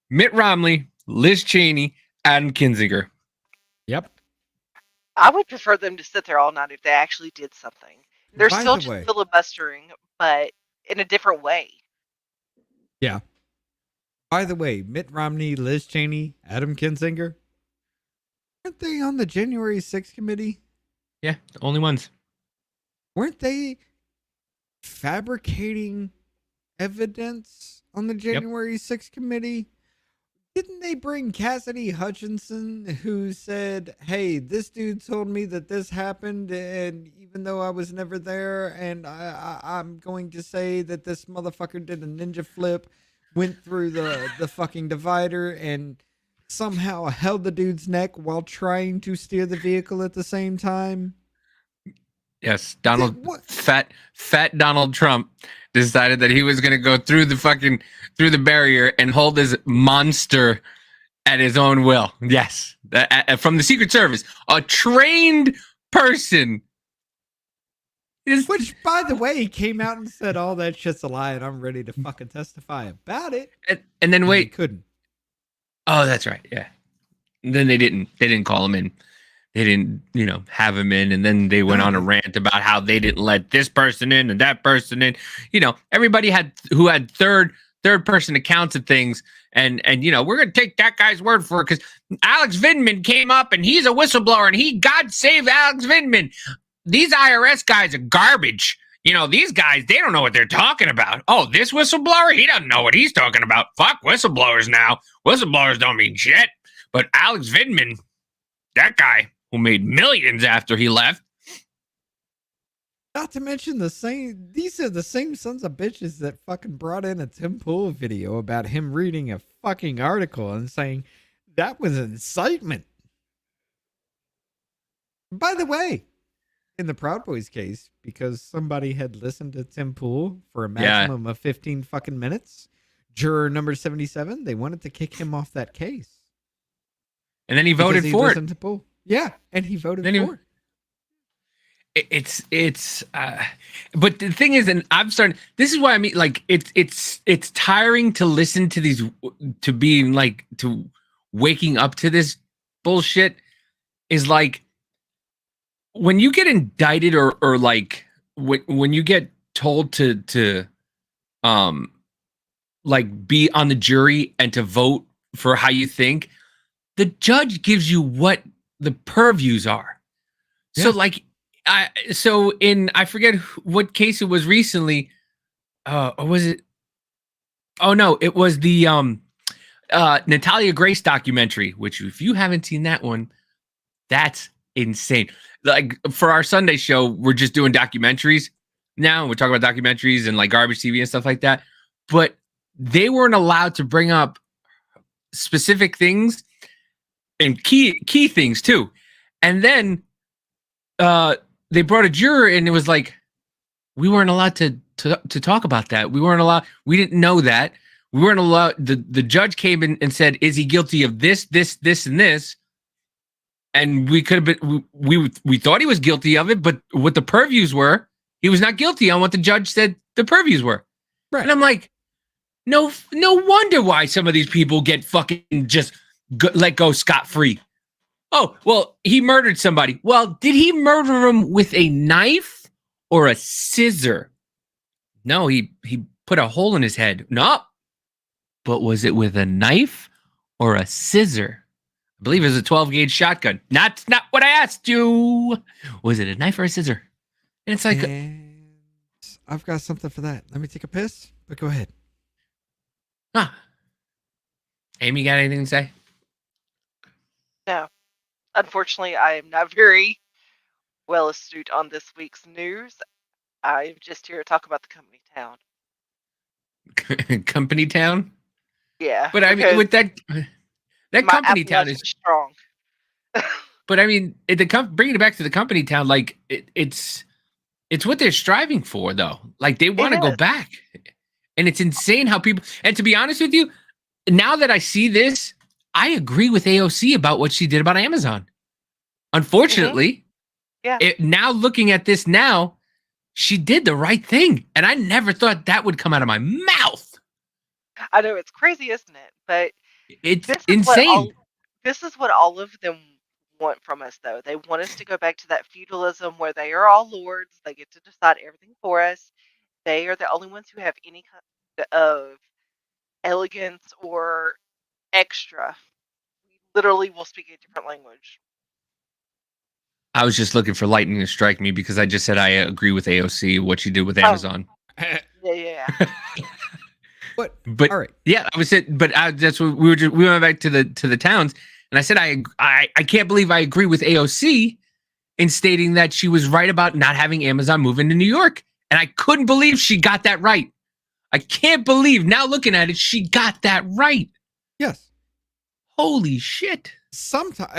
Mitt Romney, Liz Cheney, Adam Kinzinger. Yep. I would prefer them to sit there all night if they actually did something. They're By still the just way- filibustering, but in a different way. Yeah. By the way, Mitt Romney, Liz Cheney, Adam Kinzinger, weren't they on the January 6th committee? Yeah, the only ones. Weren't they fabricating evidence on the January 6th committee? Didn't they bring Cassidy Hutchinson, who said, hey, this dude told me that this happened, and even though I was never there, and I'm going to say that this motherfucker did a ninja flip, went through the fucking divider, and somehow held the dude's neck while trying to steer the vehicle at the same time? Yes, fat Donald Trump decided that he was going to go through the barrier and hold his monster at his own will. Yes, from the Secret Service, a trained person. Which, by the way, came out and said all that shit's a lie, and I'm ready to fucking testify about it. And then wait, they couldn't. Oh, that's right. Yeah. And then they didn't call him in. They didn't, have him in, and then they went on a rant about how they didn't let this person in and that person in. Everybody who had third person accounts of things, And we're going to take that guy's word for it because Alex Vindman came up and he's a whistleblower and God save Alex Vindman. These IRS guys are garbage. These guys, they don't know what they're talking about. Oh, this whistleblower, he doesn't know what he's talking about. Fuck whistleblowers now. Whistleblowers don't mean shit. But Alex Vindman, that guy who made millions after he left. Not to mention these are the same sons of bitches that fucking brought in a Tim Pool video about him reading a fucking article and saying that was incitement. By the way, in the Proud Boys case, because somebody had listened to Tim Pool for a maximum of 15 fucking minutes, juror number 77, they wanted to kick him off that case. And then he voted for it. To Pool. Yeah, and he voted for it. But the thing is, and I'm starting, this is why I mean, like, it's tiring to listen to these, to being like, to waking up to this bullshit is like, when you get indicted or like, when you get told to like be on the jury and to vote for how you think, the judge gives you what the purviews are. Yeah. So like, I forget what case it was recently. Or was it? Oh no, it was the Natalia Grace documentary. Which, if you haven't seen that one, that's insane. Like for our Sunday show, we're just doing documentaries now. We're talking about documentaries and like garbage TV and stuff like that. But they weren't allowed to bring up specific things and key things too. And then they brought a juror and it was like, we weren't allowed to talk about that. We weren't allowed. We didn't know that. We weren't allowed. The judge came in and said, is he guilty of this, and this? And we could have been, we thought he was guilty of it, but what the purviews were, he was not guilty on what the judge said the purviews were. Right. And I'm like, no wonder why some of these people get fucking just let go scot-free. Oh, well, he murdered somebody. Well, did he murder him with a knife or a scissor? No, he put a hole in his head. No. But was it with a knife or a scissor? I believe it was a 12-gauge shotgun. Not what I asked you. Was it a knife or a scissor? And it's like... I've got something for that. Let me take a piss, but go ahead. Amy, got anything to say? No. Unfortunately, I am not very well astute on this week's news. I'm just here to talk about the company town. Company town? Yeah. But I mean, with that company town is strong. But I mean, bringing it back to the company town, like it's what they're striving for, though. Like they want to go back, and it's insane how people. And to be honest with you, now that I see this, I agree with AOC about what she did about Amazon. Unfortunately, now looking at this now, she did the right thing, and I never thought that would come out of my mouth. I know it's crazy, isn't it? But it's insane. This is what all of them want from us, though. They want us to go back to that feudalism where they are all lords. They get to decide everything for us. They are the only ones who have any kind of elegance or extra. We literally will speak a different language. I was just looking for lightning to strike me because I just said I agree with AOC what she did with Amazon. Yeah. But all right. Yeah, I was saying, but that's what we went back to the towns, and I said I can't believe I agree with AOC in stating that she was right about not having Amazon move into New York, and I couldn't believe she got that right. I can't believe now looking at it, she got that right. Yes. Holy shit. Sometimes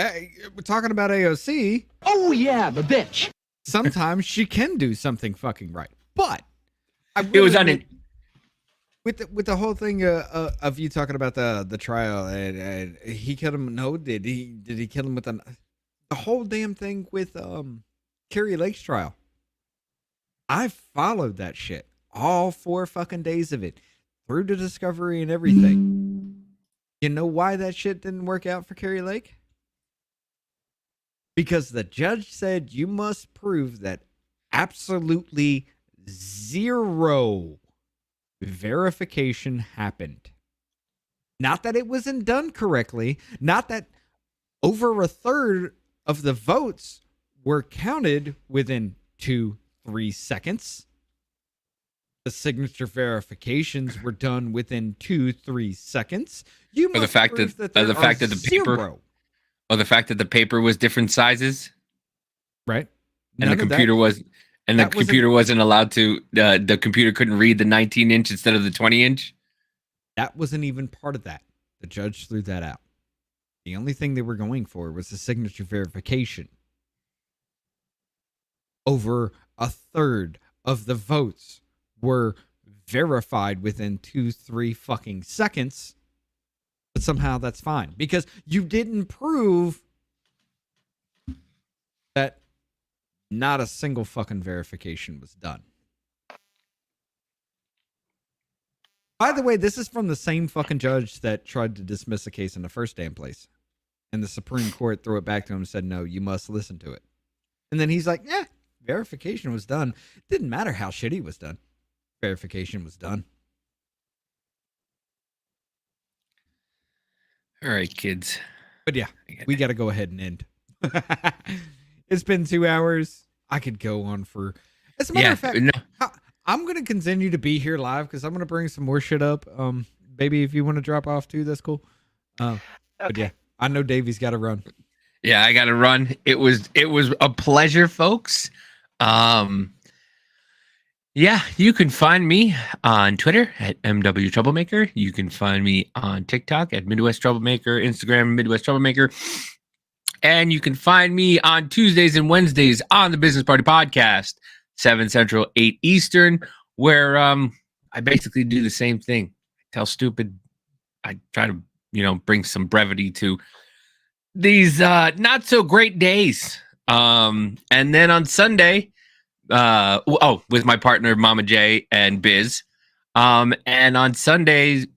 we're talking about AOC. Oh yeah, the bitch. Sometimes she can do something fucking right, but it was on it. With the whole thing of you talking about the trial and he killed him. No, did he kill him with the whole damn thing with Carrie Lake's trial? I followed that shit all 4 fucking days of it through the discovery and everything. You know why that shit didn't work out for Carrie Lake? Because the judge said you must prove that absolutely zero verification happened. Not that it wasn't done correctly. Not that over a third of the votes were counted within 2-3 seconds. The signature verifications were done within 2-3 seconds. You Or the fact that the fact that the paper was different sizes, right? And the computer wasn't allowed to. The computer couldn't read the 19-inch instead of the 20-inch. That wasn't even part of that. The judge threw that out. The only thing they were going for was the signature verification. Over a third of the votes were verified within 2-3 fucking seconds. But somehow that's fine because you didn't prove that not a single fucking verification was done. By the way, this is from the same fucking judge that tried to dismiss the case in the first damn place. And the Supreme Court threw it back to him and said, no, you must listen to it. And then he's like, yeah, verification was done. It didn't matter how shitty it was done. Verification was done. All right, kids. But yeah, we got to go ahead and end. It's been 2 hours. I could go on for... As a matter of fact, I'm going to continue to be here live because I'm going to bring some more shit up. Baby, if you want to drop off too, that's cool. But yeah, I know Davey's got to run. Yeah, I got to run. It was a pleasure, folks. Yeah, you can find me on Twitter at MW Troublemaker. You can find me on TikTok at Midwest Troublemaker, Instagram Midwest Troublemaker. And you can find me on Tuesdays and Wednesdays on the Business Party Podcast, 7 Central, 8 Eastern, where I basically do the same thing. I try to, bring some brevity to these not so great days. And then on Sunday, with my partner Mama J and Biz. And on Sundays,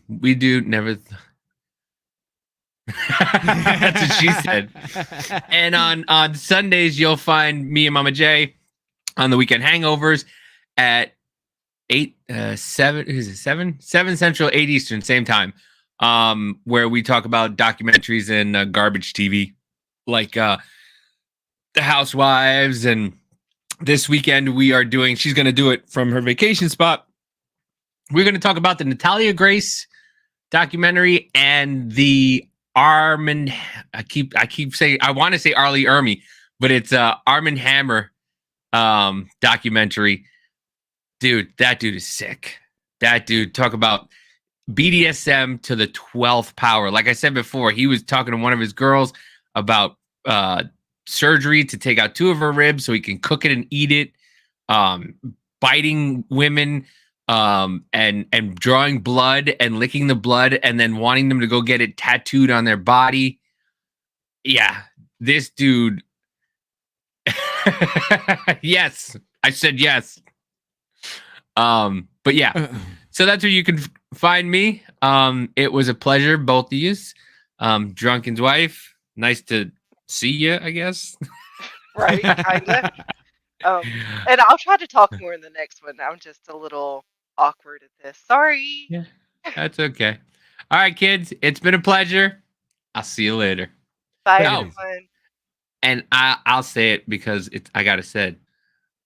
we do never. That's what she said. And on Sundays, you'll find me and Mama J on the weekend hangovers at 7 Central, 8 Eastern, same time. Where we talk about documentaries and garbage TV, like The Housewives. And this weekend she's going to do it from her vacation spot. We're going to talk about the Natalia Grace documentary and the Armand. I keep saying, I want to say Arlie Ermy, but it's Armand Hammer documentary. Dude, that dude is sick. That dude, talk about BDSM to the 12th power. Like I said before, he was talking to one of his girls about surgery to take out 2 of her ribs so he can cook it and eat it, biting women, and drawing blood and licking the blood and then wanting them to go get it tattooed on their body. Yeah, this dude. Yes, I said yes. But yeah, so that's where you can find me. It was a pleasure, both of you. Drunken's wife, nice to see you, I guess. Right, kind of. And I'll try to talk more in the next one. I'm just a little awkward at this. Sorry. Yeah, that's okay. All right, kids, it's been a pleasure. I'll see you later. Bye, everyone. And I'll say it because I got to say it.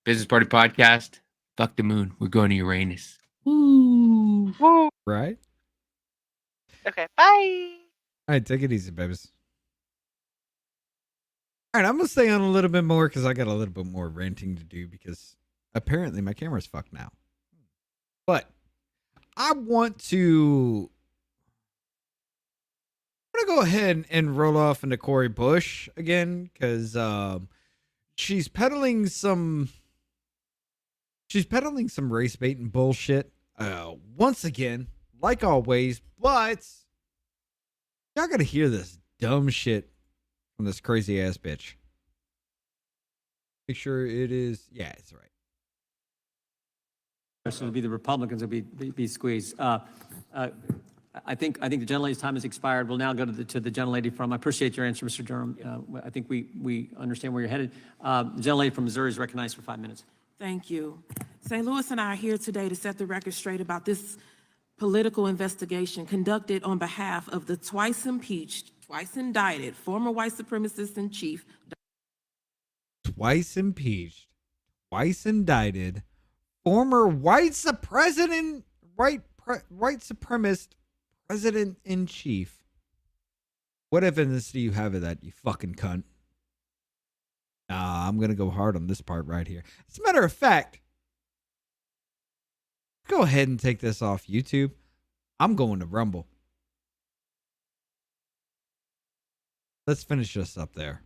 Business Party Podcast. Fuck the moon. We're going to Uranus. Woo. Woo. Right? Okay, bye. All right, take it easy, babies. All right, I'm going to stay on a little bit more because I got a little bit more ranting to do because apparently my camera's fucked now. But I want to go ahead and roll off into Cori Bush again because she's peddling some race baiting bullshit once again, like always. But y'all gotta hear this dumb shit from this crazy ass bitch. Make sure it is. Yeah, it's right. So it'll be the Republicans will be squeezed. I think the gentlelady's time has expired. We'll now go to the gentlelady from. I appreciate your answer, Mr. Durham. I think we understand where you're headed. The gentlelady from Missouri is recognized for 5 minutes. Thank you. St. Louis and I are here today to set the record straight about this political investigation conducted on behalf of the twice impeached, twice indicted, former white supremacist in chief. Twice impeached, twice indicted, former white supremacist president in chief. What evidence do you have of that, you fucking cunt? Nah, I'm gonna go hard on this part right here. As a matter of fact, go ahead and take this off YouTube. I'm going to Rumble. Let's finish this up there.